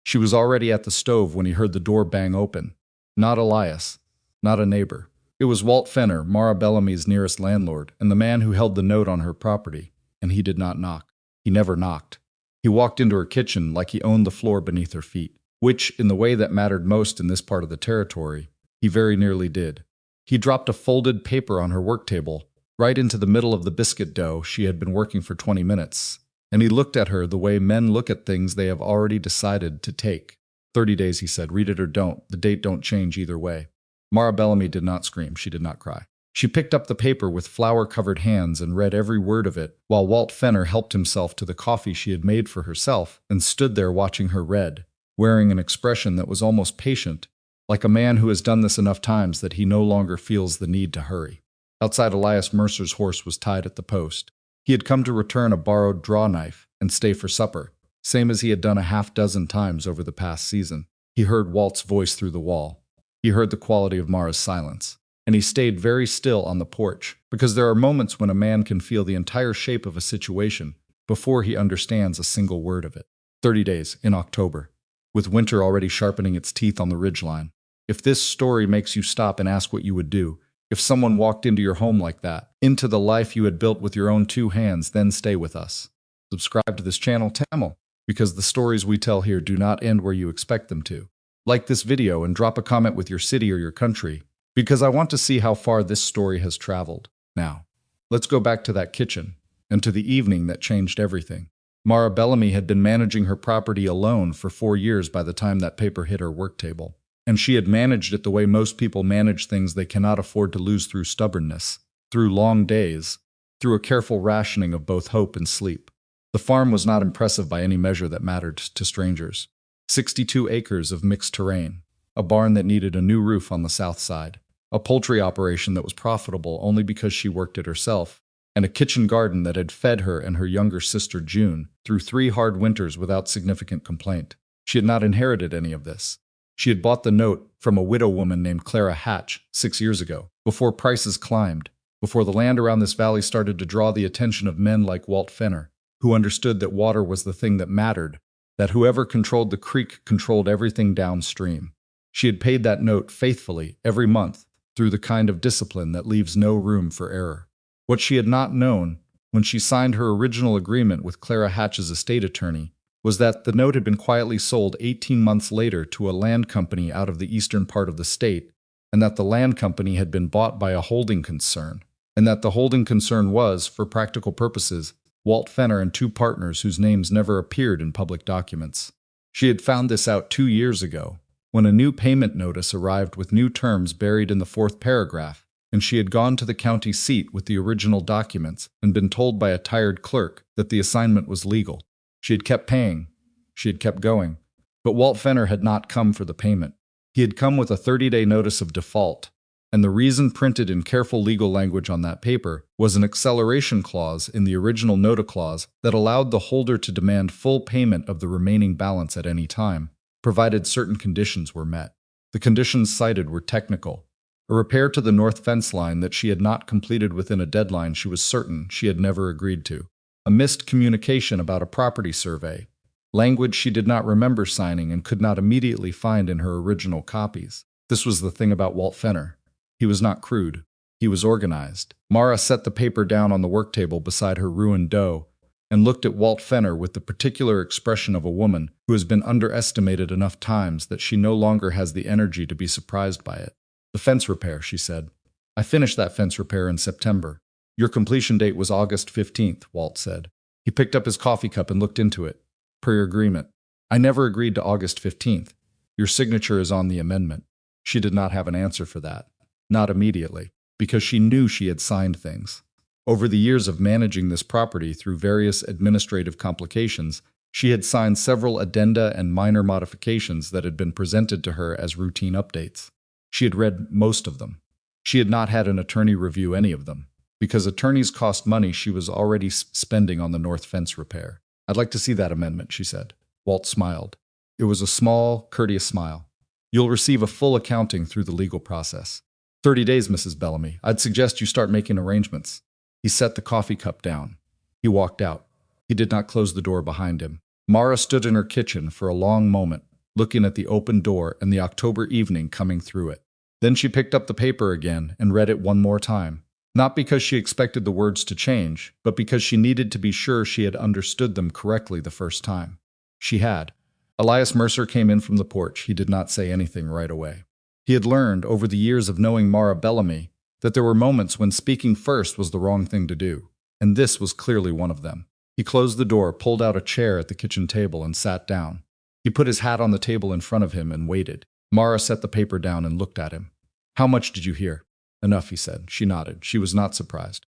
She was already at the stove when he heard the door bang open. Not Elias. Not a neighbor. It was Walt Fenner, Mara Bellamy's nearest landlord, and the man who held the note on her property, and he did not knock. He never knocked. He walked into her kitchen like he owned the floor beneath her feet, which, in the way that mattered most in this part of the territory, he very nearly did. He dropped a folded paper on her work table, right into the middle of the biscuit dough she had been working for 20 minutes, and he looked at her the way men look at things they have already decided to take. 30 days, he said. Read it or don't. The date don't change either way. Mara Bellamy did not scream. She did not cry. She picked up the paper with flour-covered hands and read every word of it, while Walt Fenner helped himself to the coffee she had made for herself and stood there watching her read, wearing an expression that was almost patient, like a man who has done this enough times that he no longer feels the need to hurry. Outside, Elias Mercer's horse was tied at the post. He had come to return a borrowed draw knife and stay for supper, same as he had done a half-dozen times over the past season. He heard Walt's voice through the wall. He heard the quality of Mara's silence. And he stayed very still on the porch, because there are moments when a man can feel the entire shape of a situation before he understands a single word of it. 30 days, in October, with winter already sharpening its teeth on the ridgeline. If this story makes you stop and ask what you would do, if someone walked into your home like that, into the life you had built with your own two hands, then stay with us. Subscribe to this channel, Tamil, because the stories we tell here do not end where you expect them to. Like this video and drop a comment with your city or your country, because I want to see how far this story has traveled. Now, let's go back to that kitchen, and to the evening that changed everything. Mara Bellamy had been managing her property alone for 4 years by the time that paper hit her work table. And she had managed it the way most people manage things they cannot afford to lose, through stubbornness, through long days, through a careful rationing of both hope and sleep. The farm was not impressive by any measure that mattered to strangers. 62 acres of mixed terrain, a barn that needed a new roof on the south side, a poultry operation that was profitable only because she worked it herself, and a kitchen garden that had fed her and her younger sister June through 3 hard winters without significant complaint. She had not inherited any of this. She had bought the note from a widow woman named Clara Hatch 6 years ago, before prices climbed, before the land around this valley started to draw the attention of men like Walt Fenner, who understood that water was the thing that mattered, that whoever controlled the creek controlled everything downstream. She had paid that note faithfully every month through the kind of discipline that leaves no room for error. What she had not known, when she signed her original agreement with Clara Hatch's estate attorney, was that the note had been quietly sold 18 months later to a land company out of the eastern part of the state, and that the land company had been bought by a holding concern, and that the holding concern was, for practical purposes, Walt Fenner and 2 partners whose names never appeared in public documents. She had found this out 2 years ago, when a new payment notice arrived with new terms buried in the 4th paragraph, and she had gone to the county seat with the original documents and been told by a tired clerk that the assignment was legal. She had kept paying. She had kept going. But Walt Fenner had not come for the payment. He had come with a 30-day notice of default, and the reason printed in careful legal language on that paper was an acceleration clause in the original nota clause that allowed the holder to demand full payment of the remaining balance at any time, provided certain conditions were met. The conditions cited were technical. A repair to the north fence line that she had not completed within a deadline she was certain she had never agreed to. A missed communication about a property survey, language she did not remember signing and could not immediately find in her original copies. This was the thing about Walt Fenner. He was not crude. He was organized. Mara set the paper down on the work table beside her ruined dough and looked at Walt Fenner with the particular expression of a woman who has been underestimated enough times that she no longer has the energy to be surprised by it. The fence repair, she said. I finished that fence repair in September. Your completion date was August 15th, Walt said. He picked up his coffee cup and looked into it. Per your agreement. I never agreed to August 15th. Your signature is on the amendment. She did not have an answer for that. Not immediately, because she knew she had signed things. Over the years of managing this property through various administrative complications, she had signed several addenda and minor modifications that had been presented to her as routine updates. She had read most of them. She had not had an attorney review any of them, because attorneys cost money she was already spending on the north fence repair. I'd like to see that amendment, she said. Walt smiled. It was a small, courteous smile. You'll receive a full accounting through the legal process. 30 days, Mrs. Bellamy. I'd suggest you start making arrangements. He set the coffee cup down. He walked out. He did not close the door behind him. Mara stood in her kitchen for a long moment, looking at the open door and the October evening coming through it. Then she picked up the paper again and read it one more time. Not because she expected the words to change, but because she needed to be sure she had understood them correctly the first time. She had. Elias Mercer came in from the porch. He did not say anything right away. He had learned, over the years of knowing Mara Bellamy, that there were moments when speaking first was the wrong thing to do, and this was clearly one of them. He closed the door, pulled out a chair at the kitchen table, and sat down. He put his hat on the table in front of him and waited. Mara set the paper down and looked at him. "How much did you hear?" "Enough," he said. She nodded. She was not surprised.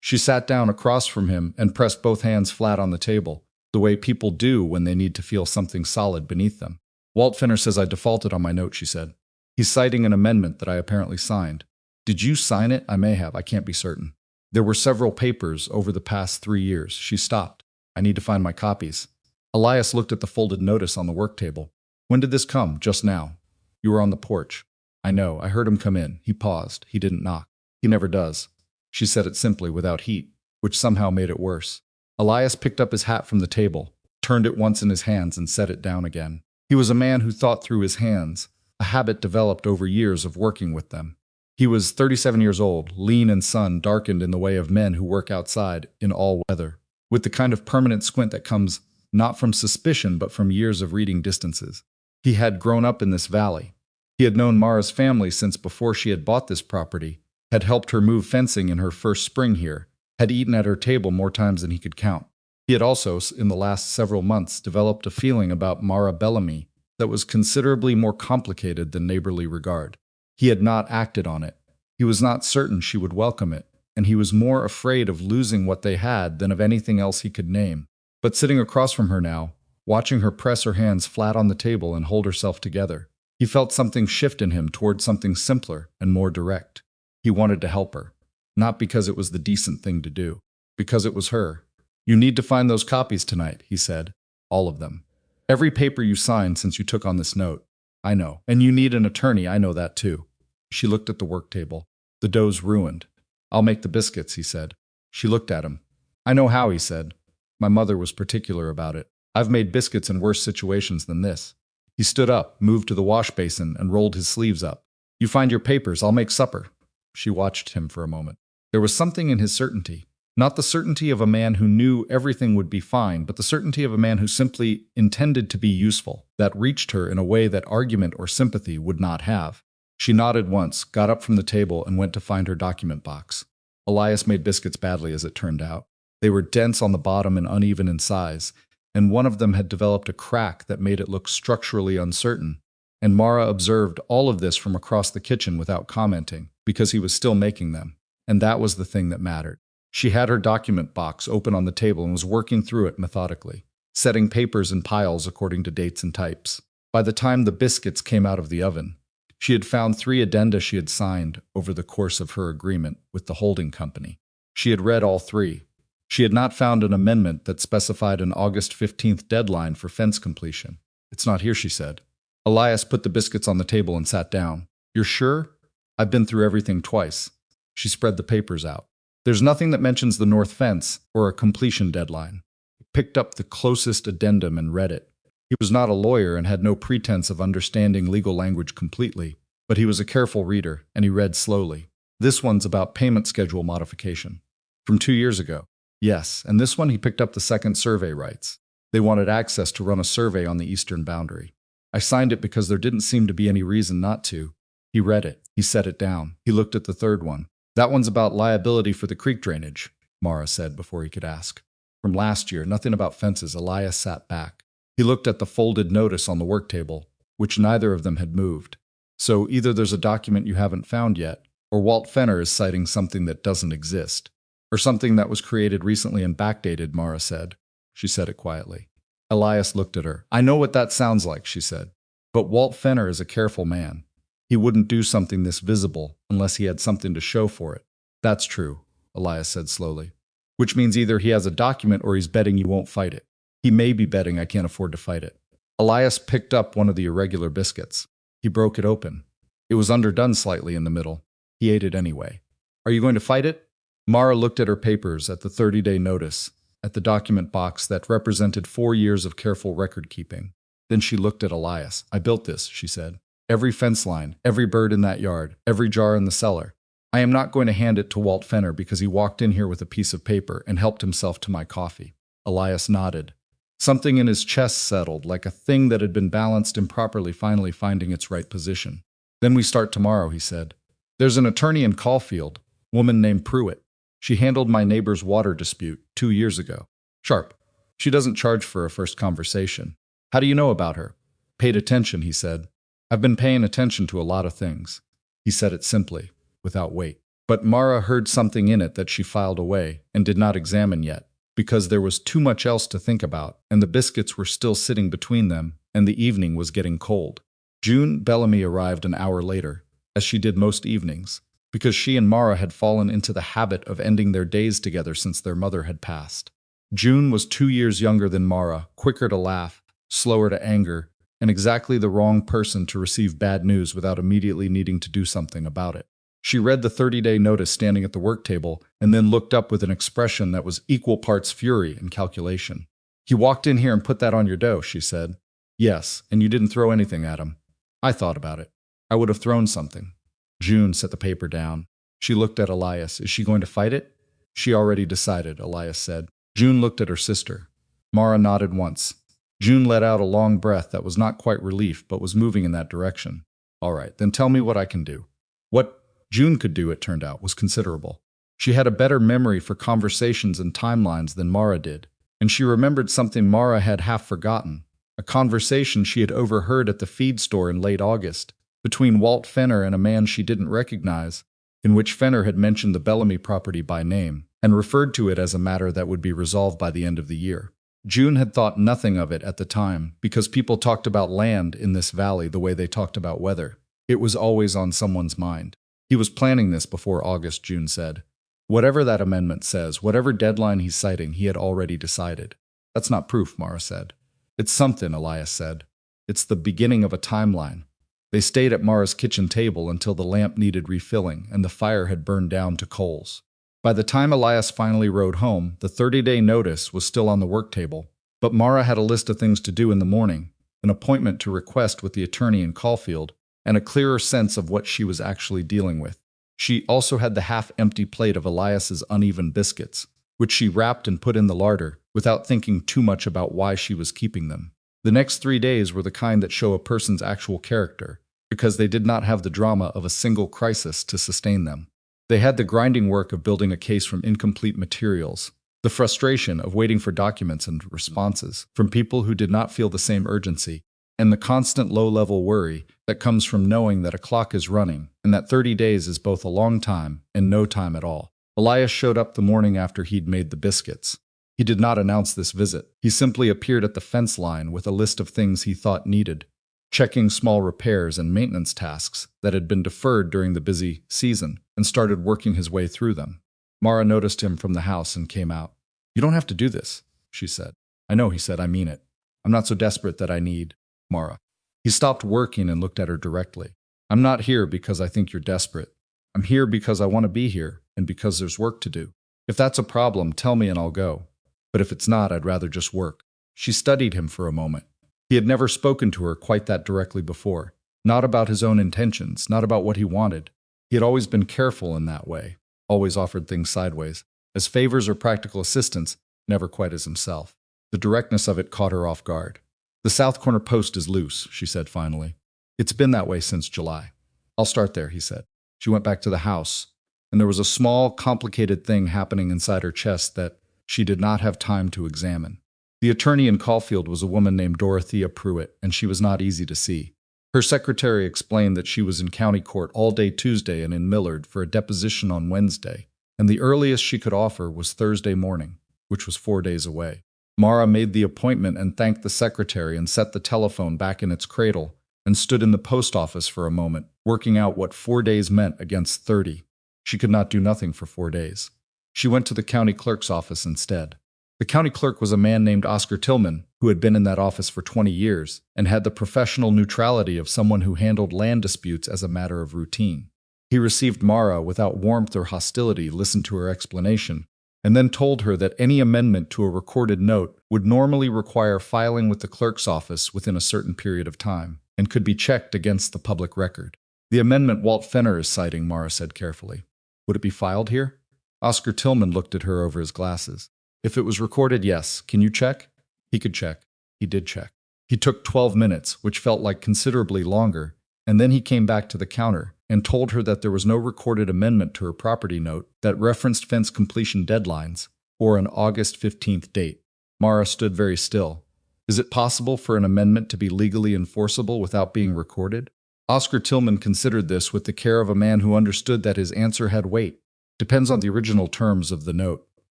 She sat down across from him and pressed both hands flat on the table, the way people do when they need to feel something solid beneath them. "Walt Fenner says I defaulted on my note," she said. "He's citing an amendment that I apparently signed." "Did you sign it?" "I may have. I can't be certain. There were several papers over the past 3 years." She stopped. "I need to find my copies." Elias looked at the folded notice on the work table. "When did this come?" "Just now. You were on the porch." "I know. I heard him come in." He paused. "He didn't knock." "He never does." She said it simply, without heat, which somehow made it worse. Elias picked up his hat from the table, turned it once in his hands, and set it down again. He was a man who thought through his hands, a habit developed over years of working with them. He was 37 years old, lean and sun-darkened in the way of men who work outside in all weather, with the kind of permanent squint that comes not from suspicion but from years of reading distances. He had grown up in this valley. He had known Mara's family since before she had bought this property, had helped her move fencing in her first spring here, had eaten at her table more times than he could count. He had also, in the last several months, developed a feeling about Mara Bellamy that was considerably more complicated than neighborly regard. He had not acted on it. He was not certain she would welcome it, and he was more afraid of losing what they had than of anything else he could name. But sitting across from her now, watching her press her hands flat on the table and hold herself together, he felt something shift in him toward something simpler and more direct. He wanted to help her, not because it was the decent thing to do, because it was her. "You need to find those copies tonight," he said. "All of them. Every paper you signed since you took on this note." "I know. And you need an attorney. I know that too." She looked at the work table. "The dough's ruined." "I'll make the biscuits," he said. She looked at him. "I know how," he said. "My mother was particular about it. I've made biscuits in worse situations than this." He stood up, moved to the wash basin, and rolled his sleeves up. "You find your papers. I'll make supper." She watched him for a moment. There was something in his certainty. Not the certainty of a man who knew everything would be fine, but the certainty of a man who simply intended to be useful, that reached her in a way that argument or sympathy would not have. She nodded once, got up from the table, and went to find her document box. Elias made biscuits badly, as it turned out. They were dense on the bottom and uneven in size, and one of them had developed a crack that made it look structurally uncertain. And Mara observed all of this from across the kitchen without commenting, because he was still making them. And that was the thing that mattered. She had her document box open on the table and was working through it methodically, setting papers in piles according to dates and types. By the time the biscuits came out of the oven, she had found 3 addenda she had signed over the course of her agreement with the holding company. She had read all 3. She had not found an amendment that specified an August 15th deadline for fence completion. "It's not here," she said. Elias put the biscuits on the table and sat down. "You're sure?" "I've been through everything twice." She spread the papers out. "There's nothing that mentions the north fence or a completion deadline." He picked up the closest addendum and read it. He was not a lawyer and had no pretense of understanding legal language completely, but he was a careful reader, and he read slowly. "This one's about payment schedule modification. From 2 years ago." "Yes, and this one," he picked up the second survey rights. "They wanted access to run a survey on the eastern boundary. I signed it because there didn't seem to be any reason not to." He read it. He set it down. He looked at the third one. "That one's about liability for the creek drainage," Mara said before he could ask. "From last year, nothing about fences." Elias sat back. He looked at the folded notice on the work table, which neither of them had moved. "So either there's a document you haven't found yet, or Walt Fenner is citing something that doesn't exist. Or something that was created recently and backdated," Mara said. She said it quietly. Elias looked at her. "I know what that sounds like," she said. "But Walt Fenner is a careful man. He wouldn't do something this visible unless he had something to show for it." "That's true," Elias said slowly. "Which means either he has a document or he's betting you won't fight it." "He may be betting I can't afford to fight it." Elias picked up one of the irregular biscuits. He broke it open. It was underdone slightly in the middle. He ate it anyway. "Are you going to fight it?" Mara looked at her papers, at the 30-day notice, at the document box that represented 4 years of careful record-keeping. Then she looked at Elias. "I built this," she said. "Every fence line, every bird in that yard, every jar in the cellar. I am not going to hand it to Walt Fenner because he walked in here with a piece of paper and helped himself to my coffee." Elias nodded. Something in his chest settled, like a thing that had been balanced improperly finally finding its right position. "Then we start tomorrow," he said. "There's an attorney in Caulfield, woman named Pruitt. She handled my neighbor's water dispute 2 years ago. Sharp. She doesn't charge for a first conversation." "How do you know about her?" "Paid attention," he said. "I've been paying attention to a lot of things." He said it simply, without weight. But Mara heard something in it that she filed away and did not examine yet, because there was too much else to think about, and the biscuits were still sitting between them, and the evening was getting cold. June Bellamy arrived an hour later, as she did most evenings, because she and Mara had fallen into the habit of ending their days together since their mother had passed. June was 2 years younger than Mara, quicker to laugh, slower to anger, and exactly the wrong person to receive bad news without immediately needing to do something about it. She read the 30-day notice standing at the work table and then looked up with an expression that was equal parts fury and calculation. "He walked in here and put that on your dough," she said. "Yes, and you didn't throw anything at him." "I thought about it. I would have thrown something." June set the paper down. She looked at Elias. "Is she going to fight it?" "She already decided," Elias said. June looked at her sister. Mara nodded once. June let out a long breath that was not quite relief but was moving in that direction. "All right, then tell me what I can do." What June could do, it turned out, was considerable. She had a better memory for conversations and timelines than Mara did, and she remembered something Mara had half forgotten, a conversation she had overheard at the feed store in late August, between Walt Fenner and a man she didn't recognize, in which Fenner had mentioned the Bellamy property by name, and referred to it as a matter that would be resolved by the end of the year. June had thought nothing of it at the time, because people talked about land in this valley the way they talked about weather. It was always on someone's mind. "He was planning this before August," June said. "Whatever that amendment says, whatever deadline he's citing, he had already decided." "That's not proof," Mara said. "It's something," Elias said. "It's the beginning of a timeline." They stayed at Mara's kitchen table until the lamp needed refilling and the fire had burned down to coals. By the time Elias finally rode home, the 30-day notice was still on the work table, but Mara had a list of things to do in the morning, an appointment to request with the attorney in Caulfield, and a clearer sense of what she was actually dealing with. She also had the half-empty plate of Elias's uneven biscuits, which she wrapped and put in the larder, without thinking too much about why she was keeping them. The next 3 days were the kind that show a person's actual character, because they did not have the drama of a single crisis to sustain them. They had the grinding work of building a case from incomplete materials, the frustration of waiting for documents and responses from people who did not feel the same urgency, and the constant low-level worry that comes from knowing that a clock is running and that 30 days is both a long time and no time at all. Elias showed up the morning after he'd made the biscuits. He did not announce this visit. He simply appeared at the fence line with a list of things he thought needed, checking small repairs and maintenance tasks that had been deferred during the busy season, and started working his way through them. Mara noticed him from the house and came out. "You don't have to do this," she said. "I know," he said. "I mean it. I'm not so desperate that I need Mara." He stopped working and looked at her directly. "I'm not here because I think you're desperate. I'm here because I want to be here and because there's work to do. If that's a problem, tell me and I'll go. But if it's not, I'd rather just work." She studied him for a moment. He had never spoken to her quite that directly before. Not about his own intentions, not about what he wanted. He had always been careful in that way, always offered things sideways, as favors or practical assistance, never quite as himself. The directness of it caught her off guard. "The South Corner post is loose," she said finally. "It's been that way since July." "I'll start there," he said. She went back to the house, and there was a small, complicated thing happening inside her chest that she did not have time to examine. The attorney in Caulfield was a woman named Dorothea Pruitt, and she was not easy to see. Her secretary explained that she was in county court all day Tuesday and in Millard for a deposition on Wednesday, and the earliest she could offer was Thursday morning, which was 4 days away. Mara made the appointment and thanked the secretary and set the telephone back in its cradle and stood in the post office for a moment, working out what 4 days meant against 30. She could not do nothing for 4 days. She went to the county clerk's office instead. The county clerk was a man named Oscar Tillman, who had been in that office for 20 years and had the professional neutrality of someone who handled land disputes as a matter of routine. He received Mara without warmth or hostility, listened to her explanation, and then told her that any amendment to a recorded note would normally require filing with the clerk's office within a certain period of time, and could be checked against the public record. The amendment Walt Fenner is citing, Mara said carefully. Would it be filed here? Oscar Tillman looked at her over his glasses. If it was recorded, yes. Can you check? He could check. He did check. He took 12 minutes, which felt like considerably longer, and then he came back to the counter and told her that there was no recorded amendment to her property note that referenced fence completion deadlines or an August 15th date. Mara stood very still. Is it possible for an amendment to be legally enforceable without being recorded? Oscar Tillman considered this with the care of a man who understood that his answer had weight. Depends on the original terms of the note.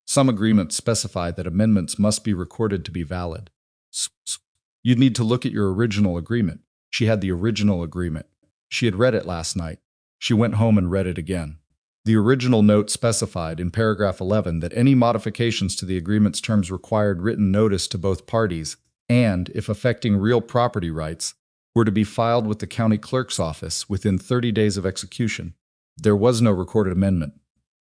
Some agreements specify that amendments must be recorded to be valid. You'd need to look at your original agreement. She had the original agreement. She had read it last night. She went home and read it again. The original note specified in paragraph 11 that any modifications to the agreement's terms required written notice to both parties and, if affecting real property rights, were to be filed with the county clerk's office within 30 days of execution. There was no recorded amendment,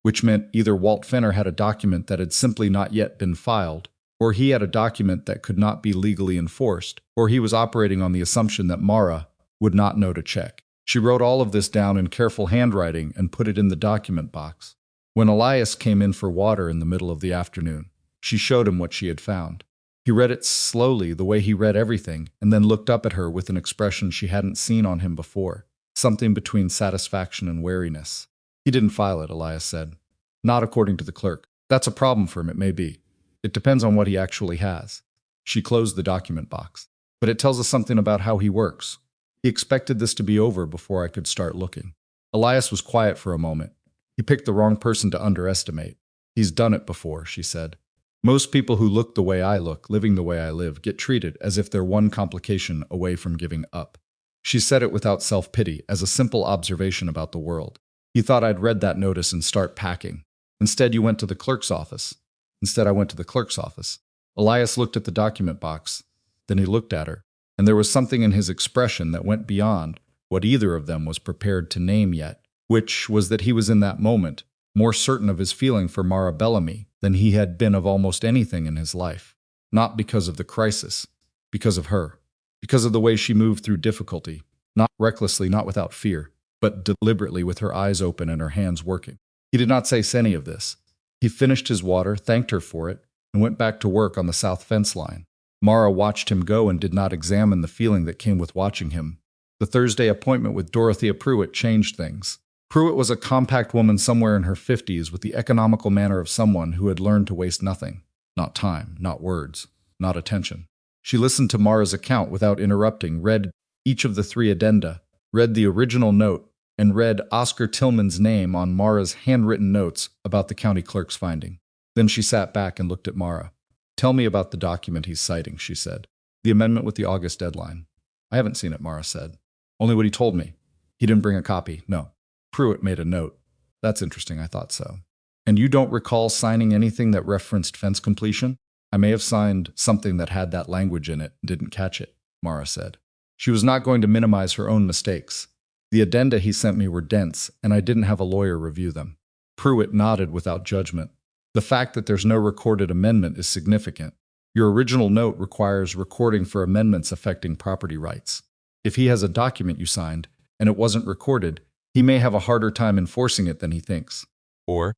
which meant either Walt Fenner had a document that had simply not yet been filed, or he had a document that could not be legally enforced, or he was operating on the assumption that Mara would not know to check. She wrote all of this down in careful handwriting and put it in the document box. When Elias came in for water in the middle of the afternoon, she showed him what she had found. He read it slowly, the way he read everything, and then looked up at her with an expression she hadn't seen on him before, something between satisfaction and wariness. He didn't file it, Elias said. Not according to the clerk. That's a problem for him, it may be. It depends on what he actually has. She closed the document box. But it tells us something about how he works. He expected this to be over before I could start looking. Elias was quiet for a moment. He picked the wrong person to underestimate. He's done it before, she said. Most people who look the way I look, living the way I live, get treated as if they're one complication away from giving up. She said it without self-pity, as a simple observation about the world. He thought I'd read that notice and start packing. Instead, you went to the clerk's office. Instead, I went to the clerk's office. Elias looked at the document box. Then he looked at her, and there was something in his expression that went beyond what either of them was prepared to name yet, which was that he was in that moment more certain of his feeling for Mara Bellamy than he had been of almost anything in his life. Not because of the crisis, because of her, because of the way she moved through difficulty, not recklessly, not without fear, but deliberately with her eyes open and her hands working. He did not say any of this. He finished his water, thanked her for it, and went back to work on the south fence line. Mara watched him go and did not examine the feeling that came with watching him. The Thursday appointment with Dorothea Pruitt changed things. Pruitt was a compact woman somewhere in her 50s with the economical manner of someone who had learned to waste nothing. Not time, not words, not attention. She listened to Mara's account without interrupting, read each of the 3 addenda, read the original note, and read Oscar Tillman's name on Mara's handwritten notes about the county clerk's finding. Then she sat back and looked at Mara. Tell me about the document he's citing, she said. The amendment with the August deadline. I haven't seen it, Mara said. Only what he told me. He didn't bring a copy, no. Pruitt made a note. That's interesting, I thought so. And you don't recall signing anything that referenced fence completion? I may have signed something that had that language in it and didn't catch it, Mara said. She was not going to minimize her own mistakes. The addenda he sent me were dense, and I didn't have a lawyer review them. Pruitt nodded without judgment. The fact that there's no recorded amendment is significant. Your original note requires recording for amendments affecting property rights. If he has a document you signed, and it wasn't recorded, he may have a harder time enforcing it than he thinks. Or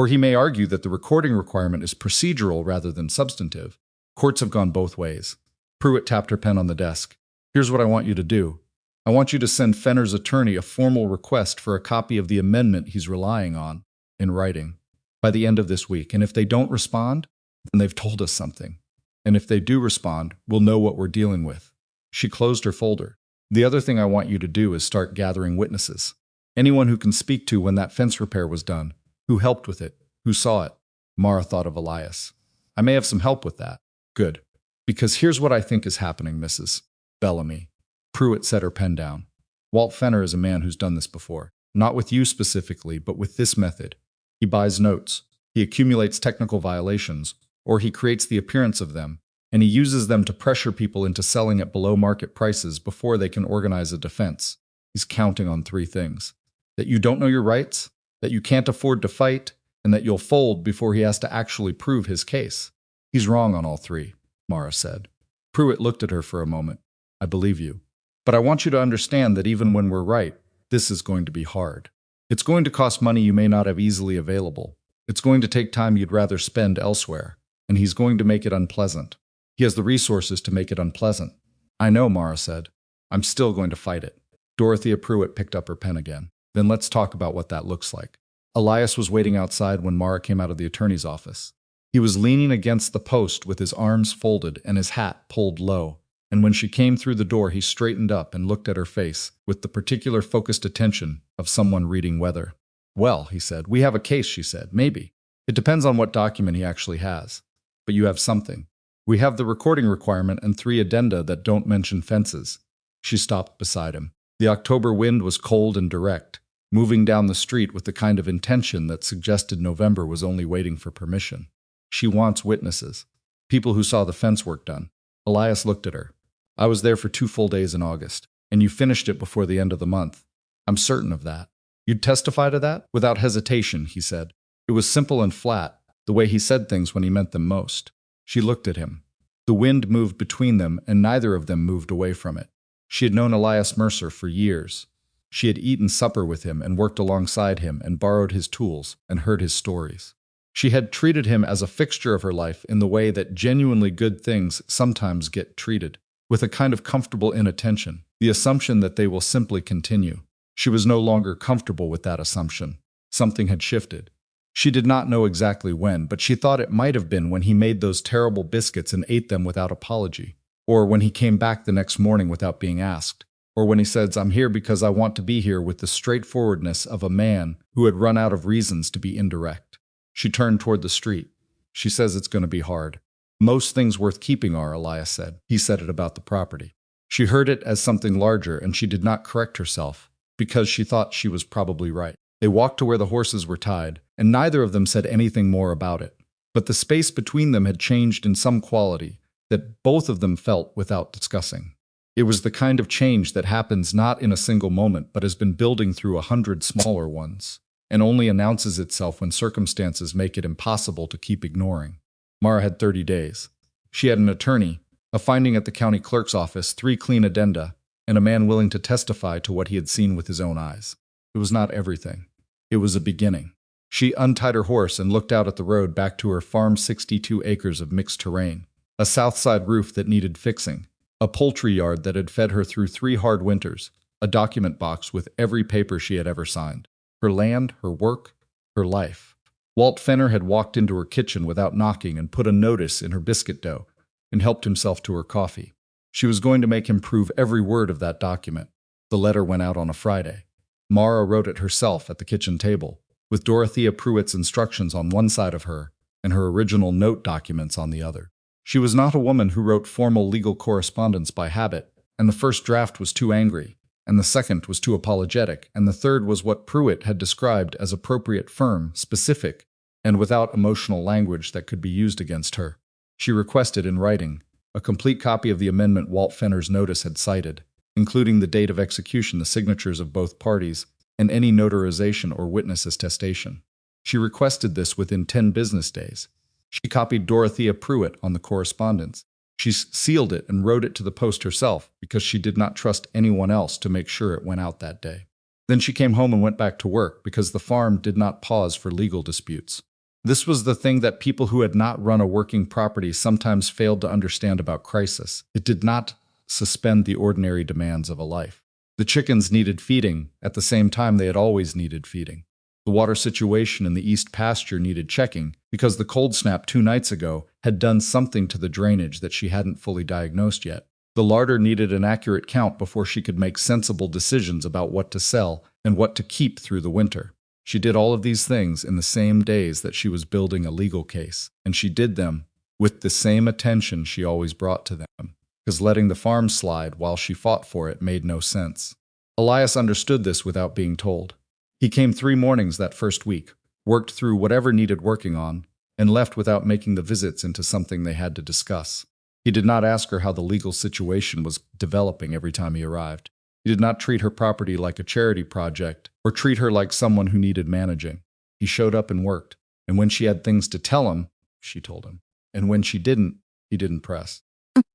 he may argue that the recording requirement is procedural rather than substantive. Courts have gone both ways. Pruitt tapped her pen on the desk. Here's what I want you to do. I want you to send Fenner's attorney a formal request for a copy of the amendment he's relying on, in writing, by the end of this week. And if they don't respond, then they've told us something. And if they do respond, we'll know what we're dealing with. She closed her folder. The other thing I want you to do is start gathering witnesses. Anyone who can speak to when that fence repair was done, who helped with it, who saw it. Mara thought of Elias. I may have some help with that. Good. Because here's what I think is happening, Mrs. Bellamy. Pruitt set her pen down. Walt Fenner is a man who's done this before. Not with you specifically, but with this method. He buys notes. He accumulates technical violations, or he creates the appearance of them, and he uses them to pressure people into selling at below market prices before they can organize a defense. He's counting on 3 things. That you don't know your rights, that you can't afford to fight, and that you'll fold before he has to actually prove his case. He's wrong on all three, Mara said. Pruitt looked at her for a moment. I believe you. But I want you to understand that even when we're right, this is going to be hard. It's going to cost money you may not have easily available. It's going to take time you'd rather spend elsewhere, and he's going to make it unpleasant. He has the resources to make it unpleasant. I know, Mara said. I'm still going to fight it. Dorothea Pruitt picked up her pen again. Then let's talk about what that looks like. Elias was waiting outside when Mara came out of the attorney's office. He was leaning against the post with his arms folded and his hat pulled low, and when she came through the door he straightened up and looked at her face with the particular focused attention of someone reading weather. Well, he said, we have a case, she said. Maybe. It depends on what document he actually has. But you have something. We have the recording requirement and 3 addenda that don't mention fences. She stopped beside him. The October wind was cold and direct, moving down the street with the kind of intention that suggested November was only waiting for permission. She wants witnesses. People who saw the fence work done. Elias looked at her. I was there for 2 full days in August, and you finished it before the end of the month. I'm certain of that. You'd testify to that? Without hesitation, he said. It was simple and flat, the way he said things when he meant them most. She looked at him. The wind moved between them, and neither of them moved away from it. She had known Elias Mercer for years. She had eaten supper with him and worked alongside him and borrowed his tools and heard his stories. She had treated him as a fixture of her life in the way that genuinely good things sometimes get treated, with a kind of comfortable inattention, the assumption that they will simply continue. She was no longer comfortable with that assumption. Something had shifted. She did not know exactly when, but she thought it might have been when he made those terrible biscuits and ate them without apology, or when he came back the next morning without being asked, or when he says, I'm here because I want to be here, with the straightforwardness of a man who had run out of reasons to be indirect. She turned toward the street. She says it's going to be hard. Most things worth keeping are, Elias said. He said it about the property. She heard it as something larger, and she did not correct herself, because she thought she was probably right. They walked to where the horses were tied, and neither of them said anything more about it. But the space between them had changed in some quality that both of them felt without discussing. It was the kind of change that happens not in a single moment, but has been building through 100 smaller ones, and only announces itself when circumstances make it impossible to keep ignoring. Mara had 30 days. She had an attorney, a finding at the county clerk's office, 3 clean addenda, and a man willing to testify to what he had seen with his own eyes. It was not everything. It was a beginning. She untied her horse and looked out at the road back to her farm's 62 acres of mixed terrain, a south side roof that needed fixing, a poultry yard that had fed her through 3 hard winters, a document box with every paper she had ever signed. Her land, her work, her life. Walt Fenner had walked into her kitchen without knocking and put a notice in her biscuit dough and helped himself to her coffee. She was going to make him prove every word of that document. The letter went out on a Friday. Mara wrote it herself at the kitchen table, with Dorothea Pruitt's instructions on one side of her and her original note documents on the other. She was not a woman who wrote formal legal correspondence by habit, and the first draft was too angry, and the second was too apologetic, and the third was what Pruitt had described as appropriate, firm, specific, and without emotional language that could be used against her. She requested in writing a complete copy of the amendment Walt Fenner's notice had cited, including the date of execution, the signatures of both parties, and any notarization or witness attestation. She requested this within 10 business days. She copied Dorothea Pruitt on the correspondence. She sealed it and wrote it to the post herself because she did not trust anyone else to make sure it went out that day. Then she came home and went back to work because the farm did not pause for legal disputes. This was the thing that people who had not run a working property sometimes failed to understand about crisis. It did not suspend the ordinary demands of a life. The chickens needed feeding at the same time they had always needed feeding. The water situation in the east pasture needed checking because the cold snap 2 nights ago had done something to the drainage that she hadn't fully diagnosed yet. The larder needed an accurate count before she could make sensible decisions about what to sell and what to keep through the winter. She did all of these things in the same days that she was building a legal case, and she did them with the same attention she always brought to them, because letting the farm slide while she fought for it made no sense. Elias understood this without being told. He came 3 mornings that first week, worked through whatever needed working on, and left without making the visits into something they had to discuss. He did not ask her how the legal situation was developing every time he arrived. He did not treat her property like a charity project or treat her like someone who needed managing. He showed up and worked. And when she had things to tell him, she told him. And when she didn't, he didn't press.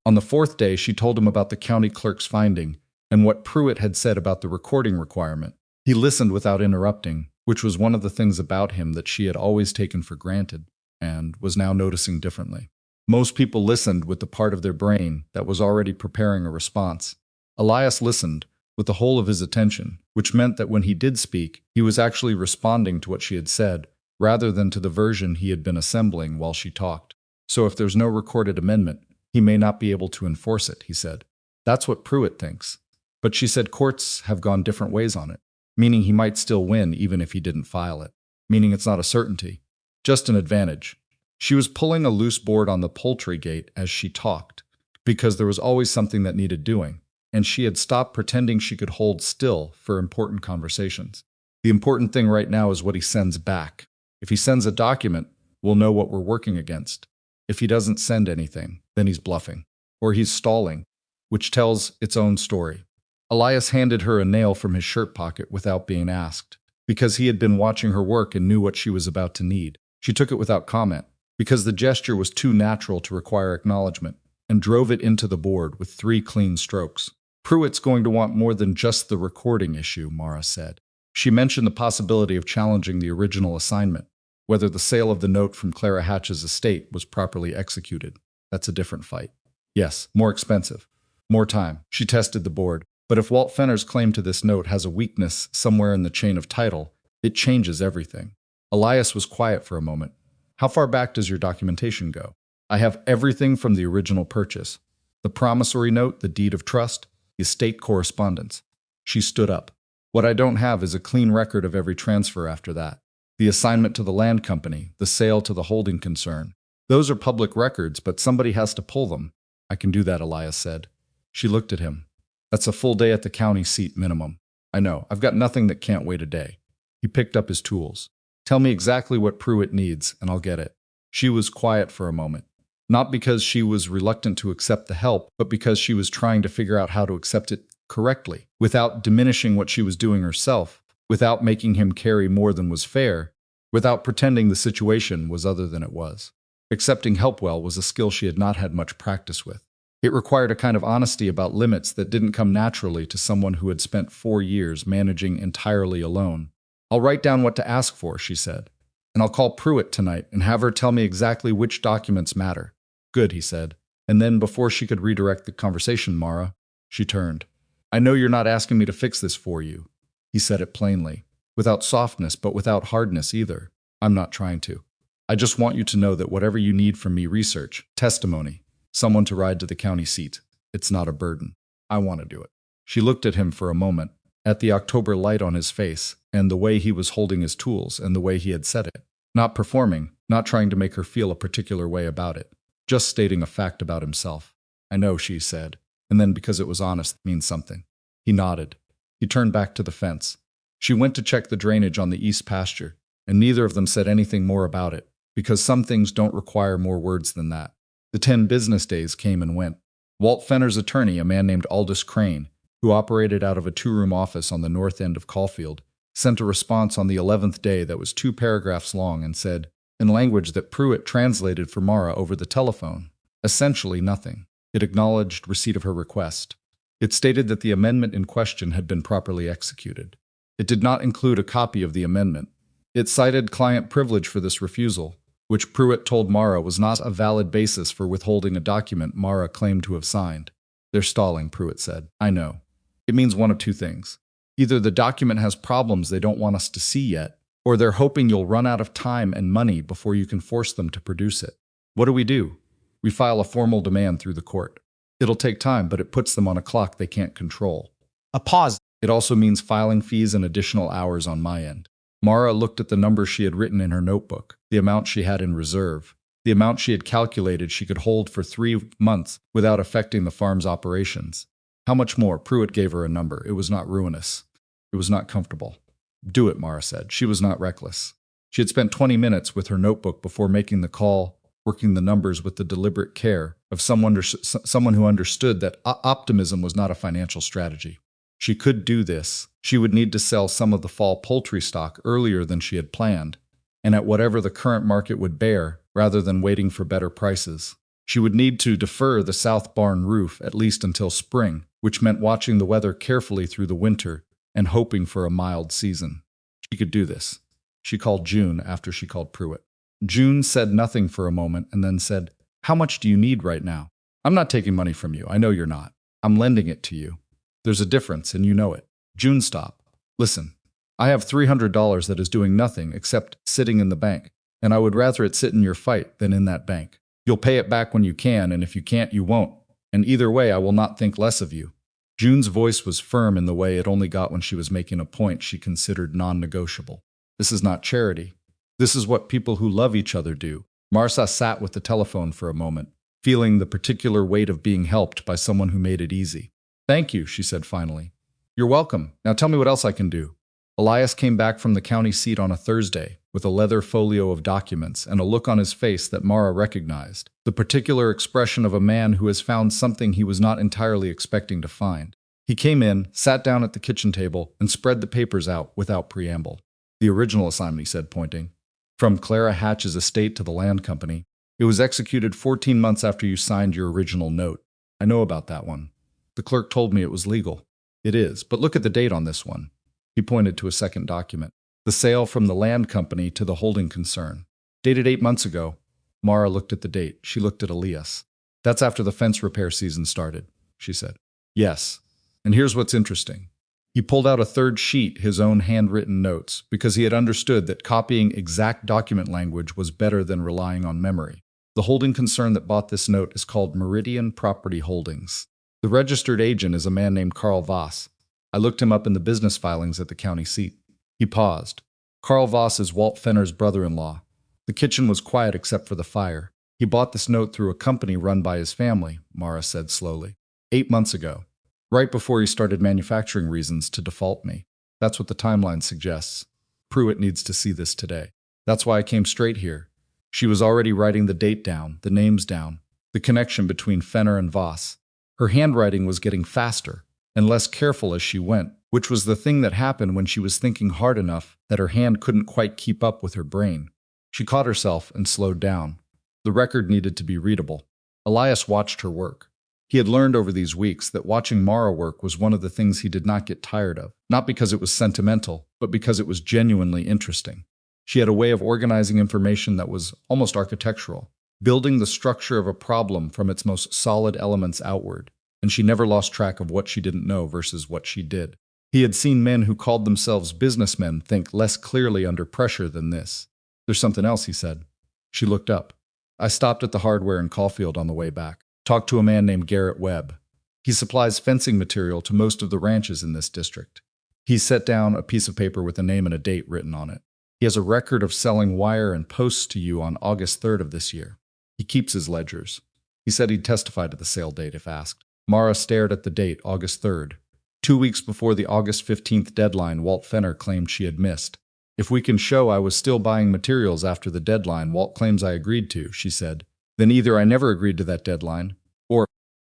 On the fourth day, she told him about the county clerk's finding and what Pruitt had said about the recording requirement. He listened without interrupting, which was one of the things about him that she had always taken for granted and was now noticing differently. Most people listened with the part of their brain that was already preparing a response. Elias listened with the whole of his attention, which meant that when he did speak, he was actually responding to what she had said, rather than to the version he had been assembling while she talked. So if there's no recorded amendment, he may not be able to enforce it, he said. That's what Pruitt thinks. But she said courts have gone different ways on it, meaning he might still win even if he didn't file it, meaning it's not a certainty, just an advantage. She was pulling a loose board on the poultry gate as she talked, because there was always something that needed doing, and she had stopped pretending she could hold still for important conversations. The important thing right now is what he sends back. If he sends a document, we'll know what we're working against. If he doesn't send anything, then he's bluffing, or he's stalling, which tells its own story. Elias handed her a nail from his shirt pocket without being asked, because he had been watching her work and knew what she was about to need. She took it without comment, because the gesture was too natural to require acknowledgement, and drove it into the board with 3 clean strokes. Pruitt's going to want more than just the recording issue, Mara said. She mentioned the possibility of challenging the original assignment, whether the sale of the note from Clara Hatch's estate was properly executed. That's a different fight. Yes, more expensive. More time. She tested the board. But if Walt Fenner's claim to this note has a weakness somewhere in the chain of title, it changes everything. Elias was quiet for a moment. How far back does your documentation go? I have everything from the original purchase. The promissory note, the deed of trust, the estate correspondence. She stood up. What I don't have is a clean record of every transfer after that. The assignment to the land company, the sale to the holding concern. Those are public records, but somebody has to pull them. I can do that, Elias said. She looked at him. That's a full day at the county seat minimum. I know, I've got nothing that can't wait a day. He picked up his tools. Tell me exactly what Pruitt needs, and I'll get it. She was quiet for a moment. Not because she was reluctant to accept the help, but because she was trying to figure out how to accept it correctly, without diminishing what she was doing herself, without making him carry more than was fair, without pretending the situation was other than it was. Accepting help well was a skill she had not had much practice with. It required a kind of honesty about limits that didn't come naturally to someone who had spent 4 years managing entirely alone. I'll write down what to ask for, she said, and I'll call Pruitt tonight and have her tell me exactly which documents matter. Good, he said. And then, before she could redirect the conversation, Mara, she turned. I know you're not asking me to fix this for you. He said it plainly, without softness, but without hardness either. I'm not trying to. I just want you to know that whatever you need from me, research, testimony, someone to ride to the county seat, it's not a burden. I want to do it. She looked at him for a moment, at the October light on his face, and the way he was holding his tools, and the way he had said it. Not performing, not trying to make her feel a particular way about it, just stating a fact about himself. I know, she said, and then because it was honest, it means something. He nodded. He turned back to the fence. She went to check the drainage on the east pasture, and neither of them said anything more about it, because some things don't require more words than that. The 10 business days came and went. Walt Fenner's attorney, a man named Aldous Crane, who operated out of a 2-room office on the north end of Caulfield, sent a response on the 11th day that was 2 paragraphs long and said, in language that Pruitt translated for Mara over the telephone, essentially nothing. It acknowledged receipt of her request. It stated that the amendment in question had been properly executed. It did not include a copy of the amendment. It cited client privilege for this refusal, which Pruitt told Mara was not a valid basis for withholding a document Mara claimed to have signed. They're stalling, Pruitt said. I know. It means one of 2 things. Either the document has problems they don't want us to see yet, or they're hoping you'll run out of time and money before you can force them to produce it. What do? We file a formal demand through the court. It'll take time, but it puts them on a clock they can't control. A pause. It also means filing fees and additional hours on my end. Mara looked at the numbers she had written in her notebook, the amount she had in reserve, the amount she had calculated she could hold for 3 months without affecting the farm's operations. How much more? Pruitt gave her a number. It was not ruinous. It was not comfortable. Do it, Mara said. She was not reckless. She had spent 20 minutes with her notebook before making the call, working the numbers with the deliberate care of someone who understood that optimism was not a financial strategy. She could do this. She would need to sell some of the fall poultry stock earlier than she had planned. and at whatever the current market would bear, rather than waiting for better prices. She would need to defer the south barn roof at least until spring, which meant watching the weather carefully through the winter and hoping for a mild season. She could do this. She called June after she called Pruitt. June said nothing for a moment and then said, "How much do you need right now?" "I'm not taking money from you. I know you're not. I'm lending it to you. There's a difference, and you know it." June stopped. "Listen, I have $300 that is doing nothing except sitting in the bank, and I would rather it sit in your fight than in that bank. You'll pay it back when you can, and if you can't, you won't. And either way, I will not think less of you." June's voice was firm in the way it only got when she was making a point she considered non-negotiable. "This is not charity. This is what people who love each other do." Marcia sat with the telephone for a moment, feeling the particular weight of being helped by someone who made it easy. "Thank you," she said finally. "You're welcome. Now tell me what else I can do." Elias came back from the county seat on a Thursday, with a leather folio of documents and a look on his face that Mara recognized, the particular expression of a man who has found something he was not entirely expecting to find. He came in, sat down at the kitchen table, and spread the papers out without preamble. "The original assignment," he said, pointing. "From Clara Hatch's estate to the land company. It was executed 14 months after you signed your original note. I know about that one. The clerk told me it was legal. It is, but look at the date on this one." He pointed to a second document. "The sale from the land company to the holding concern. Dated 8 months ago." Mara looked at the date. She looked at Elias. "That's after the fence repair season started," she said. "Yes. And here's what's interesting." He pulled out a third sheet, his own handwritten notes, because he had understood that copying exact document language was better than relying on memory. "The holding concern that bought this note is called Meridian Property Holdings. The registered agent is a man named Carl Voss. I looked him up in the business filings at the county seat." He paused. "Carl Voss is Walt Fenner's brother-in-law. The kitchen was quiet except for the fire. He bought this note through a company run by his family," Mara said slowly. 8 months ago. Right before he started manufacturing reasons to default me. That's what the timeline suggests. Pruitt needs to see this today. That's why I came straight here." She was already writing the date down, the names down, the connection between Fenner and Voss. Her handwriting was getting faster and less careful as she went, which was the thing that happened when she was thinking hard enough that her hand couldn't quite keep up with her brain. She caught herself and slowed down. The record needed to be readable. Elias watched her work. He had learned over these weeks that watching Mara work was one of the things he did not get tired of, not because it was sentimental, but because it was genuinely interesting. She had a way of organizing information that was almost architectural, building the structure of a problem from its most solid elements outward, and she never lost track of what she didn't know versus what she did. He had seen men who called themselves businessmen think less clearly under pressure than this. "There's something else," he said. She looked up. "I stopped at the hardware in Caulfield on the way back. Talked to a man named Garrett Webb. He supplies fencing material to most of the ranches in this district. He set down a piece of paper with a name and a date written on it. He has a record of selling wire and posts to you on August 3rd of this year. He keeps his ledgers. He said he'd testify to the sale date if asked." Mara stared at the date, August 3rd. 2 weeks before the August 15th deadline Walt Fenner claimed she had missed. "If we can show I was still buying materials after the deadline Walt claims I agreed to," she said, "then either I never agreed to that deadline,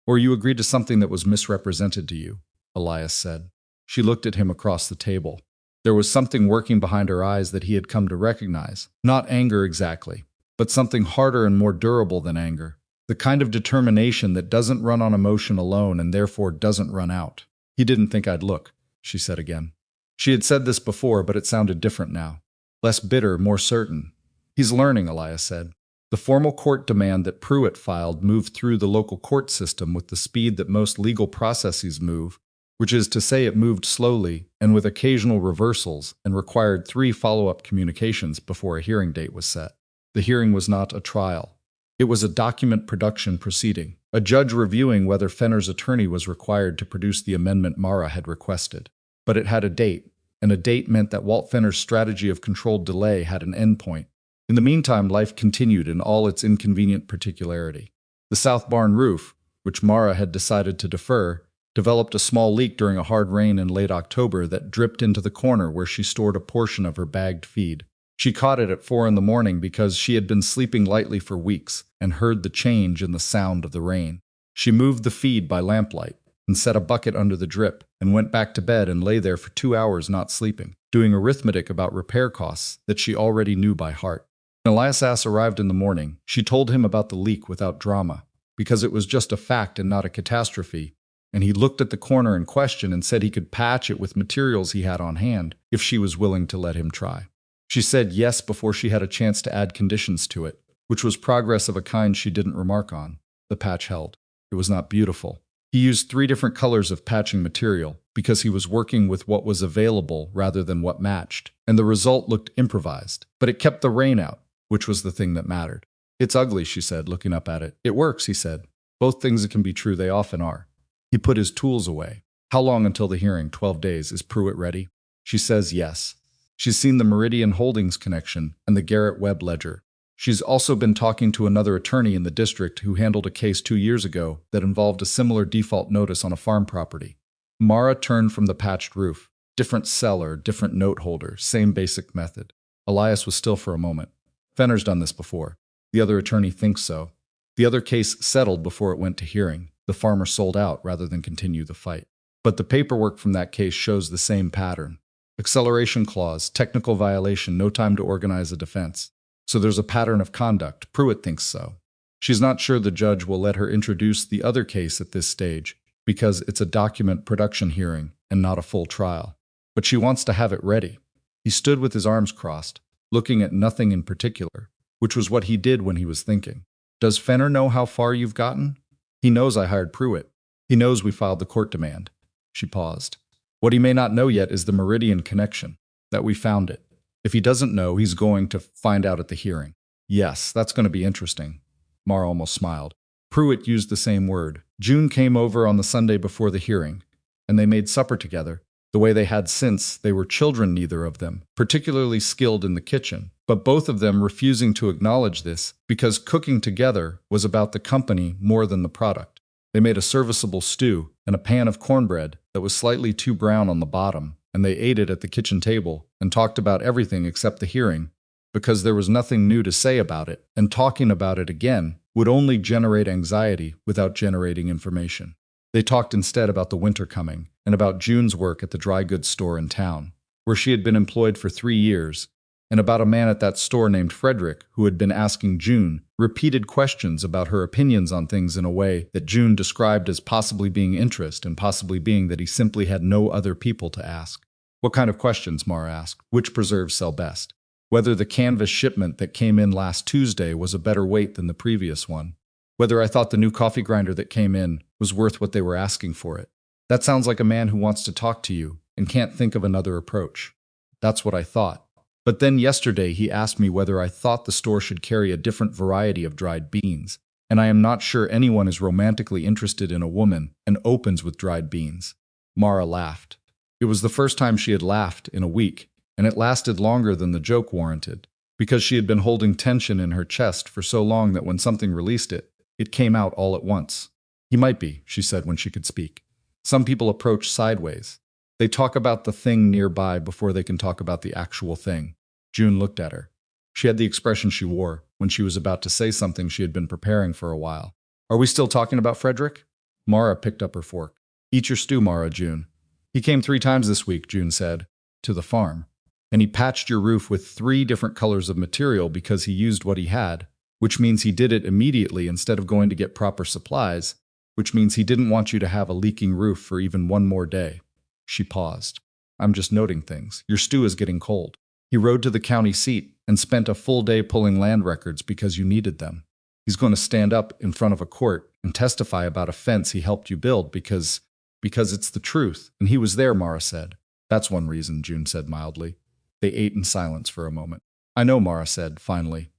or you agreed to something that was misrepresented to you," Elias said. She looked at him across the table. There was something working behind her eyes that he had come to recognize. Not anger exactly, but something harder and more durable than anger. The kind of determination that doesn't run on emotion alone and therefore doesn't run out. "He didn't think I'd look," she said again. She had said this before, but it sounded different now. Less bitter, more certain. "He's learning," Elias said. The formal court demand that Pruitt filed moved through the local court system with the speed that most legal processes move, which is to say it moved slowly and with occasional reversals and required 3 follow-up communications before a hearing date was set. The hearing was not a trial. It was a document production proceeding, a judge reviewing whether Fenner's attorney was required to produce the amendment Mara had requested. But it had a date, and a date meant that Walt Fenner's strategy of controlled delay had an endpoint. In the meantime, life continued in all its inconvenient particularity. The south barn roof, which Mara had decided to defer, developed a small leak during a hard rain in late October that dripped into the corner where she stored a portion of her bagged feed. She caught it at 4 a.m. because she had been sleeping lightly for weeks and heard the change in the sound of the rain. She moved the feed by lamplight and set a bucket under the drip and went back to bed and lay there for 2 hours not sleeping. doing arithmetic about repair costs that she already knew by heart. When Elias arrived in the morning, she told him about the leak without drama, because it was just a fact and not a catastrophe, and he looked at the corner in question and said he could patch it with materials he had on hand if she was willing to let him try. She said yes before she had a chance to add conditions to it, which was progress of a kind she didn't remark on. The patch held. It was not beautiful. He used 3 different colors of patching material because he was working with what was available rather than what matched, and the result looked improvised, but it kept the rain out, which was the thing that mattered. "It's ugly," she said, looking up at it. "It works," he said. "Both things that can be true, they often are." He put his tools away. "How long until the hearing?" 12 days. "Is Pruitt ready?" She says yes. She's seen the Meridian Holdings connection and the Garrett Webb ledger. She's also been talking to another attorney in the district who handled a case 2 years ago that involved a similar default notice on a farm property. Mara turned from the patched roof. Different seller, different note holder, same basic method. Elias was still for a moment. "Fenner's done this before." The other attorney thinks so. The other case settled before it went to hearing. The farmer sold out rather than continue the fight. But the paperwork from that case shows the same pattern. Acceleration clause, technical violation, no time to organize a defense. So there's a pattern of conduct. Pruitt thinks so. She's not sure the judge will let her introduce the other case at this stage, because it's a document production hearing and not a full trial. But she wants to have it ready. He stood with his arms crossed, looking at nothing in particular, which was what he did when he was thinking. "Does Fenner know how far you've gotten?" "He knows I hired Pruitt. He knows we filed the court demand." She paused. "What he may not know yet is the Meridian connection, that we found it. If he doesn't know, he's going to find out at the hearing." "Yes, that's going to be interesting." Mara almost smiled. Pruitt used the same word. June came over on the Sunday before the hearing, and they made supper together, the way they had since they were children, neither of them particularly skilled in the kitchen, but both of them refusing to acknowledge this because cooking together was about the company more than the product. They made a serviceable stew and a pan of cornbread that was slightly too brown on the bottom, and they ate it at the kitchen table and talked about everything except the hearing, because there was nothing new to say about it, and talking about it again would only generate anxiety without generating information. They talked instead about the winter coming and about June's work at the dry goods store in town, where she had been employed for 3 years, and about a man at that store named Frederick who had been asking June repeated questions about her opinions on things in a way that June described as possibly being interest and possibly being that he simply had no other people to ask. "What kind of questions?" Mara asked. "Which preserves sell best? Whether the canvas shipment that came in last Tuesday was a better weight than the previous one. Whether I thought the new coffee grinder that came in was worth what they were asking for it. That sounds like a man who wants to talk to you and can't think of another approach." "That's what I thought. But then yesterday he asked me whether I thought the store should carry a different variety of dried beans, and I am not sure anyone is romantically interested in a woman and opens with dried beans." Mara laughed. It was the first time she had laughed in a week, and it lasted longer than the joke warranted, because she had been holding tension in her chest for so long that when something released it, it came out all at once. "He might be," she said when she could speak. "Some people approach sideways. They talk about the thing nearby before they can talk about the actual thing." June looked at her. She had the expression she wore when she was about to say something she had been preparing for a while. "Are we still talking about Frederick?" Mara picked up her fork. "Eat your stew, Mara, June." "He came 3 times this week," June said, "to the farm. And he patched your roof with 3 different colors of material because he used what he had, which means he did it immediately instead of going to get proper supplies, which means he didn't want you to have a leaking roof for even 1 more day." She paused. "I'm just noting things. Your stew is getting cold. He rode to the county seat and spent a full day pulling land records because you needed them. He's going to stand up in front of a court and testify about a fence he helped you build because it's the truth, and he was there," Mara said. "That's one reason," June said mildly. They ate in silence for a moment. "I know," Mara said, finally.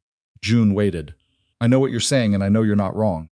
June waited. "I know what you're saying, and I know you're not wrong.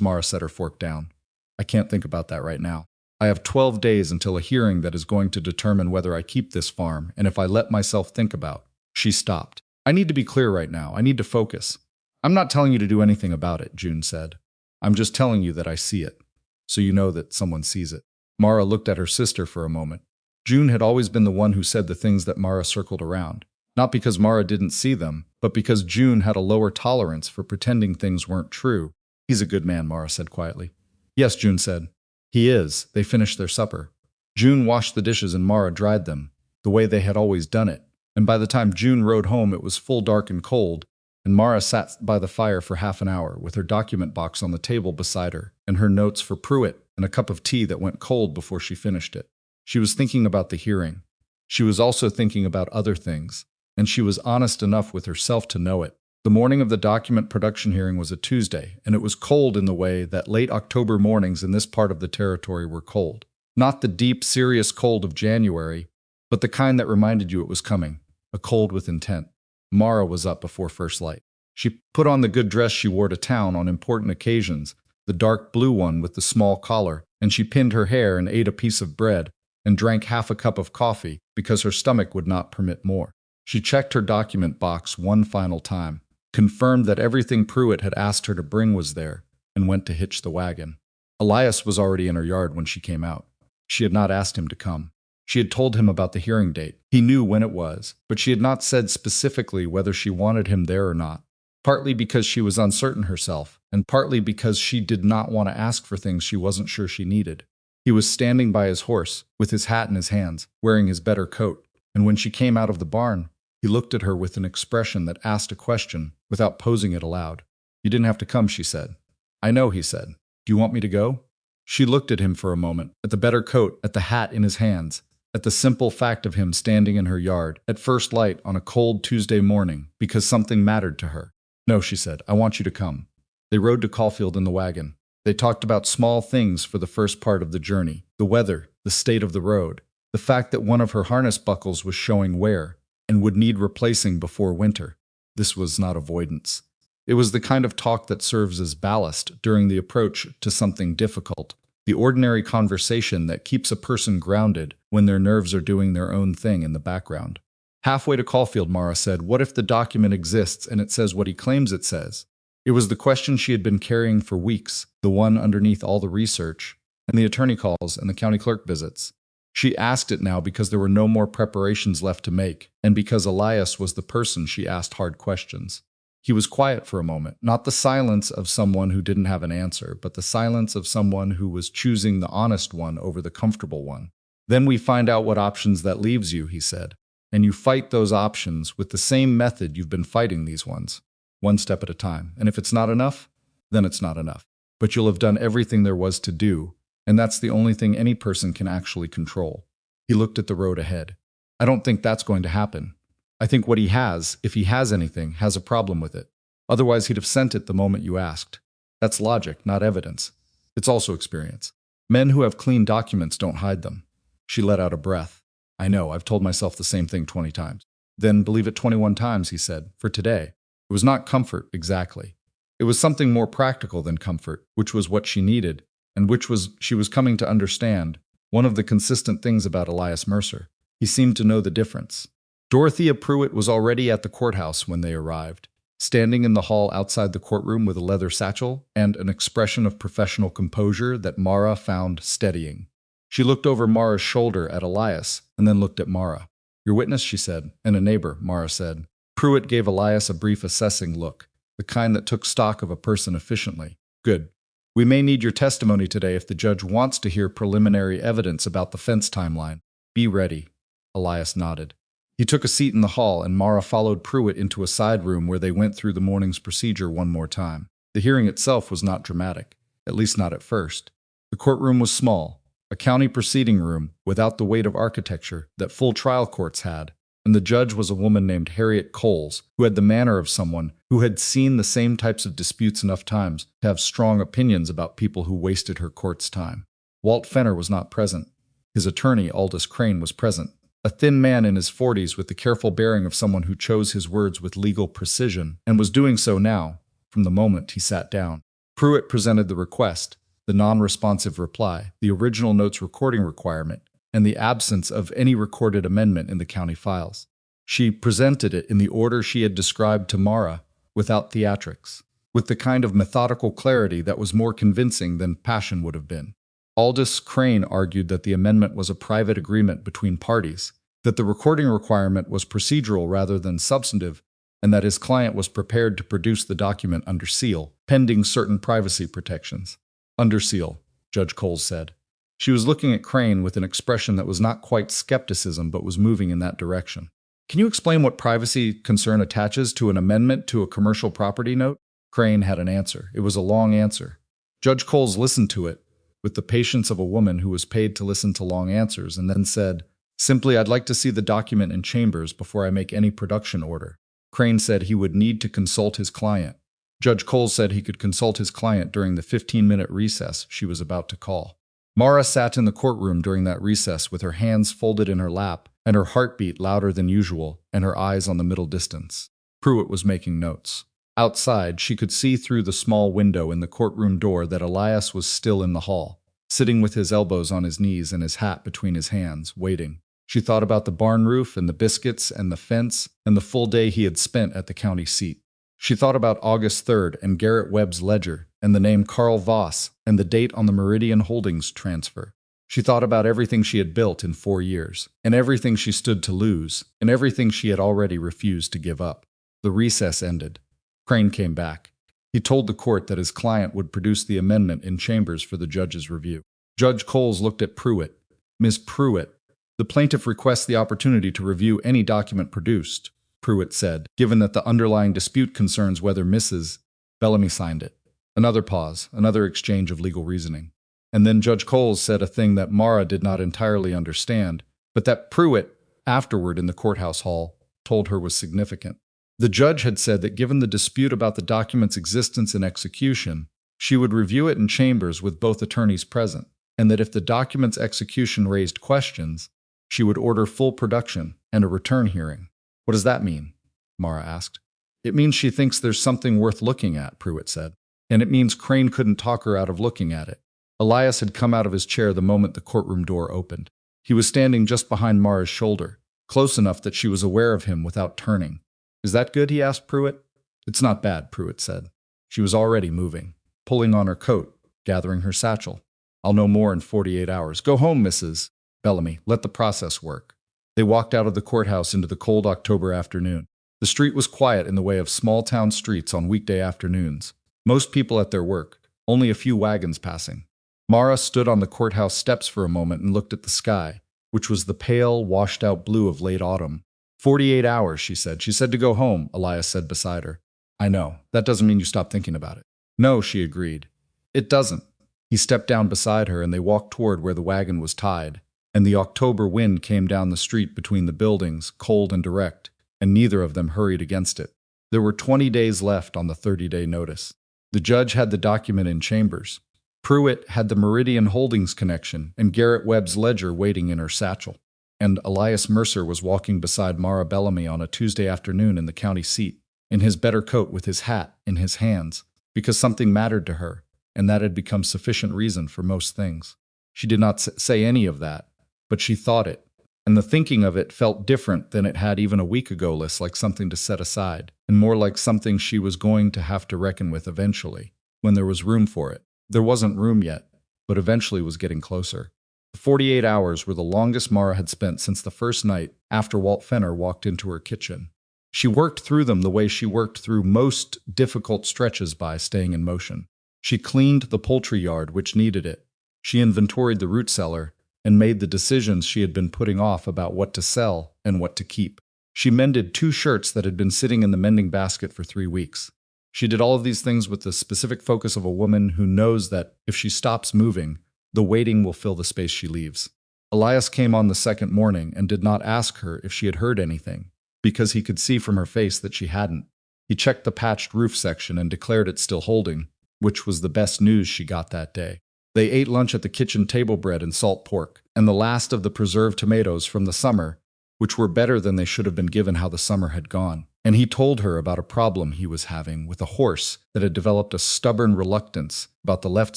Mara set her fork down. "I can't think about that right now. I have 12 days until a hearing that is going to determine whether I keep this farm, and if I let myself think about." She stopped. "I need to be clear right now. I need to focus." "I'm not telling you to do anything about it," June said. "I'm just telling you that I see it, so you know that someone sees it." Mara looked at her sister for a moment. June had always been the one who said the things that Mara circled around, not because Mara didn't see them, but because June had a lower tolerance for pretending things weren't true. "He's a good man," Mara said quietly. "Yes," June said. "He is." They finished their supper. June washed the dishes and Mara dried them. the way they had always done it, and by the time June rode home it was full dark and cold, and Mara sat by the fire for half an hour with her document box on the table beside her, and her notes for Pruitt, and a cup of tea that went cold before she finished it. She was thinking about the hearing. She was also thinking about other things, and she was honest enough with herself to know it. The morning of the document production hearing was a Tuesday, and it was cold in the way that late October mornings in this part of the territory were cold. Not the deep, serious cold of January, but the kind that reminded you it was coming, a cold with intent. Mara was up before first light. She put on the good dress she wore to town on important occasions, the dark blue one with the small collar, and she pinned her hair and ate a piece of bread and drank half a cup of coffee because her stomach would not permit more. She checked her document box one final time, confirmed that everything Pruitt had asked her to bring was there, and went to hitch the wagon. Elias was already in her yard when she came out. She had not asked him to come. She had told him about the hearing date. He knew when it was, but she had not said specifically whether she wanted him there or not, partly because she was uncertain herself, and partly because she did not want to ask for things she wasn't sure she needed. He was standing by his horse, with his hat in his hands, wearing his better coat, and when she came out of the barn, he looked at her with an expression that asked a question without posing it aloud. "You didn't have to come," she said. "I know," he said. "Do you want me to go?" She looked at him for a moment, at the better coat, at the hat in his hands, at the simple fact of him standing in her yard at first light on a cold Tuesday morning because something mattered to her. "No," she said, "I want you to come." They rode to Caulfield in the wagon. They talked about small things for the first part of the journey, the weather, the state of the road, the fact that one of her harness buckles was showing wear and would need replacing before winter. This was not avoidance. It was the kind of talk that serves as ballast during the approach to something difficult, the ordinary conversation that keeps a person grounded when their nerves are doing their own thing in the background. Halfway to Caulfield, Mara said, "What if the document exists and it says what he claims it says?" It was the question she had been carrying for weeks, the one underneath all the research, and the attorney calls and the county clerk visits. She asked it now because there were no more preparations left to make, and because Elias was the person she asked hard questions. He was quiet for a moment, not the silence of someone who didn't have an answer, but the silence of someone who was choosing the honest one over the comfortable one. "Then we find out what options that leaves you," he said, "and you fight those options with the same method you've been fighting these ones, one step at a time. And if it's not enough, then it's not enough. But you'll have done everything there was to do, and that's the only thing any person can actually control." He looked at the road ahead. "I don't think that's going to happen. I think what he has, if he has anything, has a problem with it. Otherwise he'd have sent it the moment you asked. That's logic, not evidence. It's also experience. Men who have clean documents don't hide them." She let out a breath. "I know, I've told myself the same thing 20 times. "Then believe it 21 times, he said, "for today." It was not comfort, exactly. It was something more practical than comfort, which was what she needed, and which was, she was coming to understand, one of the consistent things about Elias Mercer. He seemed to know the difference. Dorothea Pruitt was already at the courthouse when they arrived, standing in the hall outside the courtroom with a leather satchel and an expression of professional composure that Mara found steadying. She looked over Mara's shoulder at Elias and then looked at Mara. "Your witness," she said, "and a neighbor," Mara said. Pruitt gave Elias a brief assessing look, the kind that took stock of a person efficiently. "Good. We may need your testimony today if the judge wants to hear preliminary evidence about the fence timeline. Be ready." Elias nodded. He took a seat in the hall, and Mara followed Pruitt into a side room where they went through the morning's procedure one more time. The hearing itself was not dramatic, at least not at first. The courtroom was small, a county proceeding room without the weight of architecture that full trial courts had, and the judge was a woman named Harriet Coles, who had the manner of someone who had seen the same types of disputes enough times to have strong opinions about people who wasted her court's time. Walt Fenner was not present. His attorney, Aldous Crane, was present. A thin man in his 40s with the careful bearing of someone who chose his words with legal precision, and was doing so now, from the moment he sat down. Pruitt presented the request, the non-responsive reply, the original notes recording requirement, and the absence of any recorded amendment in the county files. She presented it in the order she had described to Mara, without theatrics, with the kind of methodical clarity that was more convincing than passion would have been. Aldous Crane argued that the amendment was a private agreement between parties, that the recording requirement was procedural rather than substantive, and that his client was prepared to produce the document under seal, pending certain privacy protections. "Under seal," Judge Coles said. She was looking at Crane with an expression that was not quite skepticism but was moving in that direction. Can you explain what privacy concern attaches to an amendment to a commercial property note? Crane had an answer. It was a long answer. Judge Coles listened to it with the patience of a woman who was paid to listen to long answers, and then said, "Simply, I'd like to see the document in chambers before I make any production order." Crane said he would need to consult his client. Judge Coles said he could consult his client during the 15-minute recess she was about to call. Mara sat in the courtroom during that recess with her hands folded in her lap and her heartbeat louder than usual and her eyes on the middle distance. Pruitt was making notes. Outside, she could see through the small window in the courtroom door that Elias was still in the hall, sitting with his elbows on his knees and his hat between his hands, waiting. She thought about the barn roof and the biscuits and the fence and the full day he had spent at the county seat. She thought about August 3rd and Garrett Webb's ledger and the name Carl Voss and the date on the Meridian Holdings transfer. She thought about everything she had built in 4 years, and everything she stood to lose, and everything she had already refused to give up. The recess ended. Crane came back. He told the court that his client would produce the amendment in chambers for the judge's review. Judge Coles looked at Pruitt. "Miss Pruitt, the plaintiff requests the opportunity to review any document produced," Pruitt said, given that the underlying dispute concerns whether Mrs. Bellamy signed it. Another pause, another exchange of legal reasoning. And then Judge Coles said a thing that Mara did not entirely understand, but that Pruitt, afterward in the courthouse hall, told her was significant. The judge had said that given the dispute about the document's existence and execution, she would review it in chambers with both attorneys present, and that if the document's execution raised questions, she would order full production and a return hearing. "What does that mean?" Mara asked. "It means she thinks there's something worth looking at," Pruitt said. "And it means Crane couldn't talk her out of looking at it." Elias had come out of his chair the moment the courtroom door opened. He was standing just behind Mara's shoulder, close enough that she was aware of him without turning. "Is that good?" he asked Pruitt. "It's not bad," Pruitt said. She was already moving, pulling on her coat, gathering her satchel. "I'll know more in 48 hours. Go home, Mrs. Bellamy. Let the process work." They walked out of the courthouse into the cold October afternoon. The street was quiet in the way of small-town streets on weekday afternoons. Most people at their work, only a few wagons passing. Mara stood on the courthouse steps for a moment and looked at the sky, which was the pale, washed-out blue of late autumn. 48 hours, she said. She said to go home, Elias said beside her. "I know. That doesn't mean you stop thinking about it." "No," she agreed. "It doesn't." He stepped down beside her and they walked toward where the wagon was tied, and the October wind came down the street between the buildings, cold and direct, and neither of them hurried against it. There were 20 days left on the 30-day notice. The judge had the document in chambers. Pruitt had the Meridian Holdings connection and Garrett Webb's ledger waiting in her satchel. And Elias Mercer was walking beside Mara Bellamy on a Tuesday afternoon in the county seat, in his better coat with his hat in his hands, because something mattered to her, and that had become sufficient reason for most things. She did not say any of that, but she thought it, and the thinking of it felt different than it had even a week ago, less like something to set aside, and more like something she was going to have to reckon with eventually, when there was room for it. There wasn't room yet, but eventually was getting closer. The 48 hours were the longest Mara had spent since the first night after Walt Fenner walked into her kitchen. She worked through them the way she worked through most difficult stretches by staying in motion. She cleaned the poultry yard, which needed it. She inventoried the root cellar and made the decisions she had been putting off about what to sell and what to keep. She mended 2 shirts that had been sitting in the mending basket for 3 weeks. She did all of these things with the specific focus of a woman who knows that if she stops moving, the waiting will fill the space she leaves. Elias came on the second morning and did not ask her if she had heard anything, because he could see from her face that she hadn't. He checked the patched roof section and declared it still holding, which was the best news she got that day. They ate lunch at the kitchen table, bread and salt pork, and the last of the preserved tomatoes from the summer, which were better than they should have been given how the summer had gone. And he told her about a problem he was having with a horse that had developed a stubborn reluctance about the left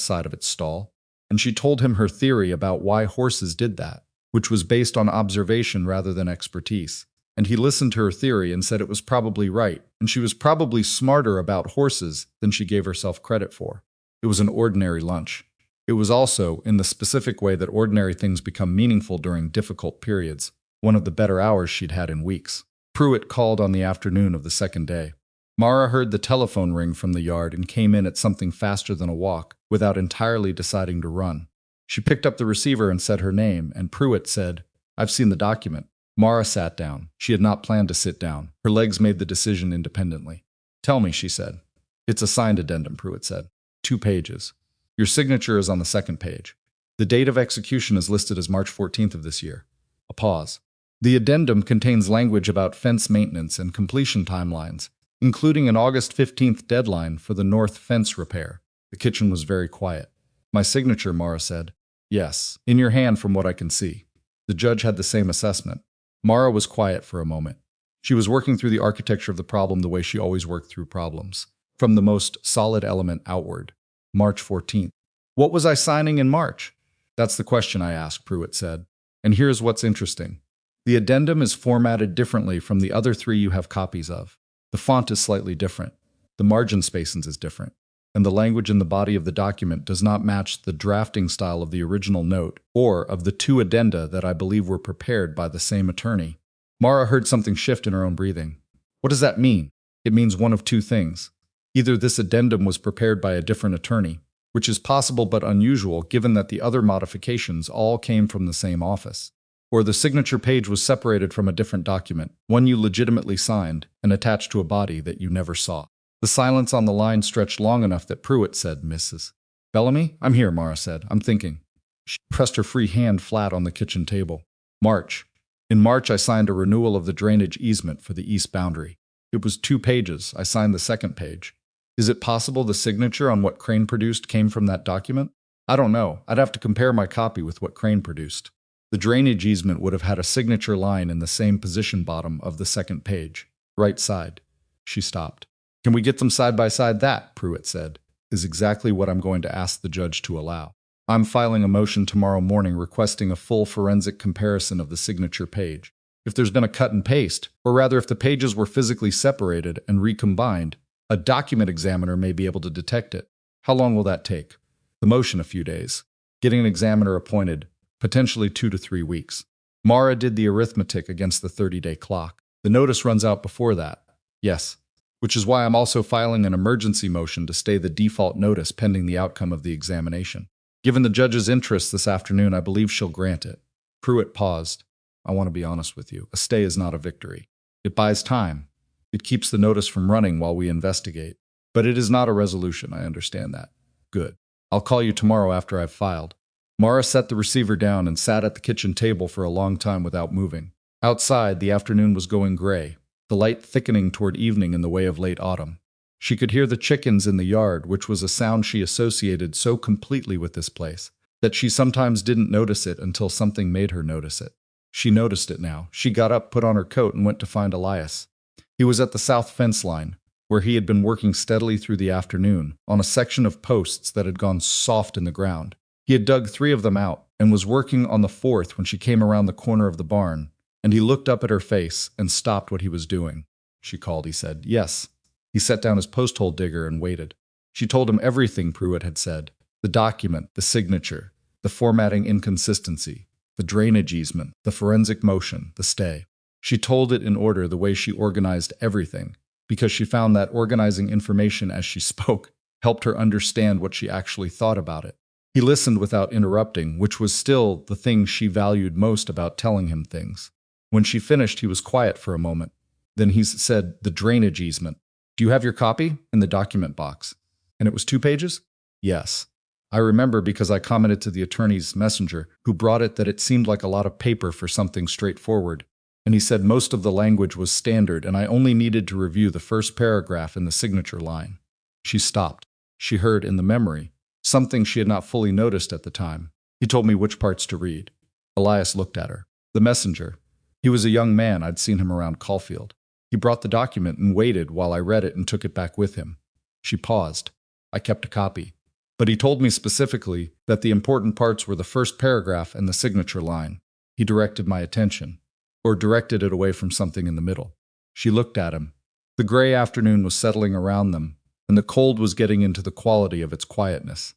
side of its stall. And she told him her theory about why horses did that, which was based on observation rather than expertise. And he listened to her theory and said it was probably right, and she was probably smarter about horses than she gave herself credit for. It was an ordinary lunch. It was also, in the specific way that ordinary things become meaningful during difficult periods, one of the better hours she'd had in weeks. Pruitt called on the afternoon of the second day. Mara heard the telephone ring from the yard and came in at something faster than a walk, without entirely deciding to run. She picked up the receiver and said her name, and Pruitt said, "I've seen the document." Mara sat down. She had not planned to sit down. Her legs made the decision independently. "Tell me," she said. "It's a signed addendum," Pruitt said. 2 pages. Your signature is on the second page. The date of execution is listed as March 14th of this year. A pause. The addendum contains language about fence maintenance and completion timelines, including an August 15th deadline for the north fence repair. The kitchen was very quiet. "My signature," Mara said. "Yes, in your hand from what I can see." The judge had the same assessment. Mara was quiet for a moment. She was working through the architecture of the problem the way she always worked through problems, from the most solid element outward. March 14th. What was I signing in March? That's the question I asked, Pruitt said. And here's what's interesting. The addendum is formatted differently from the other 3 you have copies of. The font is slightly different. The margin spacing is different. And the language in the body of the document does not match the drafting style of the original note or of the 2 addenda that I believe were prepared by the same attorney. Mara heard something shift in her own breathing. What does that mean? It means one of 2 things. Either this addendum was prepared by a different attorney, which is possible but unusual given that the other modifications all came from the same office, or the signature page was separated from a different document, one you legitimately signed, and attached to a body that you never saw. The silence on the line stretched long enough that Pruitt said, "Mrs. Bellamy?" "I'm here," Mara said. "I'm thinking." She pressed her free hand flat on the kitchen table. "March. In March, I signed a renewal of the drainage easement for the east boundary. It was 2 pages. I signed the second page. Is it possible the signature on what Crane produced came from that document? I don't know. I'd have to compare my copy with what Crane produced. The drainage easement would have had a signature line in the same position bottom of the second page, right side." She stopped. "Can we get them side by side?" "That," Pruitt said, "is exactly what I'm going to ask the judge to allow. I'm filing a motion tomorrow morning requesting a full forensic comparison of the signature page. If there's been a cut and paste, or rather if the pages were physically separated and recombined, a document examiner may be able to detect it. How long will that take?" "The motion, a few days. Getting an examiner appointed, potentially 2 to 3 weeks." Mara did the arithmetic against the 30-day clock. "The notice runs out before that." "Yes. Which is why I'm also filing an emergency motion to stay the default notice pending the outcome of the examination. Given the judge's interest this afternoon, I believe she'll grant it." Pruitt paused. "I want to be honest with you. A stay is not a victory. It buys time. It keeps the notice from running while we investigate. But it is not a resolution, I understand that." "Good. I'll call you tomorrow after I've filed." Mara set the receiver down and sat at the kitchen table for a long time without moving. Outside, the afternoon was going gray, the light thickening toward evening in the way of late autumn. She could hear the chickens in the yard, which was a sound she associated so completely with this place that she sometimes didn't notice it until something made her notice it. She noticed it now. She got up, put on her coat, and went to find Elias. He was at the south fence line, where he had been working steadily through the afternoon, on a section of posts that had gone soft in the ground. He had dug 3 of them out, and was working on the 4th when she came around the corner of the barn, and he looked up at her face and stopped what he was doing. "She called," he said. "Yes." He set down his post-hole digger and waited. She told him everything Pruitt had said. The document, the signature, the formatting inconsistency, the drainage easement, the forensic motion, the stay. She told it in order the way she organized everything, because she found that organizing information as she spoke helped her understand what she actually thought about it. He listened without interrupting, which was still the thing she valued most about telling him things. When she finished, he was quiet for a moment. Then he said, "The drainage easement. Do you have your copy?" "In the document box." "And it was 2 pages?" "Yes. I remember because I commented to the attorney's messenger, who brought it, that it seemed like a lot of paper for something straightforward. And he said most of the language was standard and I only needed to review the first paragraph in the signature line." She stopped. She heard in the memory something she had not fully noticed at the time. "He told me which parts to read." Elias looked at her. "The messenger. He was a young man. I'd seen him around Caulfield. He brought the document and waited while I read it and took it back with him." She paused. "I kept a copy. But he told me specifically that the important parts were the first paragraph and the signature line. He directed my attention, or directed it away from something in the middle." She looked at him. The gray afternoon was settling around them, and the cold was getting into the quality of its quietness.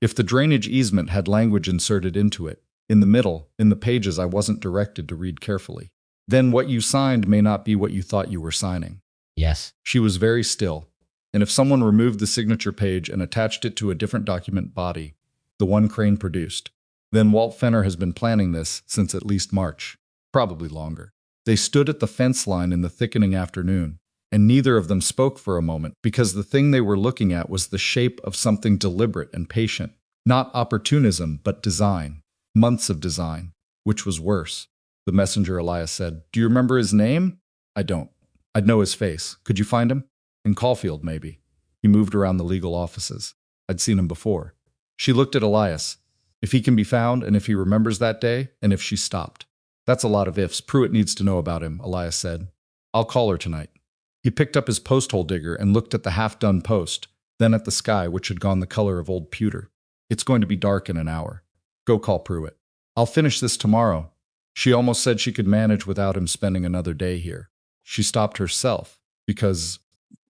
"If the drainage easement had language inserted into it, in the middle, in the pages I wasn't directed to read carefully, then what you signed may not be what you thought you were signing." "Yes." She was very still. "And if someone removed the signature page and attached it to a different document body, the one Crane produced, Then Walt Fenner has been planning this since at least March, probably longer. They stood at the fence line in the thickening afternoon, and neither of them spoke for a moment because the thing they were looking at was the shape of something deliberate and patient. Not opportunism, but design. Months of design, which was worse. The messenger Elias said, "Do you remember his name?" "I don't. I'd know his face. Could you find him?" "In Caulfield, maybe." He moved around the legal offices. "I'd seen him before." She looked at Elias. "If he can be found, and if he remembers that day, and if she stopped." "That's a lot of ifs. Pruitt needs to know about him," Elias said. "I'll call her tonight." He picked up his post-hole digger and looked at the half-done post, then at the sky, which had gone the color of old pewter. "It's going to be dark in an hour. Go call Pruitt. I'll finish this tomorrow." She almost said she could manage without him spending another day here. She stopped herself, because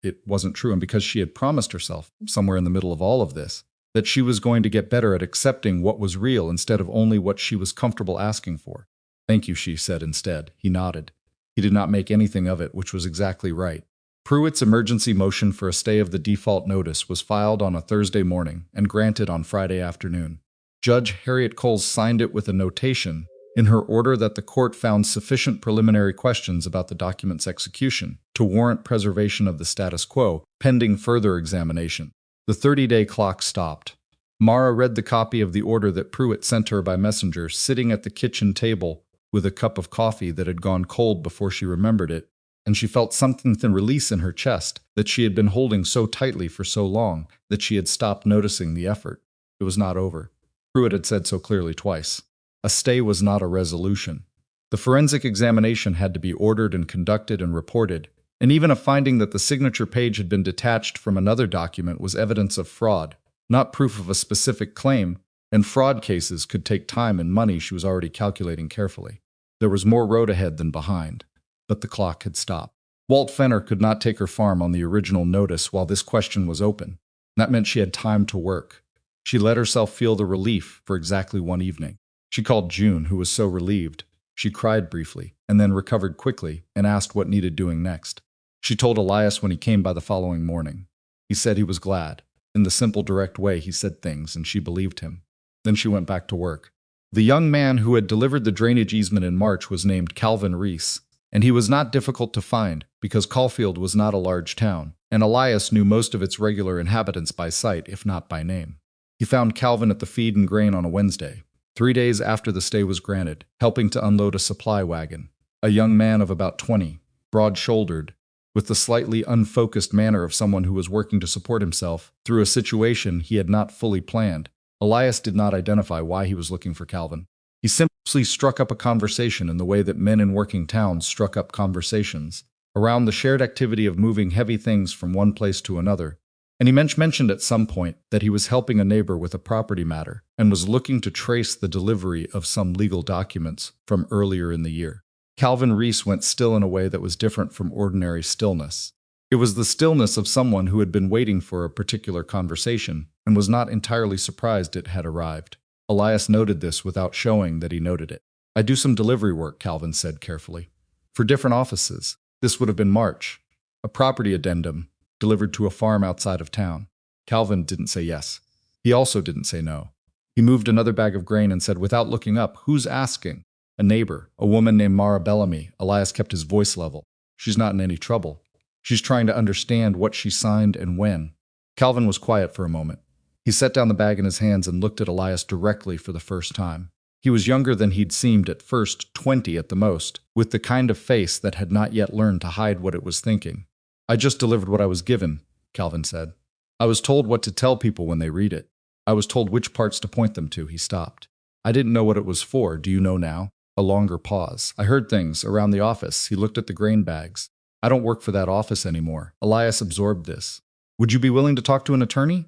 it wasn't true, and because she had promised herself, somewhere in the middle of all of this, that she was going to get better at accepting what was real instead of only what she was comfortable asking for. "Thank you," she said instead. He nodded. He did not make anything of it, which was exactly right. Pruitt's emergency motion for a stay of the default notice was filed on a Thursday morning and granted on Friday afternoon. Judge Harriet Coles signed it with a notation in her order that the court found sufficient preliminary questions about the document's execution to warrant preservation of the status quo, pending further examination. The 30-day clock stopped. Mara read the copy of the order that Pruitt sent her by messenger, sitting at the kitchen table with a cup of coffee that had gone cold before she remembered it, and she felt something release in her chest that she had been holding so tightly for so long that she had stopped noticing the effort. It was not over. Pruitt had said so clearly twice. A stay was not a resolution. The forensic examination had to be ordered and conducted and reported, and even a finding that the signature page had been detached from another document was evidence of fraud, not proof of a specific claim, and fraud cases could take time and money she was already calculating carefully. There was more road ahead than behind, but the clock had stopped. Walt Fenner could not take her farm on the original notice while this question was open. That meant she had time to work. She let herself feel the relief for exactly one evening. She called June, who was so relieved. She cried briefly, and then recovered quickly and asked what needed doing next. She told Elias when he came by the following morning. He said he was glad. In the simple, direct way he said things, and she believed him. Then she went back to work. The young man who had delivered the drainage easement in March was named Calvin Reese, and he was not difficult to find because Caulfield was not a large town, and Elias knew most of its regular inhabitants by sight, if not by name. He found Calvin at the Feed and Grain on a Wednesday, 3 days after the stay was granted, helping to unload a supply wagon. A young man of about 20, broad-shouldered, with the slightly unfocused manner of someone who was working to support himself through a situation he had not fully planned. Elias did not identify why he was looking for Calvin. He simply struck up a conversation in the way that men in working towns struck up conversations, around the shared activity of moving heavy things from one place to another. And he mentioned at some point that he was helping a neighbor with a property matter and was looking to trace the delivery of some legal documents from earlier in the year. Calvin Reese went still in a way that was different from ordinary stillness. It was the stillness of someone who had been waiting for a particular conversation and was not entirely surprised it had arrived. Elias noted this without showing that he noted it. "I do some delivery work," Calvin said carefully. "For different offices. This would have been March. A property addendum, delivered to a farm outside of town." Calvin didn't say yes. He also didn't say no. He moved another bag of grain and said without looking up, "Who's asking?" "A neighbor, a woman named Mara Bellamy." Elias kept his voice level. "She's not in any trouble. She's trying to understand what she signed and when." Calvin was quiet for a moment. He set down the bag in his hands and looked at Elias directly for the first time. He was younger than he'd seemed at first, 20 at the most, with the kind of face that had not yet learned to hide what it was thinking. "I just delivered what I was given," Calvin said. "I was told what to tell people when they read it. I was told which parts to point them to." He stopped. "I didn't know what it was for. Do you know now?" A longer pause. "I heard things around the office." He looked at the grain bags. "I don't work for that office anymore." Elias absorbed this. "Would you be willing to talk to an attorney?"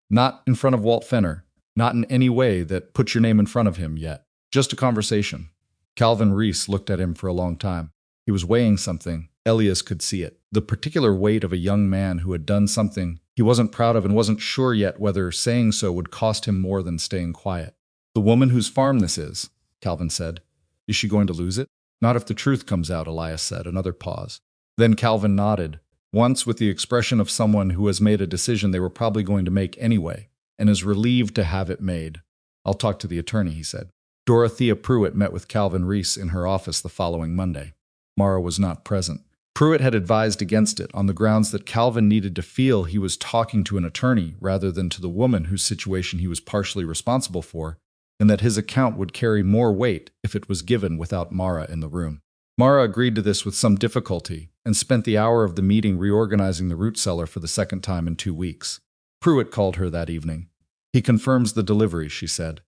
"Not in front of Walt Fenner. Not in any way that puts your name in front of him yet. Just a conversation." Calvin Reese looked at him for a long time. He was weighing something. Elias could see it. The particular weight of a young man who had done something he wasn't proud of and wasn't sure yet whether saying so would cost him more than staying quiet. "The woman whose farm this is," Calvin said. "Is she going to lose it?" "Not if the truth comes out," Elias said. Another pause. Then Calvin nodded, once with the expression of someone who has made a decision they were probably going to make anyway, and is relieved to have it made. I'll talk to the attorney, he said. Dorothea Pruitt met with Calvin Reese in her office the following Monday. Mara was not present. Pruitt had advised against it on the grounds that Calvin needed to feel he was talking to an attorney rather than to the woman whose situation he was partially responsible for, and that his account would carry more weight if it was given without Mara in the room. Mara agreed to this with some difficulty and spent the hour of the meeting reorganizing the root cellar for the second time in 2 weeks. Pruitt called her that evening. He confirms the delivery, she said.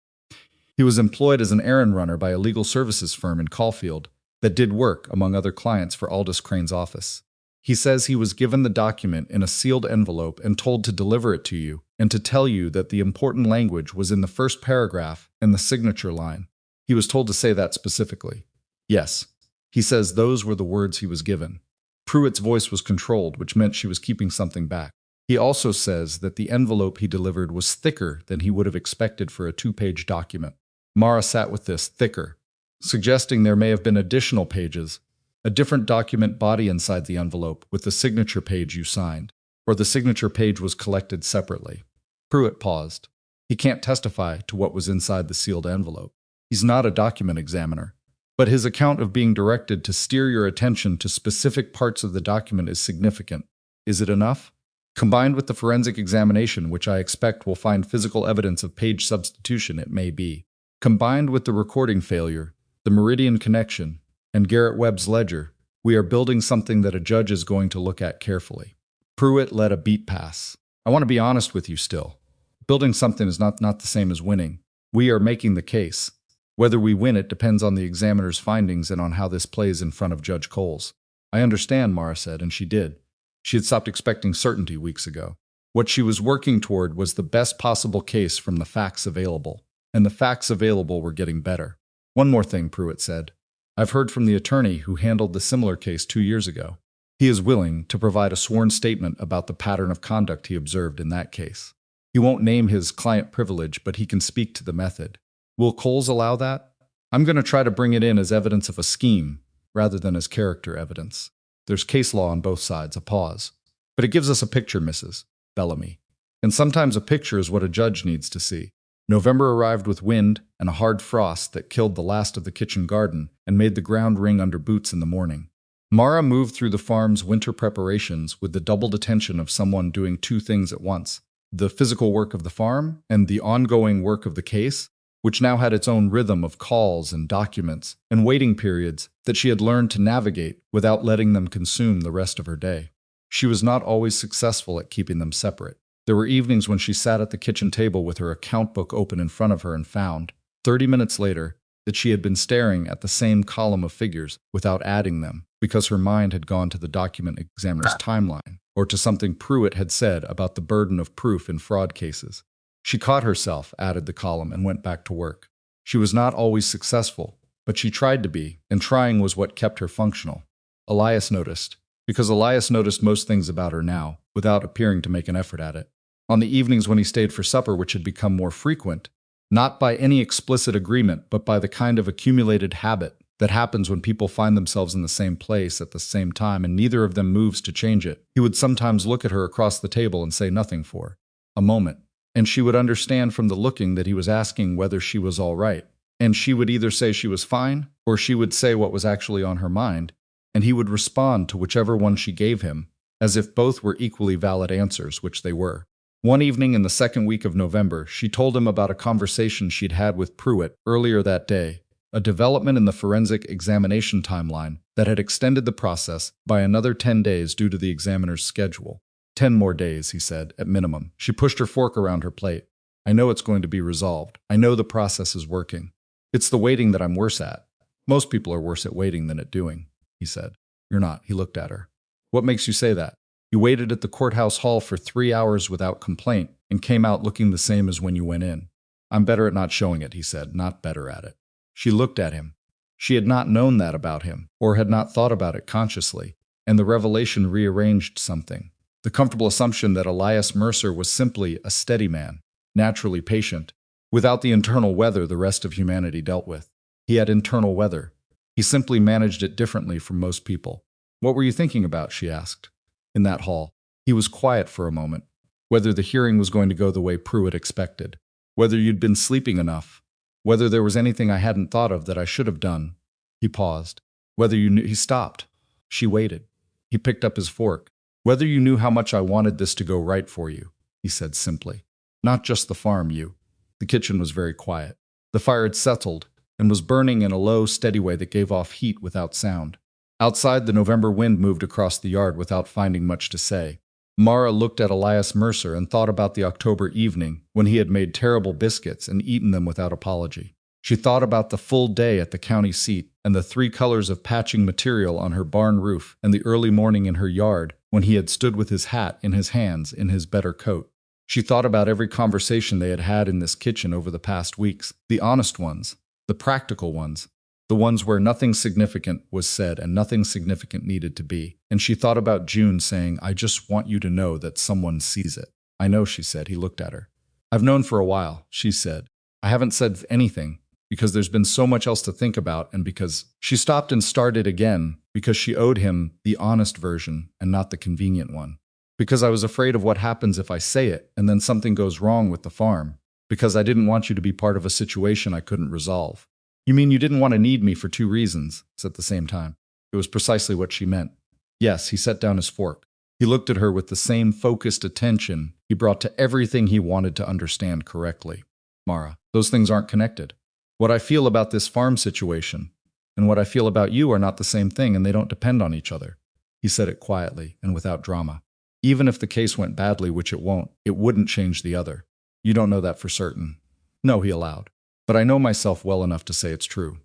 He was employed as an errand runner by a legal services firm in Caulfield that did work, among other clients, for Aldous Crane's office. He says he was given the document in a sealed envelope and told to deliver it to you and to tell you that the important language was in the first paragraph and the signature line. He was told to say that specifically. Yes. He says those were the words he was given. Pruitt's voice was controlled, which meant she was keeping something back. He also says that the envelope he delivered was thicker than he would have expected for a 2-page document. Mara sat with this, thicker, suggesting there may have been additional pages, a different document body inside the envelope with the signature page you signed, or the signature page was collected separately. Pruitt paused. He can't testify to what was inside the sealed envelope. He's not a document examiner. But his account of being directed to steer your attention to specific parts of the document is significant. Is it enough? Combined with the forensic examination, which I expect will find physical evidence of page substitution, it may be. Combined with the recording failure, the Meridian connection, and Garrett Webb's ledger, we are building something that a judge is going to look at carefully. Pruitt let a beat pass. I want to be honest with you still. Building something is not the same as winning. We are making the case. Whether we win it depends on the examiner's findings and on how this plays in front of Judge Coles. I understand, Mara said, and she did. She had stopped expecting certainty weeks ago. What she was working toward was the best possible case from the facts available, and the facts available were getting better. One more thing, Pruitt said. I've heard from the attorney who handled the similar case 2 years ago. He is willing to provide a sworn statement about the pattern of conduct he observed in that case. He won't name his client privilege, but he can speak to the method. Will Coles allow that? I'm going to try to bring it in as evidence of a scheme, rather than as character evidence. There's case law on both sides, a pause. But it gives us a picture, Mrs. Bellamy. And sometimes a picture is what a judge needs to see. November arrived with wind and a hard frost that killed the last of the kitchen garden and made the ground ring under boots in the morning. Mara moved through the farm's winter preparations with the doubled attention of someone doing 2 things at once: the physical work of the farm and the ongoing work of the case, which now had its own rhythm of calls and documents and waiting periods that she had learned to navigate without letting them consume the rest of her day. She was not always successful at keeping them separate. There were evenings when she sat at the kitchen table with her account book open in front of her and found, 30 minutes later, that she had been staring at the same column of figures without adding them because her mind had gone to the document examiner's timeline or to something Pruitt had said about the burden of proof in fraud cases. She caught herself, added the column, and went back to work. She was not always successful, but she tried to be, and trying was what kept her functional. Elias noticed, because Elias noticed most things about her now, without appearing to make an effort at it. On the evenings when he stayed for supper, which had become more frequent, not by any explicit agreement, but by the kind of accumulated habit that happens when people find themselves in the same place at the same time and neither of them moves to change it, he would sometimes look at her across the table and say nothing for a moment. And she would understand from the looking that he was asking whether she was all right. And she would either say she was fine, or she would say what was actually on her mind, and he would respond to whichever one she gave him, as if both were equally valid answers, which they were. One evening in the second week of November, she told him about a conversation she'd had with Pruitt earlier that day, a development in the forensic examination timeline that had extended the process by another 10 days due to the examiner's schedule. 10 more days, he said, at minimum. She pushed her fork around her plate. I know it's going to be resolved. I know the process is working. It's the waiting that I'm worse at. Most people are worse at waiting than at doing, he said. You're not, he looked at her. What makes you say that? You waited at the courthouse hall for 3 hours without complaint and came out looking the same as when you went in. I'm better at not showing it, he said, not better at it. She looked at him. She had not known that about him, or had not thought about it consciously, and the revelation rearranged something. The comfortable assumption that Elias Mercer was simply a steady man, naturally patient, without the internal weather the rest of humanity dealt with. He had internal weather. He simply managed it differently from most people. What were you thinking about? She asked. In that hall. He was quiet for a moment. Whether the hearing was going to go the way Pruitt expected. whether you'd been sleeping enough, whether there was anything I hadn't thought of that I should have done. He paused. Whether you knew. He stopped. She waited. He picked up his fork. Whether you knew how much I wanted this to go right for you, he said simply. Not just the farm, you. The kitchen was very quiet. The fire had settled and was burning in a low, steady way that gave off heat without sound. Outside, the November wind moved across the yard without finding much to say. Mara looked at Elias Mercer and thought about the October evening when he had made terrible biscuits and eaten them without apology. She thought about the full day at the county seat and the 3 colors of patching material on her barn roof and the early morning in her yard when he had stood with his hat in his hands in his better coat. She thought about every conversation they had had in this kitchen over the past weeks, the honest ones, the practical ones, the ones where nothing significant was said and nothing significant needed to be. And she thought about June saying, I just want you to know that someone sees it. I know, she said. He looked at her. I've known for a while, she said. I haven't said anything because there's been so much else to think about and because she stopped and started again because she owed him the honest version and not the convenient one. Because I was afraid of what happens if I say it and then something goes wrong with the farm. Because I didn't want you to be part of a situation I couldn't resolve. You mean you didn't want to need me for 2 reasons, at the same time. It was precisely what she meant. Yes, he set down his fork. He looked at her with the same focused attention he brought to everything he wanted to understand correctly. Mara, those things aren't connected. What I feel about this farm situation and what I feel about you are not the same thing, and they don't depend on each other. He said it quietly and without drama. Even if the case went badly, which it won't, it wouldn't change the other. You don't know that for certain. No, he allowed. But I know myself well enough to say it's true.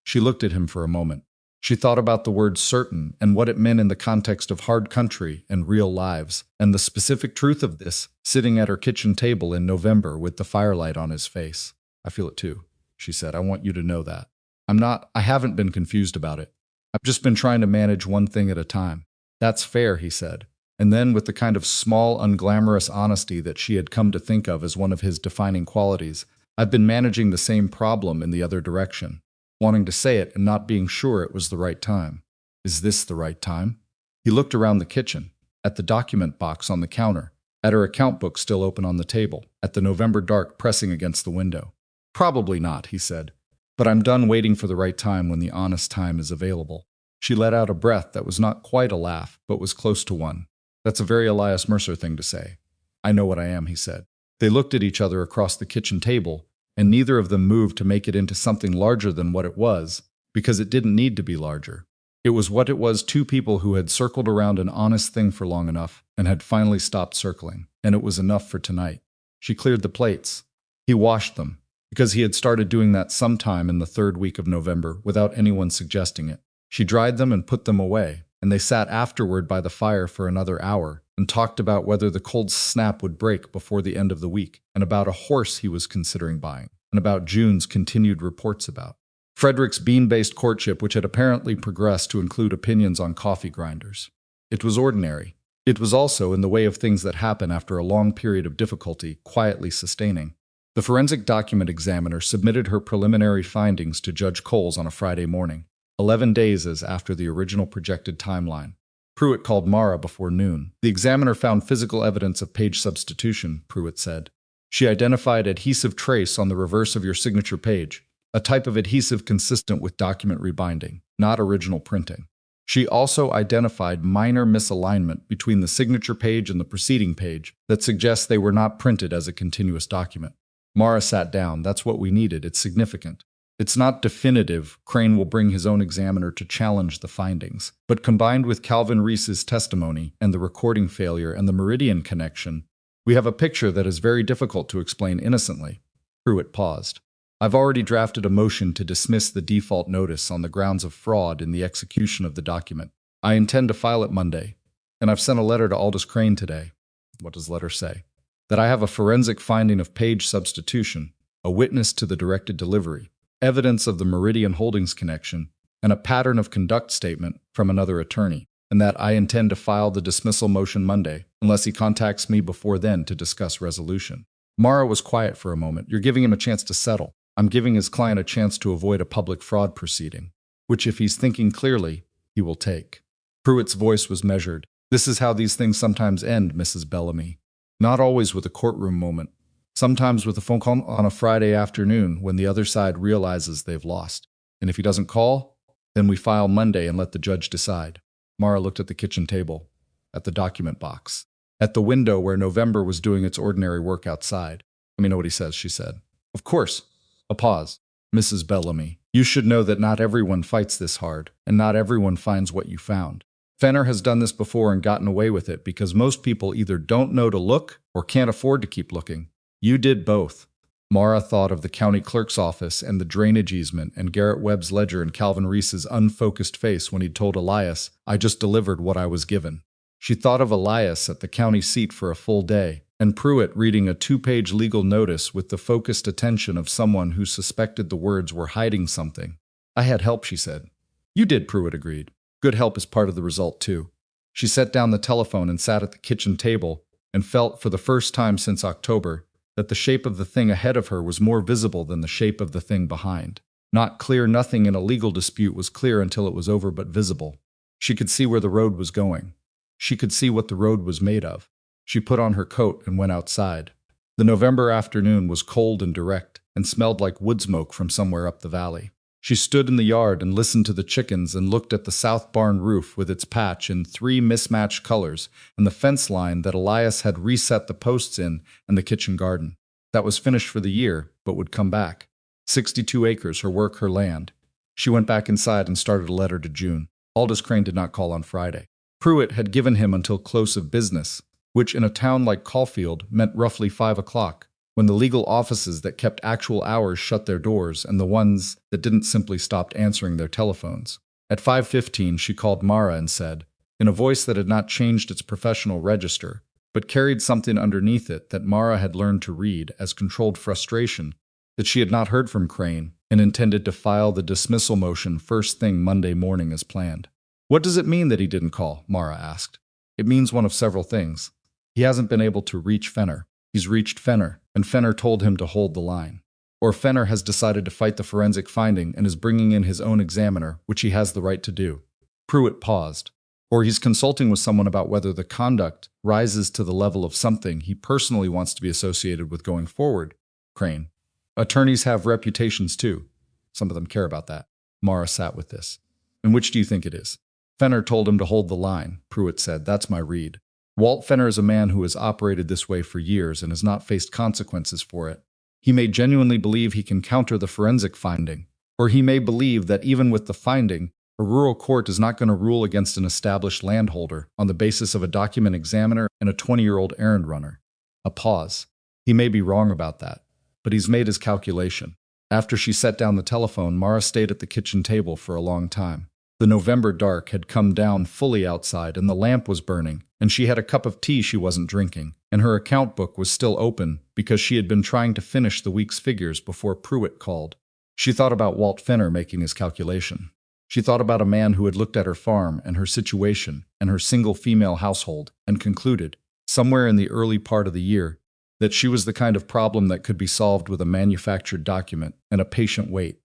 She looked at him for a moment. She thought about the word certain and what it meant in the context of hard country and real lives, and the specific truth of this, sitting at her kitchen table in November with the firelight on his face. I feel it too, she said. I want you to know that. I haven't been confused about it. I've just been trying to manage one thing at a time. That's fair, he said. And then, with the kind of small, unglamorous honesty that she had come to think of as one of his defining qualities, I've been managing the same problem in the other direction, wanting to say it and not being sure it was the right time. Is this the right time? He looked around the kitchen, at the document box on the counter, at her account book still open on the table, at the November dark pressing against the window. Probably not, he said. But I'm done waiting for the right time when the honest time is available. She let out a breath that was not quite a laugh, but was close to one. That's a very Elias Mercer thing to say. I know what I am, he said. They looked at each other across the kitchen table, and neither of them moved to make it into something larger than what it was, because it didn't need to be larger. It was what it was, 2 people who had circled around an honest thing for long enough and had finally stopped circling, and it was enough for tonight. She cleared the plates. He washed them, because he had started doing that sometime in the 3rd week of November without anyone suggesting it. She dried them and put them away, and they sat afterward by the fire for another hour and talked about whether the cold snap would break before the end of the week, and about a horse he was considering buying, and about June's continued reports about Frederick's bean-based courtship, which had apparently progressed to include opinions on coffee grinders. It was ordinary. It was also, in the way of things that happen after a long period of difficulty, quietly sustaining. The forensic document examiner submitted her preliminary findings to Judge Coles on a Friday morning, 11 days as after the original projected timeline. Pruitt called Mara before noon. The examiner found physical evidence of page substitution, Pruitt said. She identified adhesive trace on the reverse of your signature page, a type of adhesive consistent with document rebinding, not original printing. She also identified minor misalignment between the signature page and the preceding page that suggests they were not printed as a continuous document. Mara sat down. That's what we needed. It's significant. It's not definitive. Crane will bring his own examiner to challenge the findings. But combined with Calvin Reese's testimony and the recording failure and the Meridian connection, we have a picture that is very difficult to explain innocently. Pruitt paused. I've already drafted a motion to dismiss the default notice on the grounds of fraud in the execution of the document. I intend to file it Monday, and I've sent a letter to Aldous Crane today. What does the letter say? That I have a forensic finding of page substitution, a witness to the directed delivery, evidence of the Meridian Holdings connection, and a pattern of conduct statement from another attorney, and that I intend to file the dismissal motion Monday, unless he contacts me before then to discuss resolution. Mara was quiet for a moment. You're giving him a chance to settle. I'm giving his client a chance to avoid a public fraud proceeding, which, if he's thinking clearly, he will take. Pruitt's voice was measured. This is how these things sometimes end, Mrs. Bellamy. Not always with a courtroom moment. Sometimes with a phone call on a Friday afternoon when the other side realizes they've lost. And if he doesn't call, then we file Monday and let the judge decide. Mara looked at the kitchen table, at the document box, at the window where November was doing its ordinary work outside. Let me know what he says, she said. Of course. A pause. Mrs. Bellamy, you should know that not everyone fights this hard, and not everyone finds what you found. Fenner has done this before and gotten away with it because most people either don't know to look or can't afford to keep looking. You did both. Mara thought of the county clerk's office and the drainage easement and Garrett Webb's ledger and Calvin Reese's unfocused face when he'd told Elias, I just delivered what I was given. She thought of Elias at the county seat for a full day, and Pruitt reading a 2-page legal notice with the focused attention of someone who suspected the words were hiding something. I had help, she said. You did, Pruitt agreed. Good help is part of the result, too. She set down the telephone and sat at the kitchen table and felt for the first time since October that the shape of the thing ahead of her was more visible than the shape of the thing behind. Not clear nothing in a legal dispute was clear until it was over but visible. She could see where the road was going. She could see what the road was made of. She put on her coat and went outside. The November afternoon was cold and direct and smelled like wood smoke from somewhere up the valley. She stood in the yard and listened to the chickens and looked at the south barn roof with its patch in 3 mismatched colors and the fence line that Elias had reset the posts in and the kitchen garden. That was finished for the year, but would come back. 62 acres, her work, her land. She went back inside and started a letter to June. Aldous Crane did not call on Friday. Pruitt had given him until close of business, which in a town like Caulfield meant roughly 5 o'clock, when the legal offices that kept actual hours shut their doors and the ones that didn't simply stopped answering their telephones. At 5:15, she called Mara and said, in a voice that had not changed its professional register, but carried something underneath it that Mara had learned to read as controlled frustration, that she had not heard from Crane and intended to file the dismissal motion first thing Monday morning as planned. What does it mean that he didn't call? Mara asked. It means one of several things. He hasn't been able to reach Fenner. He's reached Fenner, and Fenner told him to hold the line. Or Fenner has decided to fight the forensic finding and is bringing in his own examiner, which he has the right to do. Pruitt paused. Or he's consulting with someone about whether the conduct rises to the level of something he personally wants to be associated with going forward. Crane. Attorneys have reputations too. Some of them care about that. Mara sat with this. And which do you think it is? Fenner told him to hold the line, Pruitt said. That's my read. Walt Fenner is a man who has operated this way for years and has not faced consequences for it. He may genuinely believe he can counter the forensic finding, or he may believe that even with the finding, a rural court is not going to rule against an established landholder on the basis of a document examiner and a 20-year-old errand runner. A pause. He may be wrong about that, but he's made his calculation. After she set down the telephone, Mara stayed at the kitchen table for a long time. The November dark had come down fully outside and the lamp was burning, and she had a cup of tea she wasn't drinking, and her account book was still open because she had been trying to finish the week's figures before Pruitt called. She thought about Walt Fenner making his calculation. She thought about a man who had looked at her farm and her situation and her single female household and concluded, somewhere in the early part of the year, that she was the kind of problem that could be solved with a manufactured document and a patient wait.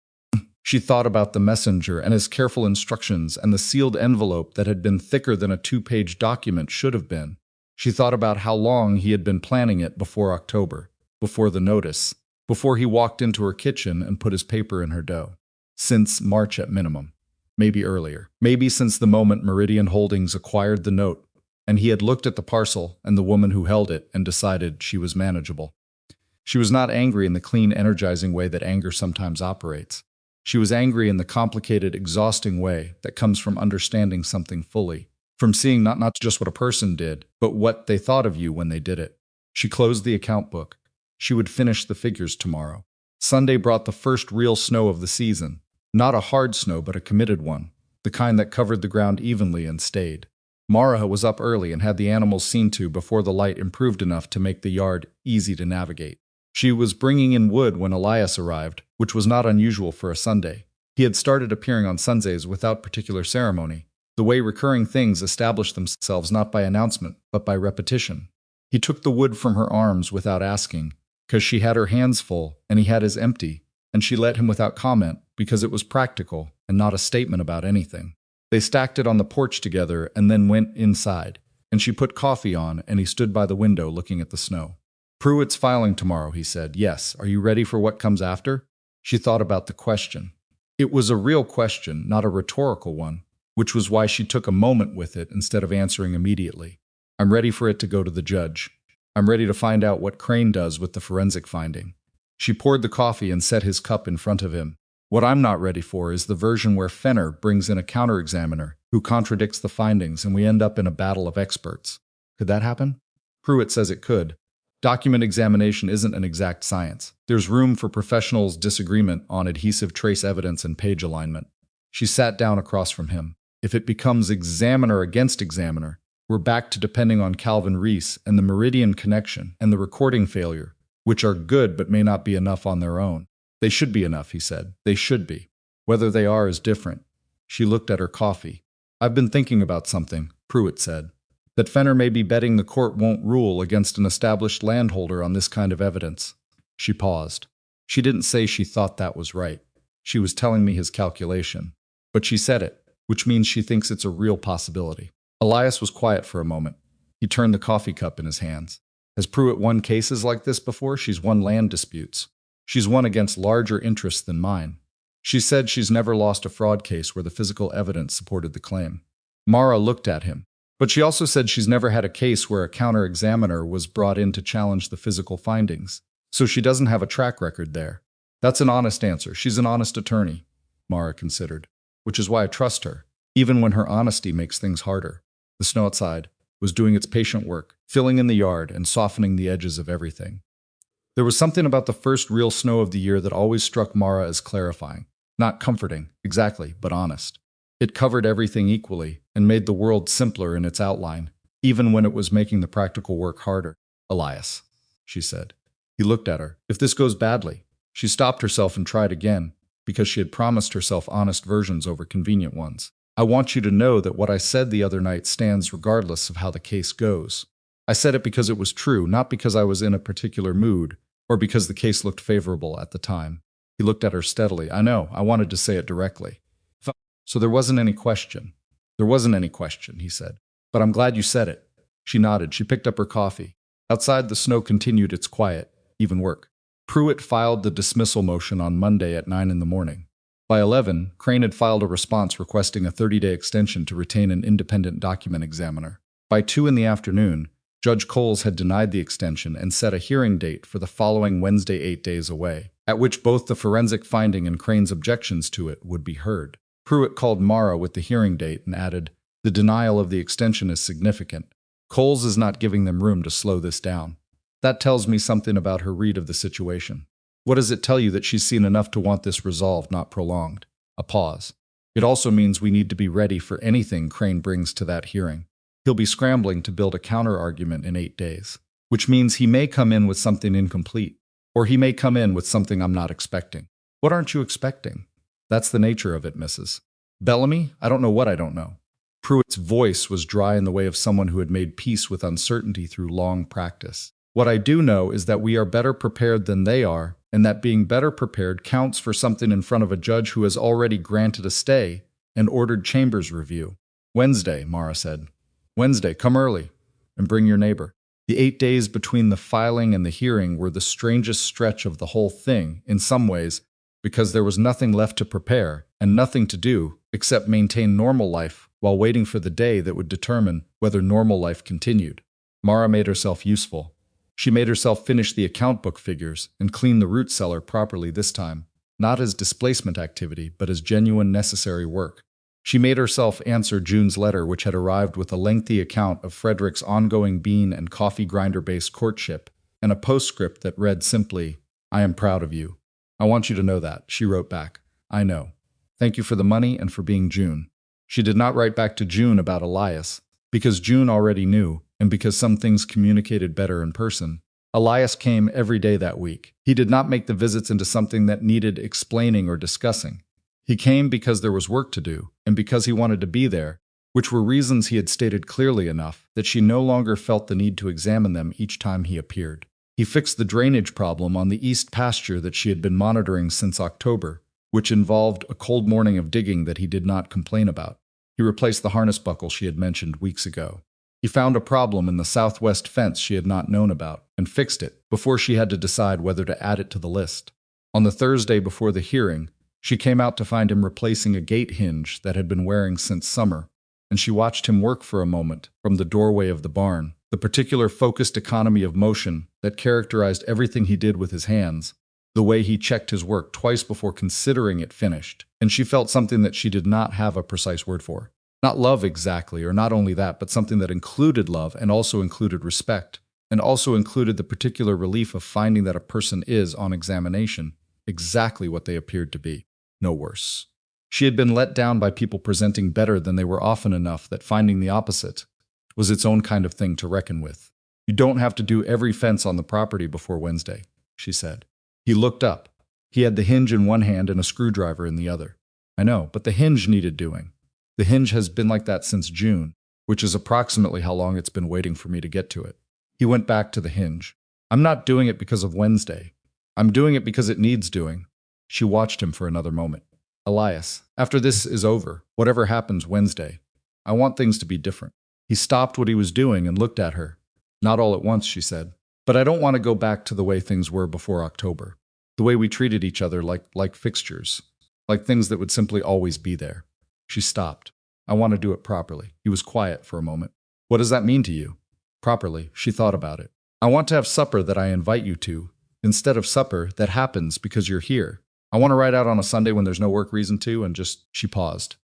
She thought about the messenger and his careful instructions and the sealed envelope that had been thicker than a 2-page document should have been. She thought about how long he had been planning it before October, before the notice, before he walked into her kitchen and put his paper in her dough. Since March at minimum. Maybe earlier. Maybe since the moment Meridian Holdings acquired the note, and he had looked at the parcel and the woman who held it and decided she was manageable. She was not angry in the clean, energizing way that anger sometimes operates. She was angry in the complicated, exhausting way that comes from understanding something fully, from seeing not just what a person did, but what they thought of you when they did it. She closed the account book. She would finish the figures tomorrow. Sunday brought the first real snow of the season. Not a hard snow, but a committed one, the kind that covered the ground evenly and stayed. Mara was up early and had the animals seen to before the light improved enough to make the yard easy to navigate. She was bringing in wood when Elias arrived, which was not unusual for a Sunday. He had started appearing on Sundays without particular ceremony, the way recurring things establish themselves not by announcement, but by repetition. He took the wood from her arms without asking, because she had her hands full and he had his empty, and she let him without comment because it was practical and not a statement about anything. They stacked it on the porch together and then went inside, and she put coffee on and he stood by the window looking at the snow. Pruitt's filing tomorrow, he said. Yes. Are you ready for what comes after? She thought about the question. It was a real question, not a rhetorical one, which was why she took a moment with it instead of answering immediately. I'm ready for it to go to the judge. I'm ready to find out what Crane does with the forensic finding. She poured the coffee and set his cup in front of him. What I'm not ready for is the version where Fenner brings in a counter-examiner who contradicts the findings and we end up in a battle of experts. Could that happen? Pruitt says it could. Document examination isn't an exact science. There's room for professionals' disagreement on adhesive trace evidence and page alignment. She sat down across from him. If it becomes examiner against examiner, we're back to depending on Calvin Reese and the Meridian connection and the recording failure, which are good but may not be enough on their own. They should be enough, he said. They should be. Whether they are is different. She looked at her coffee. I've been thinking about something, Pruitt said. That Fenner may be betting the court won't rule against an established landholder on this kind of evidence. She paused. She didn't say she thought that was right. She was telling me his calculation. But she said it, which means she thinks it's a real possibility. Elias was quiet for a moment. He turned the coffee cup in his hands. Has Pruitt won cases like this before? She's won land disputes. She's won against larger interests than mine. She said she's never lost a fraud case where the physical evidence supported the claim. Mara looked at him. But she also said she's never had a case where a counter-examiner was brought in to challenge the physical findings. So she doesn't have a track record there. That's an honest answer. She's an honest attorney, Mara considered. Which is why I trust her, even when her honesty makes things harder. The snow outside was doing its patient work, filling in the yard and softening the edges of everything. There was something about the first real snow of the year that always struck Mara as clarifying. Not comforting, exactly, but honest. It covered everything equally and made the world simpler in its outline, even when it was making the practical work harder. Elias, she said. He looked at her. If this goes badly. She stopped herself and tried again, because she had promised herself honest versions over convenient ones. I want you to know that what I said the other night stands regardless of how the case goes. I said it because it was true, not because I was in a particular mood, or because the case looked favorable at the time. He looked at her steadily. I know, I wanted to say it directly. So there wasn't any question. There wasn't any question, he said. But I'm glad you said it. She nodded. She picked up her coffee. Outside, the snow continued its quiet, even work. Pruitt filed the dismissal motion on Monday at 9 in the morning. By 11, Crane had filed a response requesting a 30-day extension to retain an independent document examiner. By 2 in the afternoon, Judge Coles had denied the extension and set a hearing date for the following Wednesday 8 days away, at which both the forensic finding and Crane's objections to it would be heard. Pruitt called Mara with the hearing date and added, "The denial of the extension is significant. Coles is not giving them room to slow this down." That tells me something about her read of the situation. What does it tell you that she's seen enough to want this resolved, not prolonged? A pause. It also means we need to be ready for anything Crane brings to that hearing. He'll be scrambling to build a counter-argument in 8 days, which means he may come in with something incomplete, or he may come in with something I'm not expecting. What aren't you expecting? That's the nature of it, Mrs. Bellamy? I don't know what I don't know. Pruitt's voice was dry in the way of someone who had made peace with uncertainty through long practice. What I do know is that we are better prepared than they are, and that being better prepared counts for something in front of a judge who has already granted a stay and ordered chambers review. Wednesday, Mara said. Wednesday, come early, and bring your neighbor. The 8 days between the filing and the hearing were the strangest stretch of the whole thing, in some ways, because there was nothing left to prepare and nothing to do except maintain normal life while waiting for the day that would determine whether normal life continued. Mara made herself useful. She made herself finish the account book figures and clean the root cellar properly this time, not as displacement activity, but as genuine necessary work. She made herself answer June's letter, which had arrived with a lengthy account of Frederick's ongoing bean and coffee grinder-based courtship, and a postscript that read simply, "I am proud of you. I want you to know that," she wrote back. "I know. Thank you for the money and for being June." She did not write back to June about Elias, because June already knew, and because some things communicated better in person. Elias came every day that week. He did not make the visits into something that needed explaining or discussing. He came because there was work to do, and because he wanted to be there, which were reasons he had stated clearly enough that she no longer felt the need to examine them each time he appeared. He fixed the drainage problem on the east pasture that she had been monitoring since October, which involved a cold morning of digging that he did not complain about. He replaced the harness buckle she had mentioned weeks ago. He found a problem in the southwest fence she had not known about and fixed it before she had to decide whether to add it to the list. On the Thursday before the hearing, she came out to find him replacing a gate hinge that had been wearing since summer, and she watched him work for a moment from the doorway of the barn. The particular focused economy of motion that characterized everything he did with his hands, the way he checked his work twice before considering it finished, and she felt something that she did not have a precise word for. Not love exactly, or not only that, but something that included love and also included respect, and also included the particular relief of finding that a person is, on examination, exactly what they appeared to be, no worse. She had been let down by people presenting better than they were often enough that finding the opposite was its own kind of thing to reckon with. You don't have to do every fence on the property before Wednesday, she said. He looked up. He had the hinge in one hand and a screwdriver in the other. I know, but the hinge needed doing. The hinge has been like that since June, which is approximately how long it's been waiting for me to get to it. He went back to the hinge. I'm not doing it because of Wednesday. I'm doing it because it needs doing. She watched him for another moment. Elias, after this is over, whatever happens Wednesday, I want things to be different. He stopped what he was doing and looked at her. Not all at once, she said. But I don't want to go back to the way things were before October. The way we treated each other like fixtures. Like things that would simply always be there. She stopped. I want to do it properly. He was quiet for a moment. What does that mean to you? Properly, she thought about it. I want to have supper that I invite you to, instead of supper that happens because you're here. I want to ride out on a Sunday when there's no work reason to and just, she paused.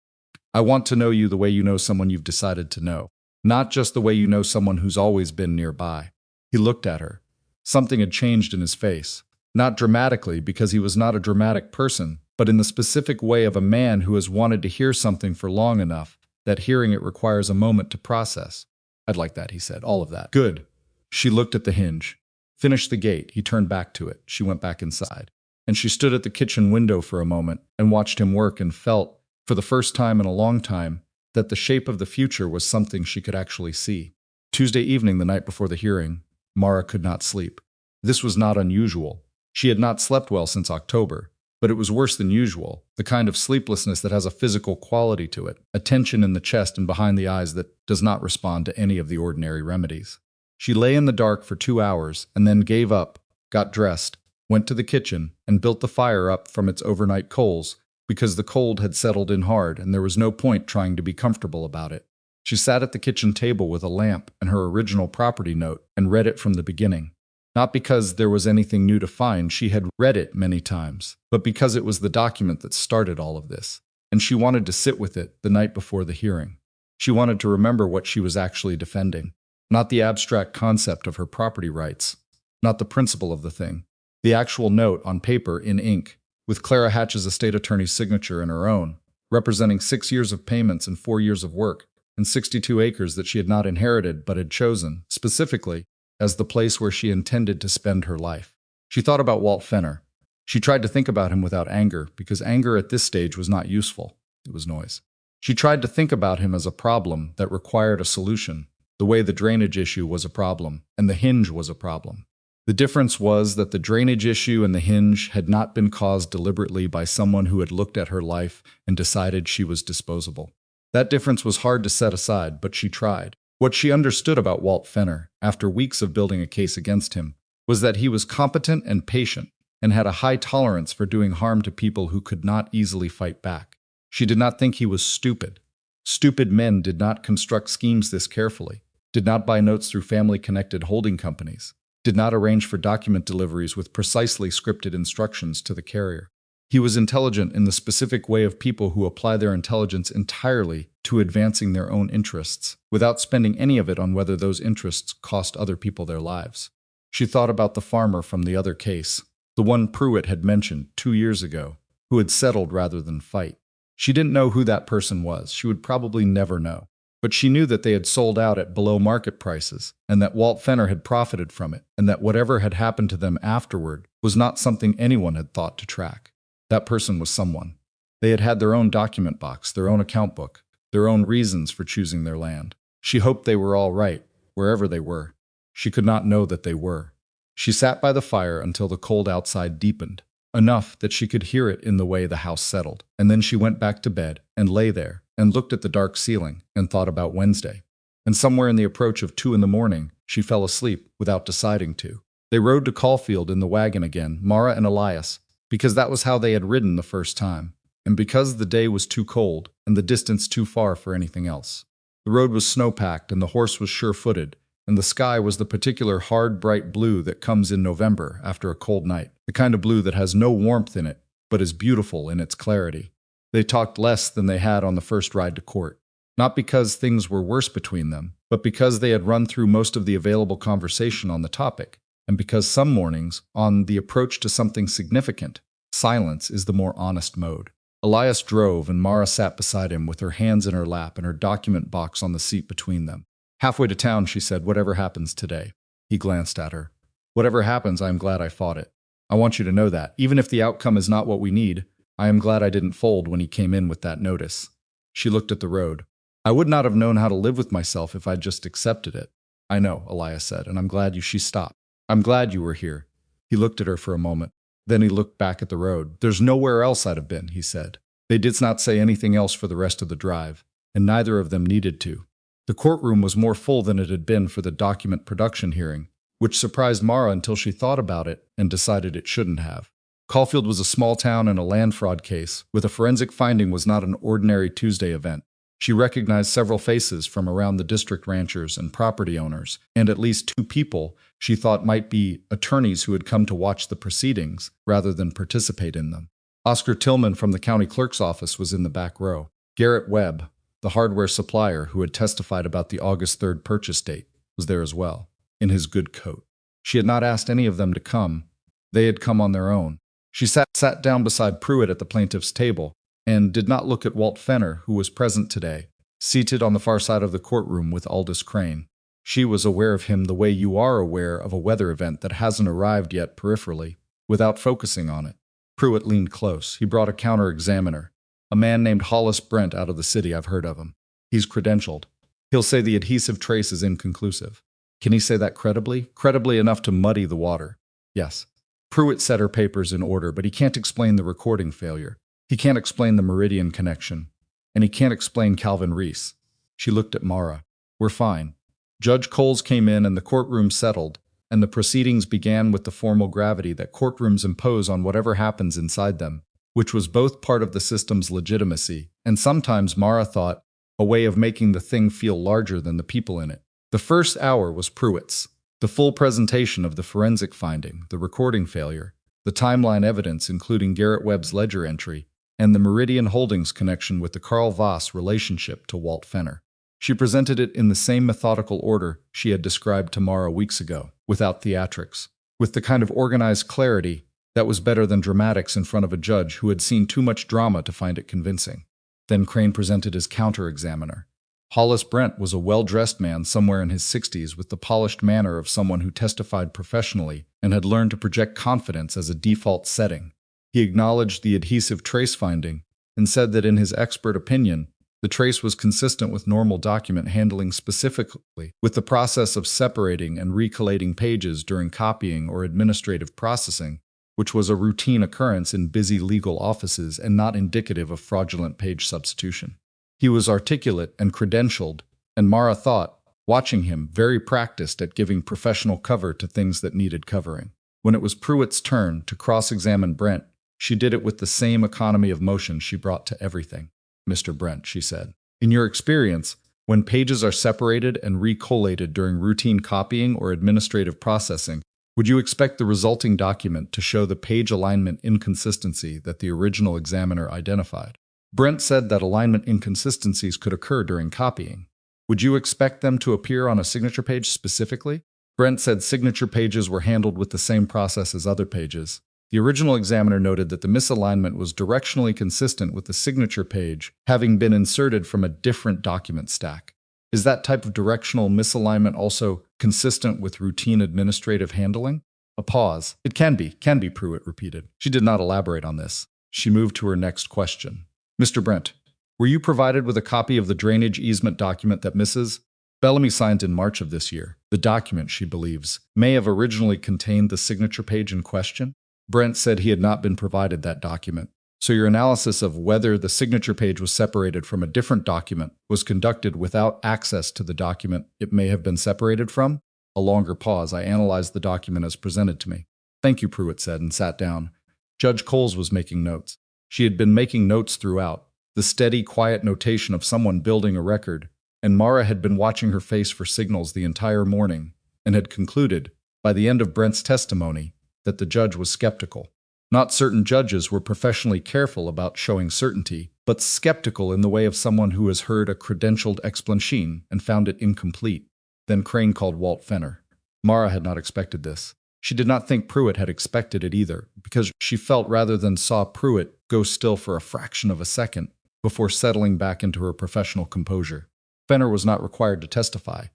I want to know you the way you know someone you've decided to know. Not just the way you know someone who's always been nearby. He looked at her. Something had changed in his face. Not dramatically, because he was not a dramatic person, but in the specific way of a man who has wanted to hear something for long enough that hearing it requires a moment to process. I'd like that, he said, all of that. Good. She looked at the hinge. Finished the gate. He turned back to it. She went back inside. And she stood at the kitchen window for a moment and watched him work and felt, for the first time in a long time, that the shape of the future was something she could actually see. Tuesday evening, the night before the hearing, Mara could not sleep. This was not unusual. She had not slept well since October, but it was worse than usual, the kind of sleeplessness that has a physical quality to it, a tension in the chest and behind the eyes that does not respond to any of the ordinary remedies. She lay in the dark for 2 hours and then gave up, got dressed, went to the kitchen, and built the fire up from its overnight coals, because the cold had settled in hard and there was no point trying to be comfortable about it. She sat at the kitchen table with a lamp and her original property note and read it from the beginning. Not because there was anything new to find, she had read it many times, but because it was the document that started all of this, and she wanted to sit with it the night before the hearing. She wanted to remember what she was actually defending, not the abstract concept of her property rights, not the principle of the thing, the actual note on paper in ink, with Clara Hatch's estate attorney's signature and her own, representing 6 years of payments and 4 years of work, and 62 acres that she had not inherited but had chosen, specifically, as the place where she intended to spend her life. She thought about Walt Fenner. She tried to think about him without anger, because anger at this stage was not useful. It was noise. She tried to think about him as a problem that required a solution, the way the drainage issue was a problem, and the hinge was a problem. The difference was that the drainage issue and the hinge had not been caused deliberately by someone who had looked at her life and decided she was disposable. That difference was hard to set aside, but she tried. What she understood about Walt Fenner, after weeks of building a case against him, was that he was competent and patient, and had a high tolerance for doing harm to people who could not easily fight back. She did not think he was stupid. Stupid men did not construct schemes this carefully, did not buy notes through family-connected holding companies, did not arrange for document deliveries with precisely scripted instructions to the carrier. He was intelligent in the specific way of people who apply their intelligence entirely to advancing their own interests, without spending any of it on whether those interests cost other people their lives. She thought about the farmer from the other case, the one Pruitt had mentioned 2 years ago, who had settled rather than fight. She didn't know who that person was. She would probably never know. But she knew that they had sold out at below market prices, and that Walt Fenner had profited from it, and that whatever had happened to them afterward was not something anyone had thought to track. That person was someone. They had had their own document box, their own account book, their own reasons for choosing their land. She hoped they were all right, wherever they were. She could not know that they were. She sat by the fire until the cold outside deepened, enough that she could hear it in the way the house settled, and then she went back to bed and lay there and looked at the dark ceiling and thought about Wednesday. and somewhere in the approach of 2 in the morning, she fell asleep without deciding to. They rode to Caulfield in the wagon again, Mara and Elias, because that was how they had ridden the first time, and because the day was too cold and the distance too far for anything else. The road was snow-packed and the horse was sure-footed, and the sky was the particular hard, bright blue that comes in November after a cold night, the kind of blue that has no warmth in it, but is beautiful in its clarity. They talked less than they had on the first ride to court, not because things were worse between them, but because they had run through most of the available conversation on the topic, and because some mornings, on the approach to something significant, silence is the more honest mode. Elias drove, and Mara sat beside him with her hands in her lap and her document box on the seat between them. Halfway to town, she said, "Whatever happens today." He glanced at her. "Whatever happens, I am glad I fought it. I want you to know that, even if the outcome is not what we need, I am glad I didn't fold when he came in with that notice." She looked at the road. "I would not have known how to live with myself if I'd just accepted it." "I know," Elias said, "and I'm glad you—" She stopped. "I'm glad you were here." He looked at her for a moment. Then he looked back at the road. "There's nowhere else I'd have been," he said. They did not say anything else for the rest of the drive, and neither of them needed to. The courtroom was more full than it had been for the document production hearing, which surprised Mara until she thought about it and decided it shouldn't have. Caulfield was a small town and a land fraud case, with a forensic finding was not an ordinary Tuesday event. She recognized several faces from around the district, ranchers and property owners, and at least 2 people she thought might be attorneys who had come to watch the proceedings rather than participate in them. Oscar Tillman from the county clerk's office was in the back row. Garrett Webb, the hardware supplier who had testified about the August 3rd purchase date, was there as well, in his good coat. She had not asked any of them to come. They had come on their own. She sat down beside Pruitt at the plaintiff's table and did not look at Walt Fenner, who was present today, seated on the far side of the courtroom with Aldous Crane. She was aware of him the way you are aware of a weather event that hasn't arrived yet peripherally, without focusing on it. Pruitt leaned close. He brought a counter-examiner, a man named Hollis Brent out of the city. I've heard of him. He's credentialed. He'll say the adhesive trace is inconclusive. Can he say that credibly? Credibly enough to muddy the water? Yes. Pruitt set her papers in order, but he can't explain the recording failure. He can't explain the Meridian connection. And he can't explain Calvin Reese. She looked at Mara. We're fine. Judge Coles came in and the courtroom settled, and the proceedings began with the formal gravity that courtrooms impose on whatever happens inside them, which was both part of the system's legitimacy, and sometimes, Mara thought, a way of making the thing feel larger than the people in it. The first hour was Pruitt's. The full presentation of the forensic finding, the recording failure, the timeline evidence including Garrett Webb's ledger entry, and the Meridian Holdings connection with the Carl Voss relationship to Walt Fenner. She presented it in the same methodical order she had described to Mara weeks ago, without theatrics, with the kind of organized clarity that was better than dramatics in front of a judge who had seen too much drama to find it convincing. Then Crane presented his counter-examiner. Hollis Brent was a well-dressed man somewhere in his 60s with the polished manner of someone who testified professionally and had learned to project confidence as a default setting. He acknowledged the adhesive trace finding and said that in his expert opinion, the trace was consistent with normal document handling, specifically with the process of separating and recollating pages during copying or administrative processing, which was a routine occurrence in busy legal offices and not indicative of fraudulent page substitution. He was articulate and credentialed, and Mara thought, watching him, very practiced at giving professional cover to things that needed covering. When it was Pruitt's turn to cross-examine Brent, she did it with the same economy of motion she brought to everything. "Mr. Brent," she said, "in your experience, when pages are separated and recollated during routine copying or administrative processing, would you expect the resulting document to show the page alignment inconsistency that the original examiner identified?" Brent said that alignment inconsistencies could occur during copying. "Would you expect them to appear on a signature page specifically?" Brent said signature pages were handled with the same process as other pages. The original examiner noted that the misalignment was directionally consistent with the signature page having been inserted from a different document stack. Is that type of directional misalignment also consistent with routine administrative handling? A pause. It can be, Pruitt repeated. She did not elaborate on this. She moved to her next question. "Mr. Brent, were you provided with a copy of the drainage easement document that Mrs. Bellamy signed in March of this year? The document, she believes, may have originally contained the signature page in question." Brent said he had not been provided that document. So your analysis of whether the signature page was separated from a different document was conducted without access to the document it may have been separated from? A longer pause. I analyzed the document as presented to me. Thank you, Pruitt said, and sat down. Judge Coles was making notes. She had been making notes throughout, the steady, quiet notation of someone building a record, and Mara had been watching her face for signals the entire morning, and had concluded, by the end of Brent's testimony, that the judge was skeptical. Not certain judges were professionally careful about showing certainty, but skeptical in the way of someone who has heard a credentialed explanation and found it incomplete. Then Crane called Walt Fenner. Mara had not expected this. She did not think Pruitt had expected it either, because she felt rather than saw Pruitt go still for a fraction of a second before settling back into her professional composure. Fenner was not required to testify.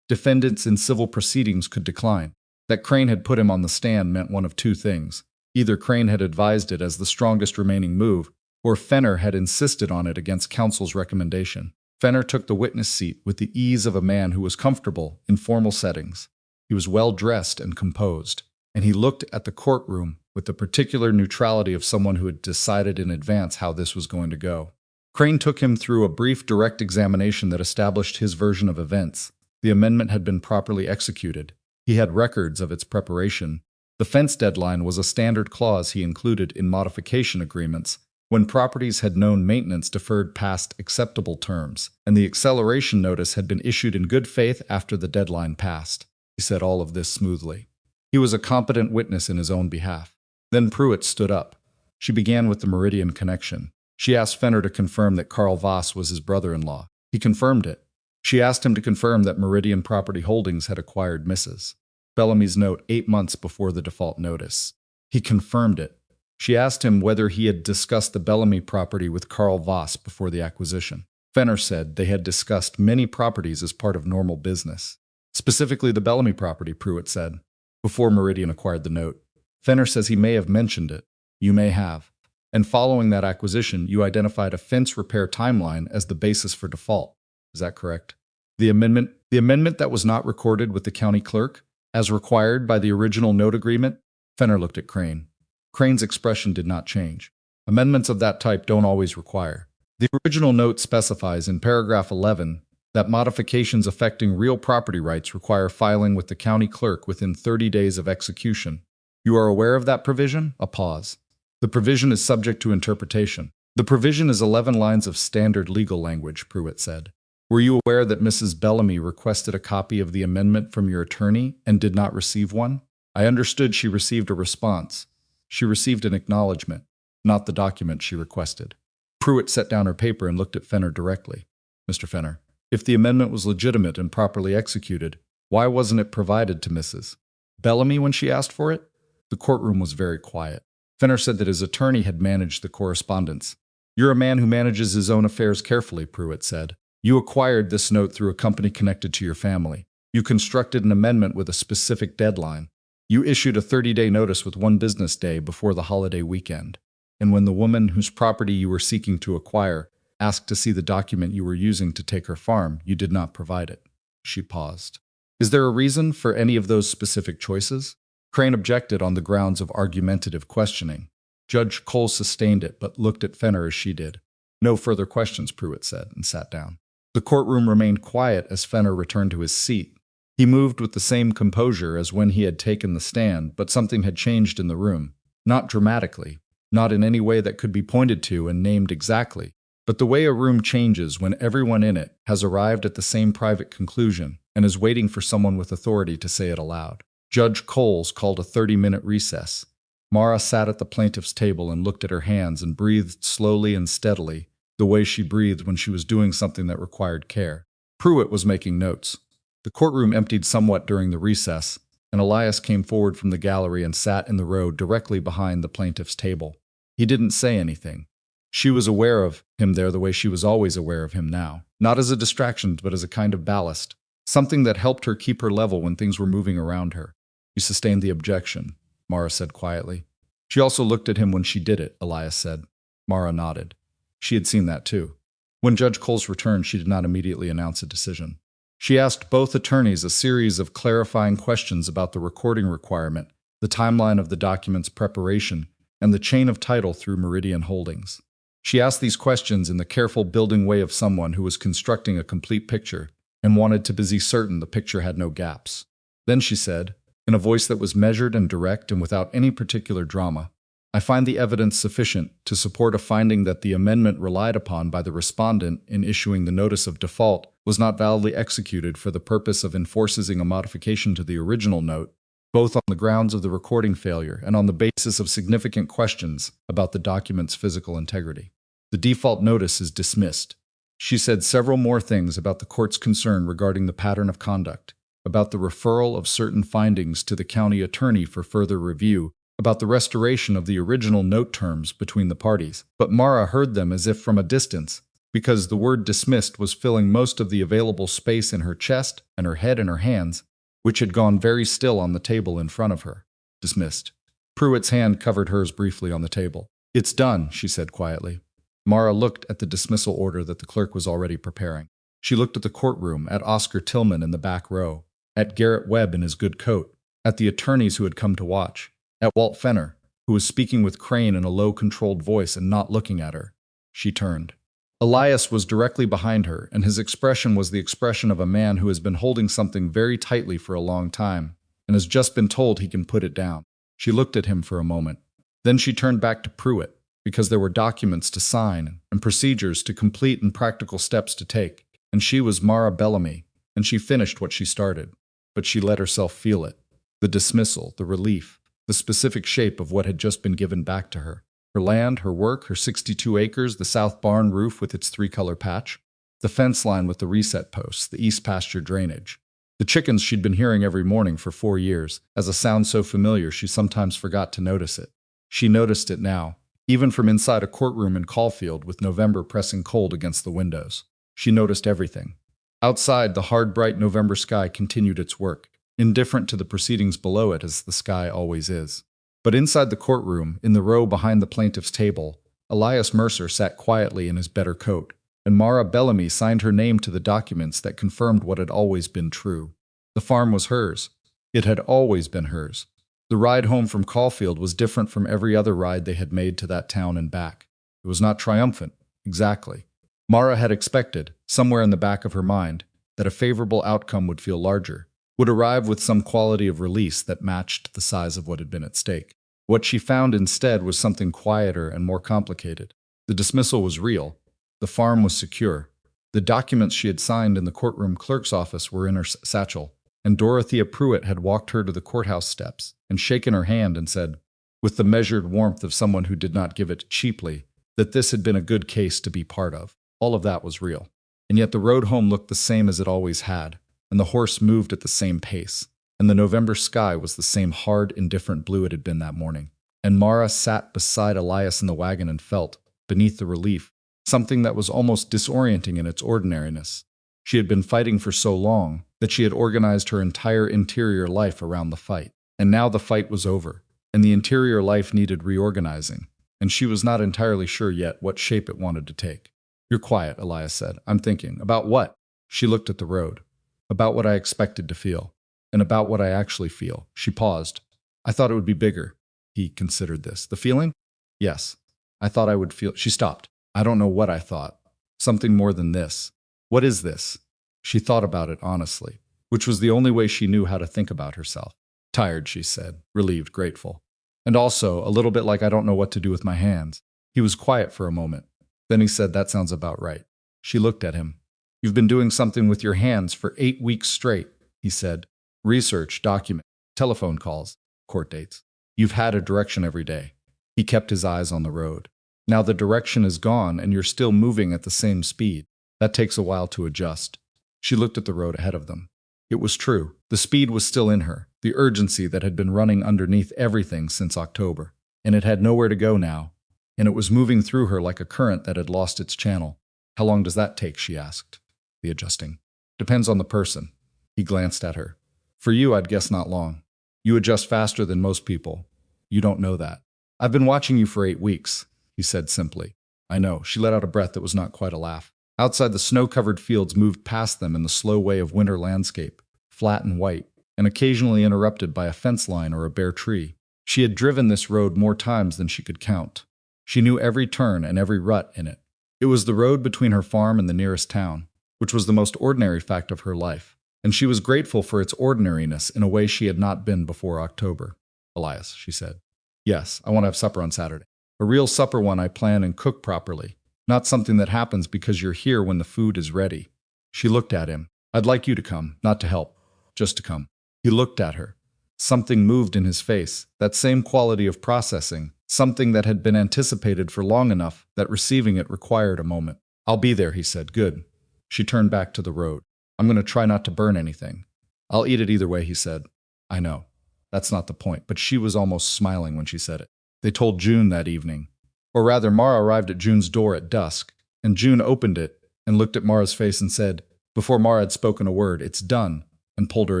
Defendants in civil proceedings could decline. That Crane had put him on the stand meant one of two things. Either Crane had advised it as the strongest remaining move, or Fenner had insisted on it against counsel's recommendation. Fenner took the witness seat with the ease of a man who was comfortable in formal settings. He was well-dressed and composed, and he looked at the courtroom with the particular neutrality of someone who had decided in advance how this was going to go. Crane took him through a brief direct examination that established his version of events. The amendment had been properly executed. He had records of its preparation. The fence deadline was a standard clause he included in modification agreements when properties had known maintenance deferred past acceptable terms, and the acceleration notice had been issued in good faith after the deadline passed. He said all of this smoothly. He was a competent witness in his own behalf. Then Pruitt stood up. She began with the Meridian connection. She asked Fenner to confirm that Carl Voss was his brother-in-law. He confirmed it. She asked him to confirm that Meridian Property Holdings had acquired Mrs. Bellamy's note 8 months before the default notice. He confirmed it. She asked him whether he had discussed the Bellamy property with Carl Voss before the acquisition. Fenner said they had discussed many properties as part of normal business. Specifically the Bellamy property, Pruitt said, before Meridian acquired the note. Fenner says he may have mentioned it. You may have. And following that acquisition, you identified a fence repair timeline as the basis for default. Is that correct? The amendment that was not recorded with the county clerk, as required by the original note agreement? Fenner looked at Crane. Crane's expression did not change. Amendments of that type don't always require. The original note specifies in paragraph 11 that modifications affecting real property rights require filing with the county clerk within 30 days of execution. You are aware of that provision? A pause. The provision is subject to interpretation. The provision is 11 lines of standard legal language, Pruitt said. Were you aware that Mrs. Bellamy requested a copy of the amendment from your attorney and did not receive one? I understood she received a response. She received an acknowledgement, not the document she requested. Pruitt set down her paper and looked at Fenner directly. Mr. Fenner, if the amendment was legitimate and properly executed, why wasn't it provided to Mrs. Bellamy when she asked for it? The courtroom was very quiet. Fenner said that his attorney had managed the correspondence. You're a man who manages his own affairs carefully, Pruitt said. You acquired this note through a company connected to your family. You constructed an amendment with a specific deadline. You issued a 30-day notice with 1 business day before the holiday weekend. And when the woman whose property you were seeking to acquire asked to see the document you were using to take her farm, you did not provide it. She paused. Is there a reason for any of those specific choices? Crane objected on the grounds of argumentative questioning. Judge Cole sustained it, but looked at Fenner as she did. No further questions, Pruitt said, and sat down. The courtroom remained quiet as Fenner returned to his seat. He moved with the same composure as when he had taken the stand, but something had changed in the room. Not dramatically, not in any way that could be pointed to and named exactly, but the way a room changes when everyone in it has arrived at the same private conclusion and is waiting for someone with authority to say it aloud. Judge Coles called a 30-minute recess. Mara sat at the plaintiff's table and looked at her hands and breathed slowly and steadily, the way she breathed when she was doing something that required care. Pruitt was making notes. The courtroom emptied somewhat during the recess, and Elias came forward from the gallery and sat in the row directly behind the plaintiff's table. He didn't say anything. She was aware of him there the way she was always aware of him now, not as a distraction but as a kind of ballast, something that helped her keep her level when things were moving around her. You sustained the objection, Mara said quietly. She also looked at him when she did it, Elias said. Mara nodded. She had seen that too. When Judge Coles returned, she did not immediately announce a decision. She asked both attorneys a series of clarifying questions about the recording requirement, the timeline of the document's preparation, and the chain of title through Meridian Holdings. She asked these questions in the careful building way of someone who was constructing a complete picture and wanted to be certain the picture had no gaps. Then she said, in a voice that was measured and direct and without any particular drama, "I find the evidence sufficient to support a finding that the amendment relied upon by the respondent in issuing the notice of default was not validly executed for the purpose of enforcing a modification to the original note, both on the grounds of the recording failure and on the basis of significant questions about the document's physical integrity. The default notice is dismissed." She said several more things about the court's concern regarding the pattern of conduct, about the referral of certain findings to the county attorney for further review, about the restoration of the original note terms between the parties. But Mara heard them as if from a distance, because the word dismissed was filling most of the available space in her chest and her head and her hands, which had gone very still on the table in front of her. Dismissed. Pruitt's hand covered hers briefly on the table. "It's done," she said quietly. Mara looked at the dismissal order that the clerk was already preparing. She looked at the courtroom, at Oscar Tillman in the back row, at Garrett Webb in his good coat, at the attorneys who had come to watch, at Walt Fenner, who was speaking with Crane in a low, controlled voice and not looking at her. She turned. Elias was directly behind her, and his expression was the expression of a man who has been holding something very tightly for a long time, and has just been told he can put it down. She looked at him for a moment. Then she turned back to Pruitt, because there were documents to sign and procedures to complete and practical steps to take, and she was Mara Bellamy, and she finished what she started. But she let herself feel it. The dismissal, the relief, the specific shape of what had just been given back to her. Her land, her work, her 62 acres, the south barn roof with its three-color patch, the fence line with the reset posts, the east pasture drainage. The chickens she'd been hearing every morning for 4 years, as a sound so familiar she sometimes forgot to notice it. She noticed it now, even from inside a courtroom in Caulfield with November pressing cold against the windows. She noticed everything. Outside, the hard, bright November sky continued its work, indifferent to the proceedings below it as the sky always is. But inside the courtroom, in the row behind the plaintiff's table, Elias Mercer sat quietly in his better coat, and Mara Bellamy signed her name to the documents that confirmed what had always been true. The farm was hers. It had always been hers. The ride home from Caulfield was different from every other ride they had made to that town and back. It was not triumphant, exactly. Mara had expected, somewhere in the back of her mind, that a favorable outcome would feel larger, would arrive with some quality of release that matched the size of what had been at stake. What she found instead was something quieter and more complicated. The dismissal was real. The farm was secure. The documents she had signed in the courtroom clerk's office were in her satchel, and Dorothea Pruitt had walked her to the courthouse steps and shaken her hand and said, with the measured warmth of someone who did not give it cheaply, that this had been a good case to be part of. All of that was real. And yet the road home looked the same as it always had, and the horse moved at the same pace, and the November sky was the same hard, indifferent blue it had been that morning. And Mara sat beside Elias in the wagon and felt, beneath the relief, something that was almost disorienting in its ordinariness. She had been fighting for so long that she had organized her entire interior life around the fight. And now the fight was over, and the interior life needed reorganizing, and she was not entirely sure yet what shape it wanted to take. "You're quiet," Elias said. "I'm thinking." "About what?" She looked at the road. "About what I expected to feel, and about what I actually feel." She paused. "I thought it would be bigger." He considered this. "The feeling?" "Yes. I thought I would feel—" She stopped. "I don't know what I thought. Something more than this." "What is this?" She thought about it honestly, which was the only way she knew how to think about herself. "Tired," she said, relieved, grateful. "And also, a little bit like I don't know what to do with my hands." He was quiet for a moment. Then he said, "That sounds about right." She looked at him. "You've been doing something with your hands for 8 weeks straight," he said. "Research, document, telephone calls, court dates. You've had a direction every day." He kept his eyes on the road. "Now the direction is gone and you're still moving at the same speed. That takes a while to adjust." She looked at the road ahead of them. It was true. The speed was still in her, the urgency that had been running underneath everything since October. And it had nowhere to go now, and it was moving through her like a current that had lost its channel. "How long does that take?" she asked. The adjusting. "Depends on the person." He glanced at her. "For you, I'd guess not long. You adjust faster than most people. You don't know that." "I've been watching you for 8 weeks, he said simply. "I know." She let out a breath that was not quite a laugh. Outside, the snow-covered fields moved past them in the slow way of winter landscape, flat and white, and occasionally interrupted by a fence line or a bare tree. She had driven this road more times than she could count. She knew every turn and every rut in it. It was the road between her farm and the nearest town, which was the most ordinary fact of her life, and she was grateful for its ordinariness in a way she had not been before October. "Elias," she said. "Yes, I want to have supper on Saturday. A real supper one I plan and cook properly, not something that happens because you're here when the food is ready." She looked at him. "I'd like you to come, not to help, just to come." He looked at her. Something moved in his face, that same quality of processing, something that had been anticipated for long enough that receiving it required a moment. "I'll be there," he said. "Good." She turned back to the road. "I'm going to try not to burn anything." "I'll eat it either way," he said. "I know. That's not the point," but she was almost smiling when she said it. They told June that evening. Or rather, Mara arrived at June's door at dusk, and June opened it and looked at Mara's face and said, before Mara had spoken a word, "It's done," and pulled her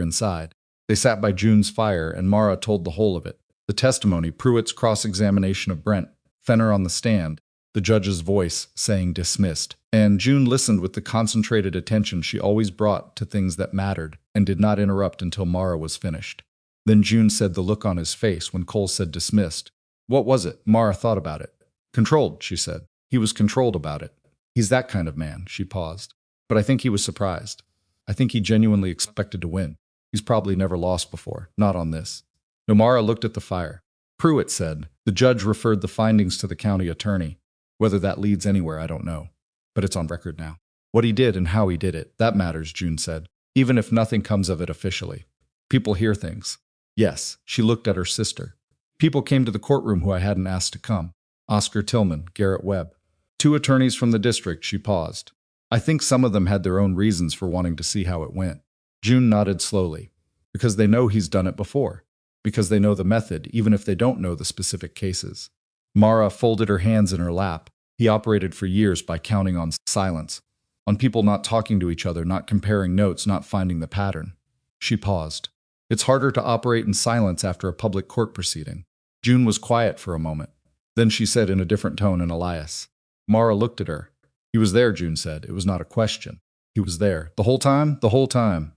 inside. They sat by June's fire, and Mara told the whole of it. The testimony, Pruitt's cross-examination of Brent, Fenner on the stand, the judge's voice saying dismissed. And June listened with the concentrated attention she always brought to things that mattered, and did not interrupt until Mara was finished. Then June said the look on his face when Cole said dismissed. "What was it?" Mara thought about it. "Controlled," she said. "He was controlled about it. He's that kind of man." She paused. "But I think he was surprised. I think he genuinely expected to win. He's probably never lost before, not on this." Mara looked at the fire. "Pruitt said." The judge referred the findings to the county attorney. "Whether that leads anywhere, I don't know. But it's on record now. What he did and how he did it, that matters," June said. "Even if nothing comes of it officially. People hear things." "Yes." She looked at her sister. "People came to the courtroom who I hadn't asked to come. Oscar Tillman, Garrett Webb. 2 attorneys from the district." She paused. "I think some of them had their own reasons for wanting to see how it went." June nodded slowly. "Because they know he's done it before. Because they know the method, even if they don't know the specific cases." Mara folded her hands in her lap. He operated for years by counting on silence, on people not talking to each other, not comparing notes, not finding the pattern. She paused. "It's harder to operate in silence after a public court proceeding." June was quiet for a moment. Then she said in a different tone in Elias. Mara looked at her. "He was there," June said. "It was not a question. He was there. The whole time? The whole time."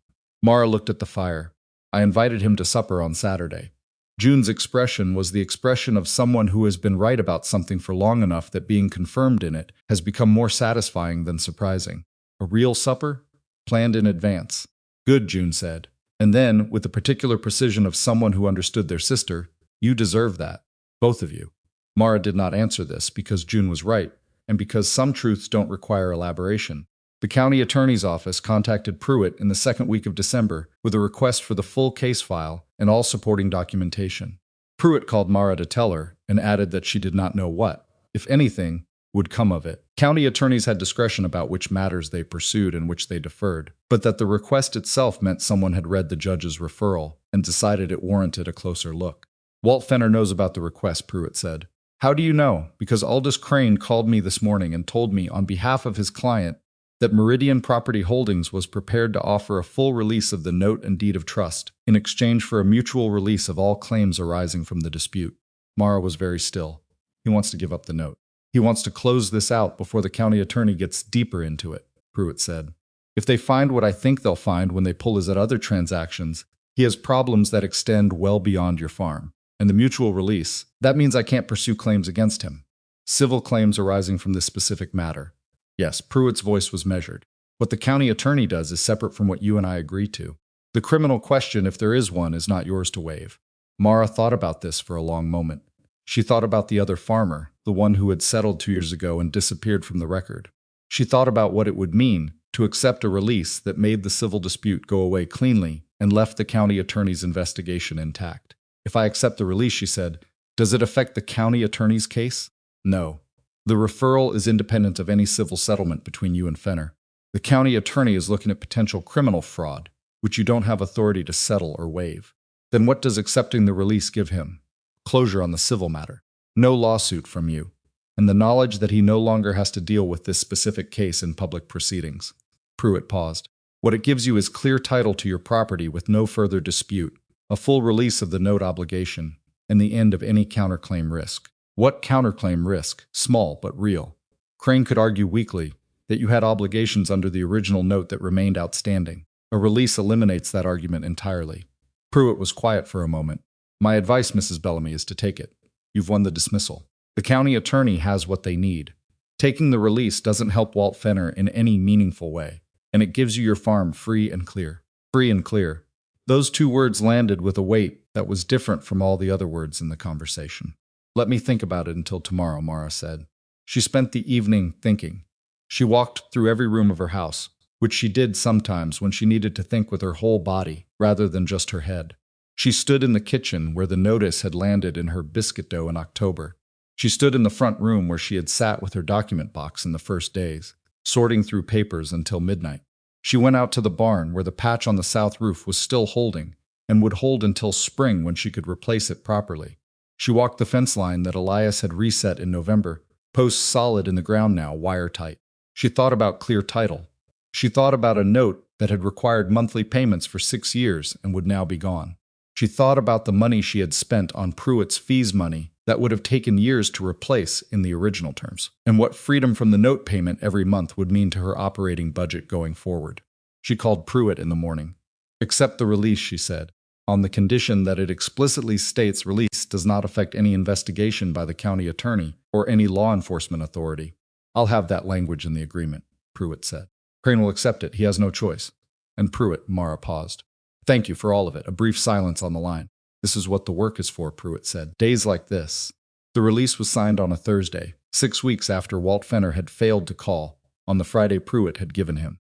Mara looked at the fire. "I invited him to supper on Saturday." June's expression was the expression of someone who has been right about something for long enough that being confirmed in it has become more satisfying than surprising. "A real supper? Planned in advance." "Good," June said. And then, with the particular precision of someone who understood their sister, "You deserve that. Both of you." Mara did not answer this because June was right, and because some truths don't require elaboration. The county attorney's office contacted Pruitt in the second week of December with a request for the full case file and all supporting documentation. Pruitt called Mara to tell her and added that she did not know what, if anything, would come of it. County attorneys had discretion about which matters they pursued and which they deferred, but that the request itself meant someone had read the judge's referral and decided it warranted a closer look. "Walt Fenner knows about the request," Pruitt said. "How do you know?" "Because Aldous Crane called me this morning and told me, on behalf of his client, that Meridian Property Holdings was prepared to offer a full release of the note and deed of trust in exchange for a mutual release of all claims arising from the dispute." Mara was very still. "He wants to give up the note. He wants to close this out before the county attorney gets deeper into it," Pruitt said. "If they find what I think they'll find when they pull his at other transactions, he has problems that extend well beyond your farm. And the mutual release, that means I can't pursue claims against him. Civil claims arising from this specific matter." Yes, Pruitt's voice was measured. "What the county attorney does is separate from what you and I agree to. The criminal question, if there is one, is not yours to waive." Mara thought about this for a long moment. She thought about the other farmer, the one who had settled 2 years ago and disappeared from the record. She thought about what it would mean to accept a release that made the civil dispute go away cleanly and left the county attorney's investigation intact. "If I accept the release," she said, "does it affect the county attorney's case?" "No. The referral is independent of any civil settlement between you and Fenner. The county attorney is looking at potential criminal fraud, which you don't have authority to settle or waive. Then what does accepting the release give him? Closure on the civil matter. No lawsuit from you. And the knowledge that he no longer has to deal with this specific case in public proceedings." Pruitt paused. "What it gives you is clear title to your property with no further dispute, a full release of the note obligation, and the end of any counterclaim risk." What counterclaim risk? Small, but real. Crane could argue weakly that you had obligations under the original note that remained outstanding. A release eliminates that argument entirely. Pruitt was quiet for a moment. My advice, Mrs. Bellamy, is to take it. You've won the dismissal. The county attorney has what they need. Taking the release doesn't help Walt Fenner in any meaningful way, and it gives you your farm free and clear. Free and clear. Those two words landed with a weight that was different from all the other words in the conversation. Let me think about it until tomorrow, Mara said. She spent the evening thinking. She walked through every room of her house, which she did sometimes when she needed to think with her whole body rather than just her head. She stood in the kitchen where the notice had landed in her biscuit dough in October. She stood in the front room where she had sat with her document box in the first days, sorting through papers until midnight. She went out to the barn where the patch on the south roof was still holding and would hold until spring when she could replace it properly. She walked the fence line that Elias had reset in November, posts solid in the ground now, wire tight. She thought about clear title. She thought about a note that had required monthly payments for 6 years and would now be gone. She thought about the money she had spent on Pruitt's fees money that would have taken years to replace in the original terms, and what freedom from the note payment every month would mean to her operating budget going forward. She called Pruitt in the morning. Accept the release, she said, on the condition that it explicitly states release does not affect any investigation by the county attorney or any law enforcement authority. I'll have that language in the agreement, Pruitt said. Crane will accept it. He has no choice. And Pruitt, Mara paused. Thank you for all of it. A brief silence on the line. This is what the work is for, Pruitt said. Days like this. The release was signed on a Thursday, 6 weeks after Walt Fenner had failed to call, on the Friday Pruitt had given him.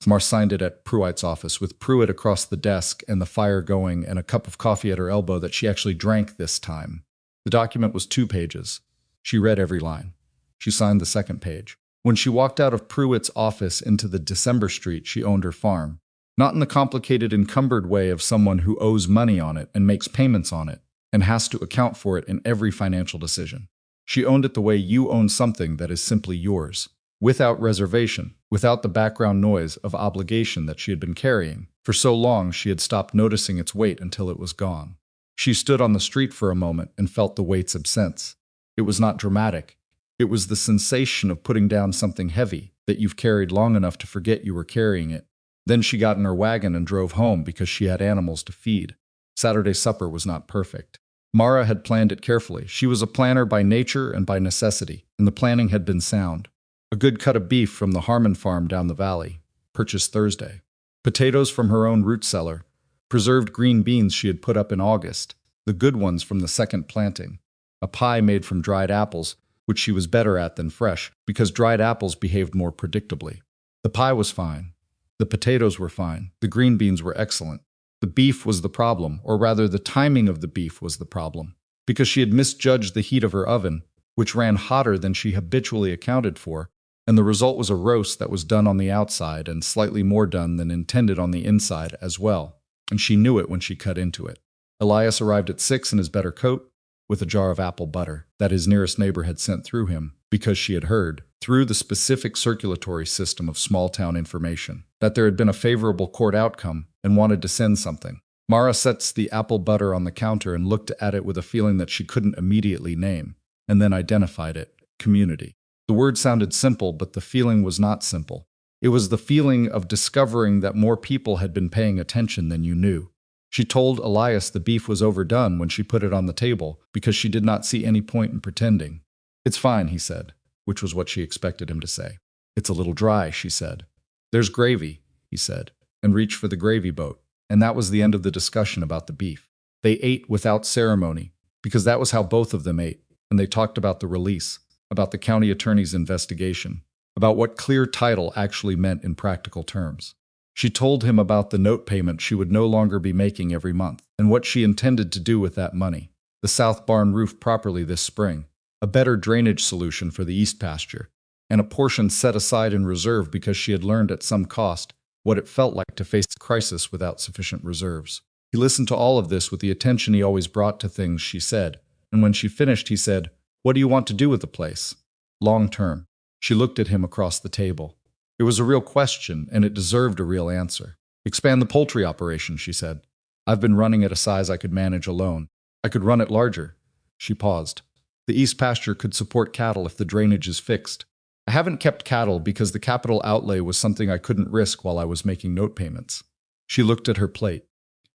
Mar signed it at Pruitt's office, with Pruitt across the desk and the fire going and a cup of coffee at her elbow that she actually drank this time. The document was 2 pages. She read every line. She signed the second page. When she walked out of Pruitt's office into the December street, she owned her farm. Not in the complicated, encumbered way of someone who owes money on it and makes payments on it and has to account for it in every financial decision. She owned it the way you own something that is simply yours, without reservation, without the background noise of obligation that she had been carrying. For so long, she had stopped noticing its weight until it was gone. She stood on the street for a moment and felt the weight's absence. It was not dramatic. It was the sensation of putting down something heavy that you've carried long enough to forget you were carrying it. Then she got in her wagon and drove home because she had animals to feed. Saturday supper was not perfect. Mara had planned it carefully. She was a planner by nature and by necessity, and the planning had been sound. A good cut of beef from the Harmon farm down the valley, purchased Thursday. Potatoes from her own root cellar. Preserved green beans she had put up in August, the good ones from the second planting. A pie made from dried apples, which she was better at than fresh, because dried apples behaved more predictably. The pie was fine. The potatoes were fine. The green beans were excellent. The beef was the problem, or rather the timing of the beef was the problem, because she had misjudged the heat of her oven, which ran hotter than she habitually accounted for, and the result was a roast that was done on the outside and slightly more done than intended on the inside as well, and she knew it when she cut into it. Elias arrived at 6 in his better coat, with a jar of apple butter that his nearest neighbor had sent through him, because she had heard, through the specific circulatory system of small-town information, that there had been a favorable court outcome and wanted to send something. Mara sets the apple butter on the counter and looked at it with a feeling that she couldn't immediately name, and then identified it: community. The word sounded simple, but the feeling was not simple. It was the feeling of discovering that more people had been paying attention than you knew. She told Elias the beef was overdone when she put it on the table, because she did not see any point in pretending. It's fine, he said, which was what she expected him to say. It's a little dry, she said. There's gravy, he said, and reached for the gravy boat, and that was the end of the discussion about the beef. They ate without ceremony, because that was how both of them ate, and they talked about the release, about the county attorney's investigation, about what clear title actually meant in practical terms. She told him about the note payment she would no longer be making every month, and what she intended to do with that money. The south barn roofed properly this spring, a better drainage solution for the east pasture, and a portion set aside in reserve because she had learned at some cost what it felt like to face crisis without sufficient reserves. He listened to all of this with the attention he always brought to things she said, and when she finished he said, "What do you want to do with the place? Long term." She looked at him across the table. It was a real question, and it deserved a real answer. "Expand the poultry operation," she said. "I've been running at a size I could manage alone. I could run it larger." She paused. "The east pasture could support cattle if the drainage is fixed. I haven't kept cattle because the capital outlay was something I couldn't risk while I was making note payments." She looked at her plate.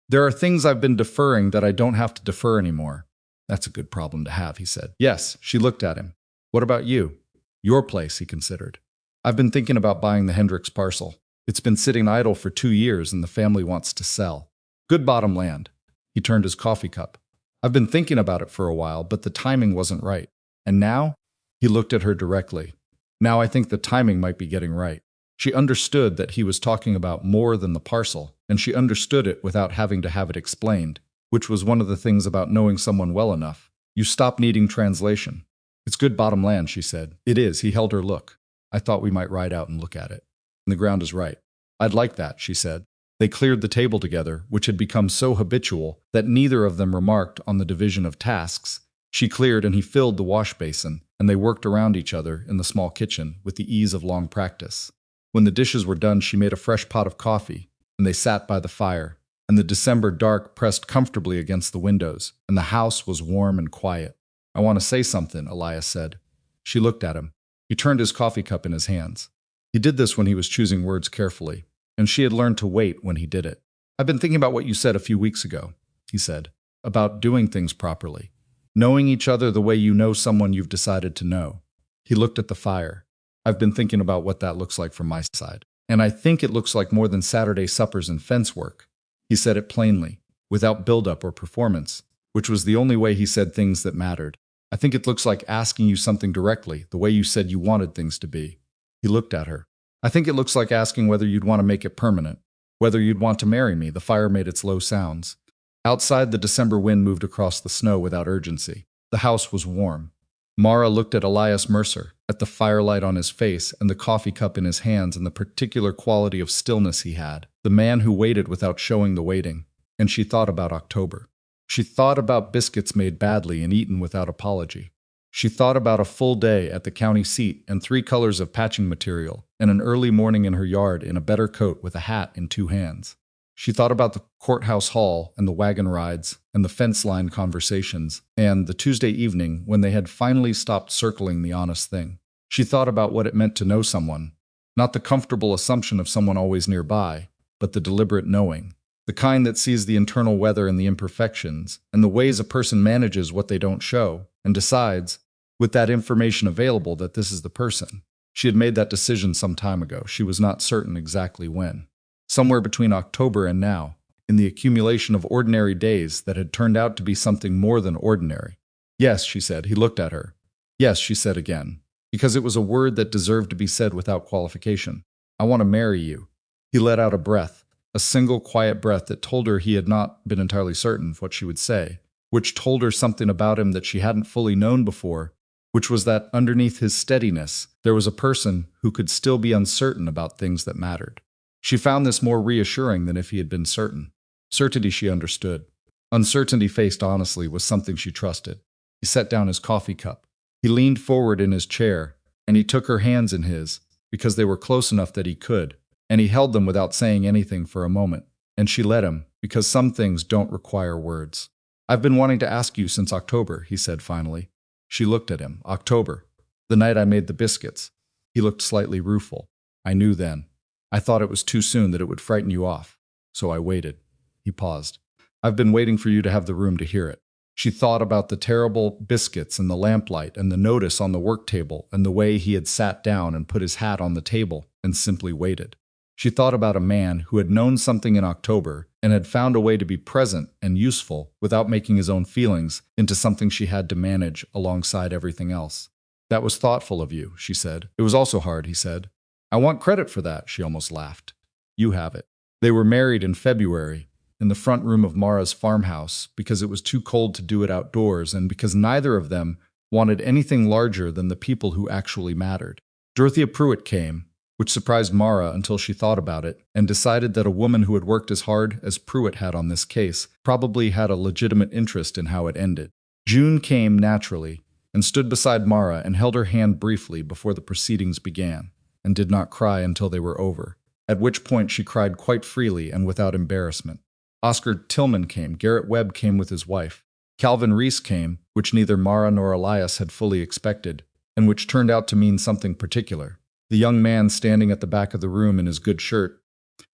There are things I've been deferring that I don't have to defer anymore. That's a good problem to have, he said. Yes, she looked at him. What about you? Your place, he considered. I've been thinking about buying the Hendricks parcel. It's been sitting idle for 2 years and the family wants to sell. Good bottom land. He turned his coffee cup. I've been thinking about it for a while, but the timing wasn't right. And now? He looked at her directly. Now I think the timing might be getting right. She understood that he was talking about more than the parcel, and she understood it without having to have it explained, which was one of the things about knowing someone well enough. You stop needing translation. It's good bottom land, she said. It is, he held her look. I thought we might ride out and look at it. And the ground is right. I'd like that, she said. They cleared the table together, which had become so habitual that neither of them remarked on the division of tasks. She cleared and he filled the wash basin, and they worked around each other in the small kitchen with the ease of long practice. When the dishes were done, she made a fresh pot of coffee, and they sat by the fire, and the December dark pressed comfortably against the windows, and the house was warm and quiet. I want to say something, Elias said. She looked at him. He turned his coffee cup in his hands. He did this when he was choosing words carefully, and she had learned to wait when he did it. I've been thinking about what you said a few weeks ago, he said, about doing things properly. Knowing each other the way you know someone you've decided to know. He looked at the fire. I've been thinking about what that looks like from my side. And I think it looks like more than Saturday suppers and fence work. He said it plainly, without build-up or performance, which was the only way he said things that mattered. I think it looks like asking you something directly, the way you said you wanted things to be. He looked at her. I think it looks like asking whether you'd want to make it permanent, whether you'd want to marry me. The fire made its low sounds. Outside, the December wind moved across the snow without urgency. The house was warm. Mara looked at Elias Mercer, at the firelight on his face and the coffee cup in his hands and the particular quality of stillness he had, the man who waited without showing the waiting, and she thought about October. She thought about biscuits made badly and eaten without apology. She thought about a full day at the county seat and 3 colors of patching material, and an early morning in her yard in a better coat with a hat in 2 hands. She thought about the courthouse hall and the wagon rides and the fence line conversations and the Tuesday evening when they had finally stopped circling the honest thing. She thought about what it meant to know someone, not the comfortable assumption of someone always nearby, but the deliberate knowing, the kind that sees the internal weather and the imperfections and the ways a person manages what they don't show and decides, with that information available, that this is the person. She had made that decision some time ago. She was not certain exactly when. Somewhere between October and now, in the accumulation of ordinary days that had turned out to be something more than ordinary. Yes, she said. He looked at her. Yes, she said again, because it was a word that deserved to be said without qualification. I want to marry you. He let out a breath, a single quiet breath that told her he had not been entirely certain of what she would say, which told her something about him that she hadn't fully known before, which was that underneath his steadiness, there was a person who could still be uncertain about things that mattered. She found this more reassuring than if he had been certain. Certainty she understood. Uncertainty faced honestly was something she trusted. He set down his coffee cup. He leaned forward in his chair, and he took her hands in his, because they were close enough that he could, and he held them without saying anything for a moment, and she let him, because some things don't require words. I've been wanting to ask you since October, he said finally. She looked at him. October. The night I made the biscuits. He looked slightly rueful. I knew then. I thought it was too soon, that it would frighten you off. So I waited. He paused. I've been waiting for you to have the room to hear it. She thought about the terrible biscuits and the lamplight and the notice on the work table and the way he had sat down and put his hat on the table and simply waited. She thought about a man who had known something in October and had found a way to be present and useful without making his own feelings into something she had to manage alongside everything else. That was thoughtful of you, she said. It was also hard, he said. I want credit for that, she almost laughed. You have it. They were married in February, in the front room of Mara's farmhouse, because it was too cold to do it outdoors and because neither of them wanted anything larger than the people who actually mattered. Dorothea Pruitt came, which surprised Mara until she thought about it and decided that a woman who had worked as hard as Pruitt had on this case probably had a legitimate interest in how it ended. June came naturally and stood beside Mara and held her hand briefly before the proceedings began, and did not cry until they were over, at which point she cried quite freely and without embarrassment. Oscar Tillman came, Garrett Webb came with his wife. Calvin Reese came, which neither Mara nor Elias had fully expected, and which turned out to mean something particular. The young man standing at the back of the room in his good shirt,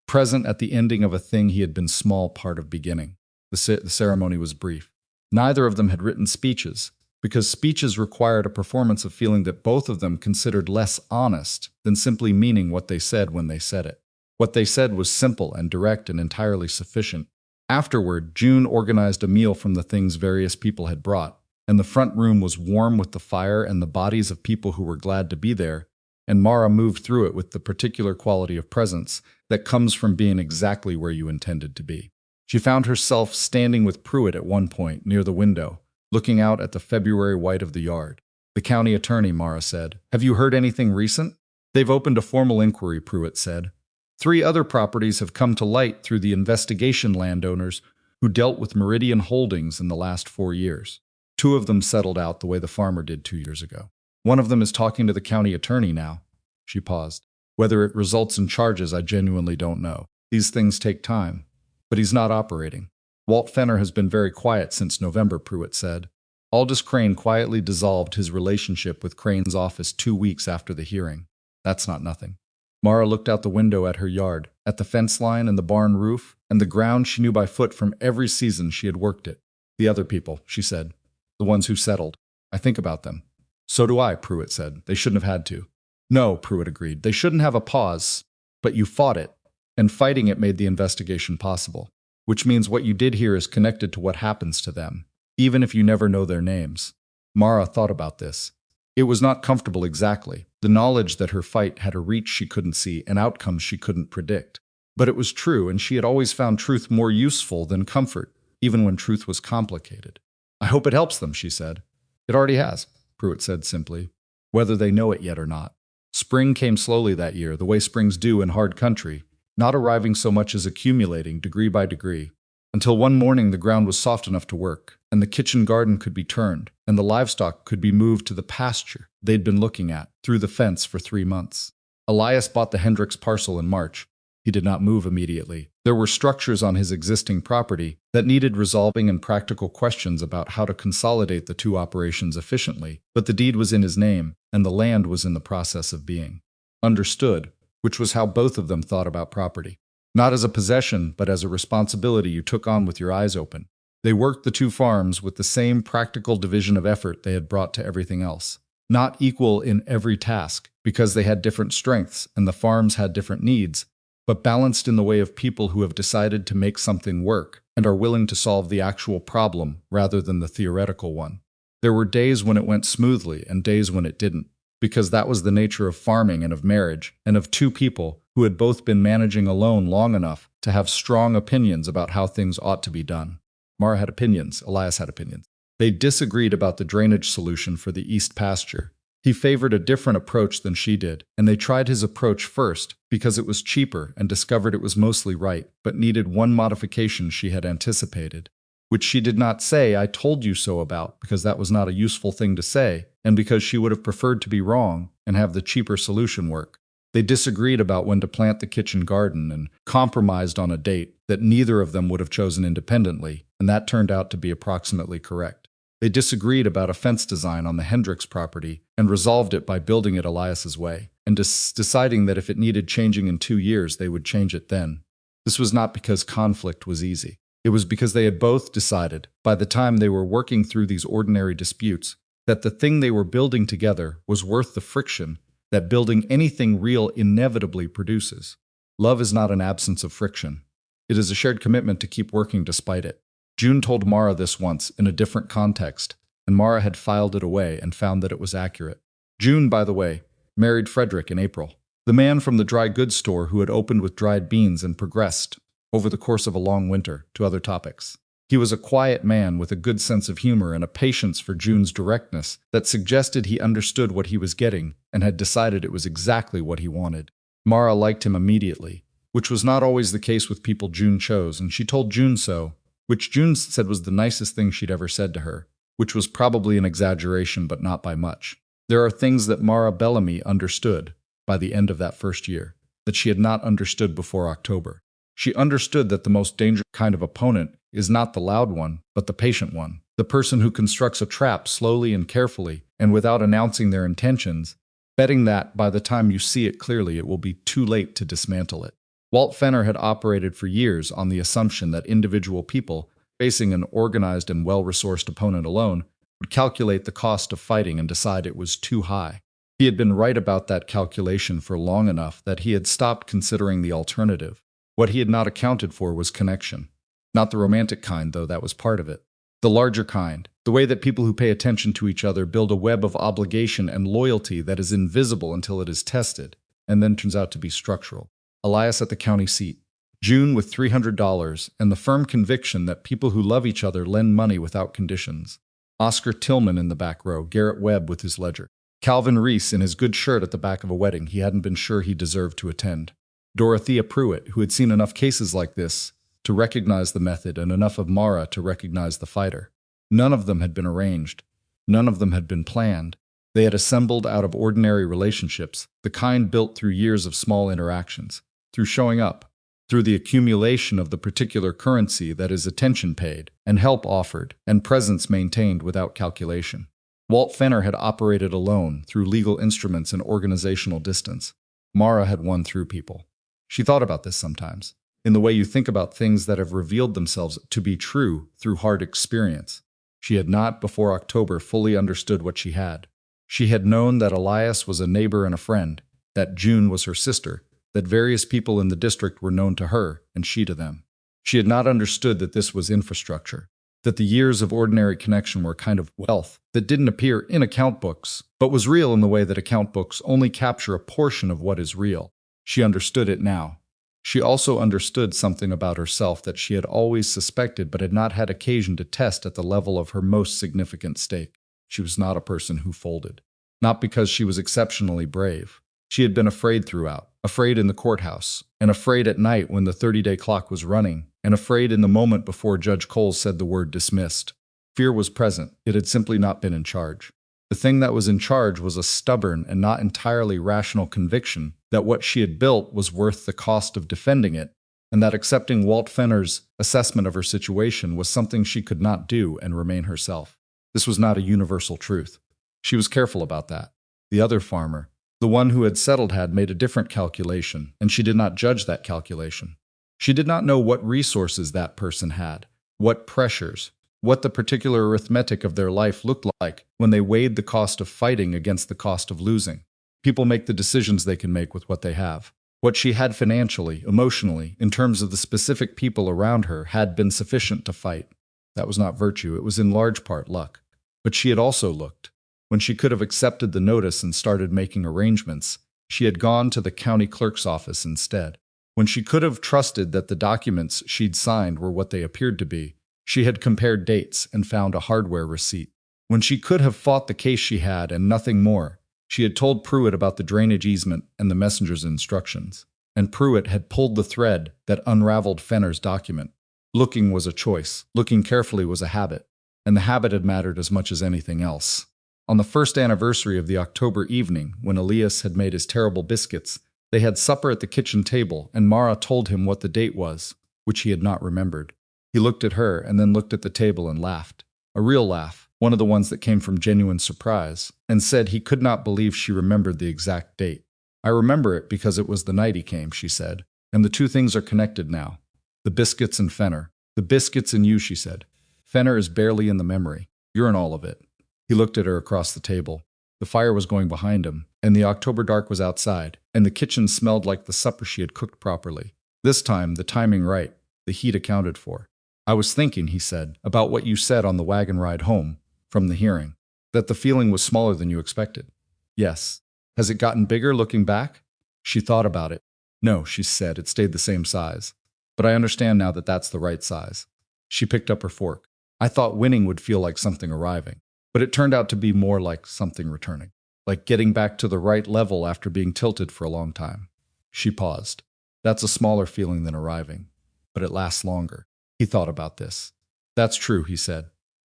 present at the ending of a thing he had been small part of beginning. The ceremony was brief. Neither of them had written speeches, because speeches required a performance of feeling that both of them considered less honest than simply meaning what they said when they said it. What they said was simple and direct and entirely sufficient. Afterward, June organized a meal from the things various people had brought, and the front room was warm with the fire and the bodies of people who were glad to be there, and Mara moved through it with the particular quality of presence that comes from being exactly where you intended to be. She found herself standing with Pruitt at one point near the window, looking out at the February white of the yard. "The county attorney," Mara said. "Have you heard anything recent?" "They've opened a formal inquiry," Pruitt said. 3 other properties have come to light through the investigation landowners who dealt with Meridian Holdings in the last 4 years. 2 of them settled out the way the farmer did 2 years ago. One of them is talking to the county attorney now." She paused. "Whether it results in charges, I genuinely don't know. These things take time. But he's not operating. Walt Fenner has been very quiet since November," Pruitt said. Aldous Crane quietly dissolved his relationship with Crane's office 2 weeks after the hearing. That's not nothing. Mara looked out the window at her yard, at the fence line and the barn roof, and the ground she knew by foot from every season she had worked it. "The other people," she said. "The ones who settled. I think about them." "So do I," Pruitt said. "They shouldn't have had to." "No," Pruitt agreed. "They shouldn't have a pause. But you fought it, and fighting it made the investigation possible. Which means what you did here is connected to what happens to them, even if you never know their names." Mara thought about this. It was not comfortable exactly, the knowledge that her fight had a reach she couldn't see and outcomes she couldn't predict. But it was true, and she had always found truth more useful than comfort, even when truth was complicated. "I hope it helps them," she said. "It already has," Pruitt said simply, "whether they know it yet or not." Spring came slowly that year, the way springs do in hard country, not arriving so much as accumulating degree by degree, until one morning the ground was soft enough to work, and the kitchen garden could be turned, and the livestock could be moved to the pasture they'd been looking at through the fence for 3 months. Elias bought the Hendricks parcel in March. He did not move immediately. There were structures on his existing property that needed resolving and practical questions about how to consolidate the 2 operations efficiently, but the deed was in his name, and the land was in the process of being understood, which was how both of them thought about property. Not as a possession, but as a responsibility you took on with your eyes open. They worked the 2 farms with the same practical division of effort they had brought to everything else. Not equal in every task, because they had different strengths and the farms had different needs, but balanced in the way of people who have decided to make something work and are willing to solve the actual problem rather than the theoretical one. There were days when it went smoothly and days when it didn't, because that was the nature of farming and of marriage, and of 2 people who had both been managing alone long enough to have strong opinions about how things ought to be done. Mara had opinions, Elias had opinions. They disagreed about the drainage solution for the east pasture. He favored a different approach than she did, and they tried his approach first because it was cheaper and discovered it was mostly right, but needed one modification she had anticipated, which she did not say "I told you so" about, because that was not a useful thing to say, and because she would have preferred to be wrong and have the cheaper solution work. They disagreed about when to plant the kitchen garden and compromised on a date that neither of them would have chosen independently, and that turned out to be approximately correct. They disagreed about a fence design on the Hendricks property and resolved it by building it Elias's way, and deciding that if it needed changing in 2 years, they would change it then. This was not because conflict was easy. It was because they had both decided, by the time they were working through these ordinary disputes, that the thing they were building together was worth the friction that building anything real inevitably produces. Love is not an absence of friction. It is a shared commitment to keep working despite it. June told Mara this once in a different context, and Mara had filed it away and found that it was accurate. June, by the way, married Frederick in April, the man from the dry goods store who had opened with dried beans and progressed, over the course of a long winter, to other topics. He was a quiet man with a good sense of humor and a patience for June's directness that suggested he understood what he was getting and had decided it was exactly what he wanted. Mara liked him immediately, which was not always the case with people June chose, and she told June so, which June said was the nicest thing she'd ever said to her, which was probably an exaggeration but not by much. There are things that Mara Bellamy understood by the end of that first year that she had not understood before October. She understood that the most dangerous kind of opponent is not the loud one, but the patient one, the person who constructs a trap slowly and carefully and without announcing their intentions, betting that by the time you see it clearly it will be too late to dismantle it. Walt Fenner had operated for years on the assumption that individual people, facing an organized and well-resourced opponent alone, would calculate the cost of fighting and decide it was too high. He had been right about that calculation for long enough that he had stopped considering the alternative. What he had not accounted for was connection. Not the romantic kind, though that was part of it. The larger kind, the way that people who pay attention to each other build a web of obligation and loyalty that is invisible until it is tested, and then turns out to be structural. Elias at the county seat. June with $300 and the firm conviction that people who love each other lend money without conditions. Oscar Tillman in the back row, Garrett Webb with his ledger. Calvin Reese in his good shirt at the back of a wedding he hadn't been sure he deserved to attend. Dorothea Pruitt, who had seen enough cases like this to recognize the method and enough of Mara to recognize the fighter. None of them had been arranged. None of them had been planned. They had assembled out of ordinary relationships, the kind built through years of small interactions, through showing up, through the accumulation of the particular currency that is attention paid, and help offered, and presence maintained without calculation. Walt Fenner had operated alone through legal instruments and organizational distance. Mara had won through people. She thought about this sometimes, in the way you think about things that have revealed themselves to be true through hard experience. She had not, before October, fully understood what she had. She had known that Elias was a neighbor and a friend, that June was her sister, that various people in the district were known to her, and she to them. She had not understood that this was infrastructure, that the years of ordinary connection were a kind of wealth that didn't appear in account books, but was real in the way that account books only capture a portion of what is real. She understood it now. She also understood something about herself that she had always suspected but had not had occasion to test at the level of her most significant stake. She was not a person who folded. Not because she was exceptionally brave. She had been afraid throughout, afraid in the courthouse, and afraid at night when the 30-day clock was running, and afraid in the moment before Judge Coles said the word dismissed. Fear was present. It had simply not been in charge. The thing that was in charge was a stubborn and not entirely rational conviction that what she had built was worth the cost of defending it, and that accepting Walt Fenner's assessment of her situation was something she could not do and remain herself. This was not a universal truth. She was careful about that. The other farmer, the one who had settled, had made a different calculation, and she did not judge that calculation. She did not know what resources that person had, what pressures, what the particular arithmetic of their life looked like when they weighed the cost of fighting against the cost of losing. People make the decisions they can make with what they have. What she had financially, emotionally, in terms of the specific people around her, had been sufficient to fight. That was not virtue, it was in large part luck. But she had also looked. When she could have accepted the notice and started making arrangements, she had gone to the county clerk's office instead. When she could have trusted that the documents she'd signed were what they appeared to be, she had compared dates and found a hardware receipt. When she could have fought the case she had and nothing more, she had told Pruitt about the drainage easement and the messenger's instructions. And Pruitt had pulled the thread that unraveled Fenner's document. Looking was a choice. Looking carefully was a habit. And the habit had mattered as much as anything else. On the first anniversary of the October evening, when Elias had made his terrible biscuits, they had supper at the kitchen table, and Mara told him what the date was, which he had not remembered. He looked at her and then looked at the table and laughed. A real laugh, one of the ones that came from genuine surprise, and said he could not believe she remembered the exact date. "I remember it because it was the night he came," she said. "And the two things are connected now. The biscuits and Fenner. The biscuits and you," she said. "Fenner is barely in the memory. You're in all of it." He looked at her across the table. The fire was going behind him, and the October dark was outside, and the kitchen smelled like the supper she had cooked properly. This time, the timing right, the heat accounted for. "I was thinking," he said, "about what you said on the wagon ride home from the hearing, that the feeling was smaller than you expected." "Yes. Has it gotten bigger looking back?" She thought about it. "No," she said, "it stayed the same size. But I understand now that that's the right size." She picked up her fork. "I thought winning would feel like something arriving, but it turned out to be more like something returning, like getting back to the right level after being tilted for a long time." She paused. "That's a smaller feeling than arriving, but it lasts longer." He thought about this. "That's true," he said.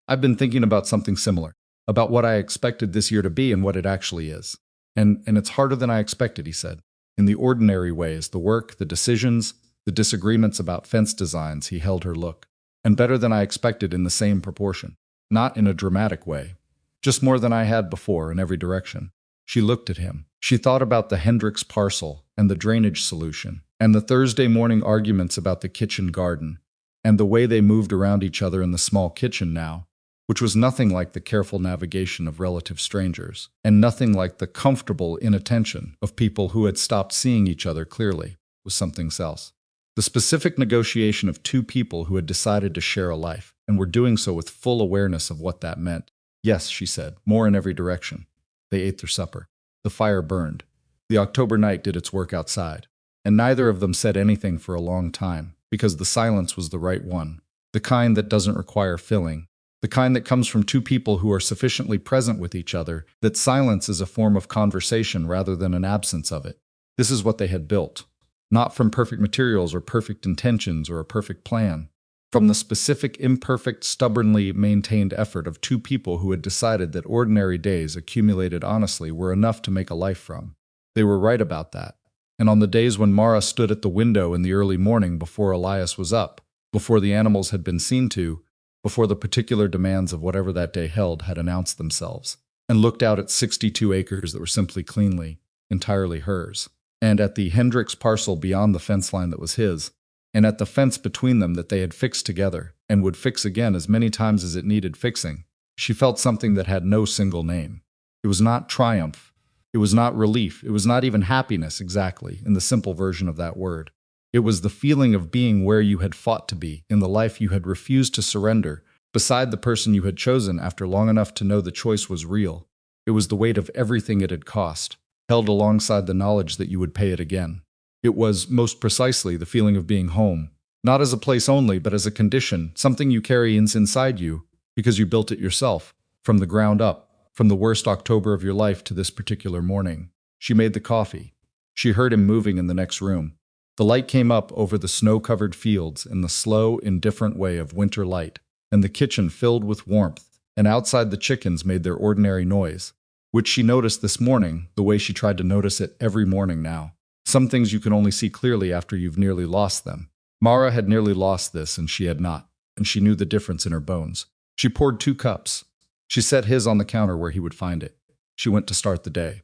"I've been thinking about something similar, about what I expected this year to be and what it actually is. And it's harder than I expected," he said. "In the ordinary ways, the work, the decisions, the disagreements about fence designs," he held her look. "And better than I expected in the same proportion. Not in a dramatic way. Just more than I had before in every direction." She looked at him. She thought about the Hendricks parcel and the drainage solution, and the Thursday morning arguments about the kitchen garden, and the way they moved around each other in the small kitchen now, which was nothing like the careful navigation of relative strangers, and nothing like the comfortable inattention of people who had stopped seeing each other clearly, was something else. The specific negotiation of two people who had decided to share a life, and were doing so with full awareness of what that meant. Yes, she said, more in every direction. They ate their supper. The fire burned. The October night did its work outside, and neither of them said anything for a long time, because the silence was the right one, the kind that doesn't require filling, the kind that comes from two people who are sufficiently present with each other that silence is a form of conversation rather than an absence of it. This is what they had built, not from perfect materials or perfect intentions or a perfect plan, from the specific, imperfect, stubbornly maintained effort of two people who had decided that ordinary days accumulated honestly were enough to make a life from. They were right about that. And on the days when Mara stood at the window in the early morning before Elias was up, before the animals had been seen to, before the particular demands of whatever that day held had announced themselves, and looked out at 62 acres that were simply cleanly, entirely hers, and at the Hendricks parcel beyond the fence line that was his, and at the fence between them that they had fixed together, and would fix again as many times as it needed fixing, she felt something that had no single name. It was not triumph. It was not relief. It was not even happiness exactly, in the simple version of that word. It was the feeling of being where you had fought to be, in the life you had refused to surrender, beside the person you had chosen after long enough to know the choice was real. It was the weight of everything it had cost, held alongside the knowledge that you would pay it again. It was, most precisely, the feeling of being home, not as a place only, but as a condition, something you carry inside you, because you built it yourself, from the ground up, from the worst October of your life to this particular morning. She made the coffee. She heard him moving in the next room. The light came up over the snow-covered fields in the slow, indifferent way of winter light, and the kitchen filled with warmth, and outside the chickens made their ordinary noise, which she noticed this morning the way she tried to notice it every morning now. Some things you can only see clearly after you've nearly lost them. Mara had nearly lost this, and she had not, and she knew the difference in her bones. She poured 2 cups. She set his on the counter where he would find it. She went to start the day.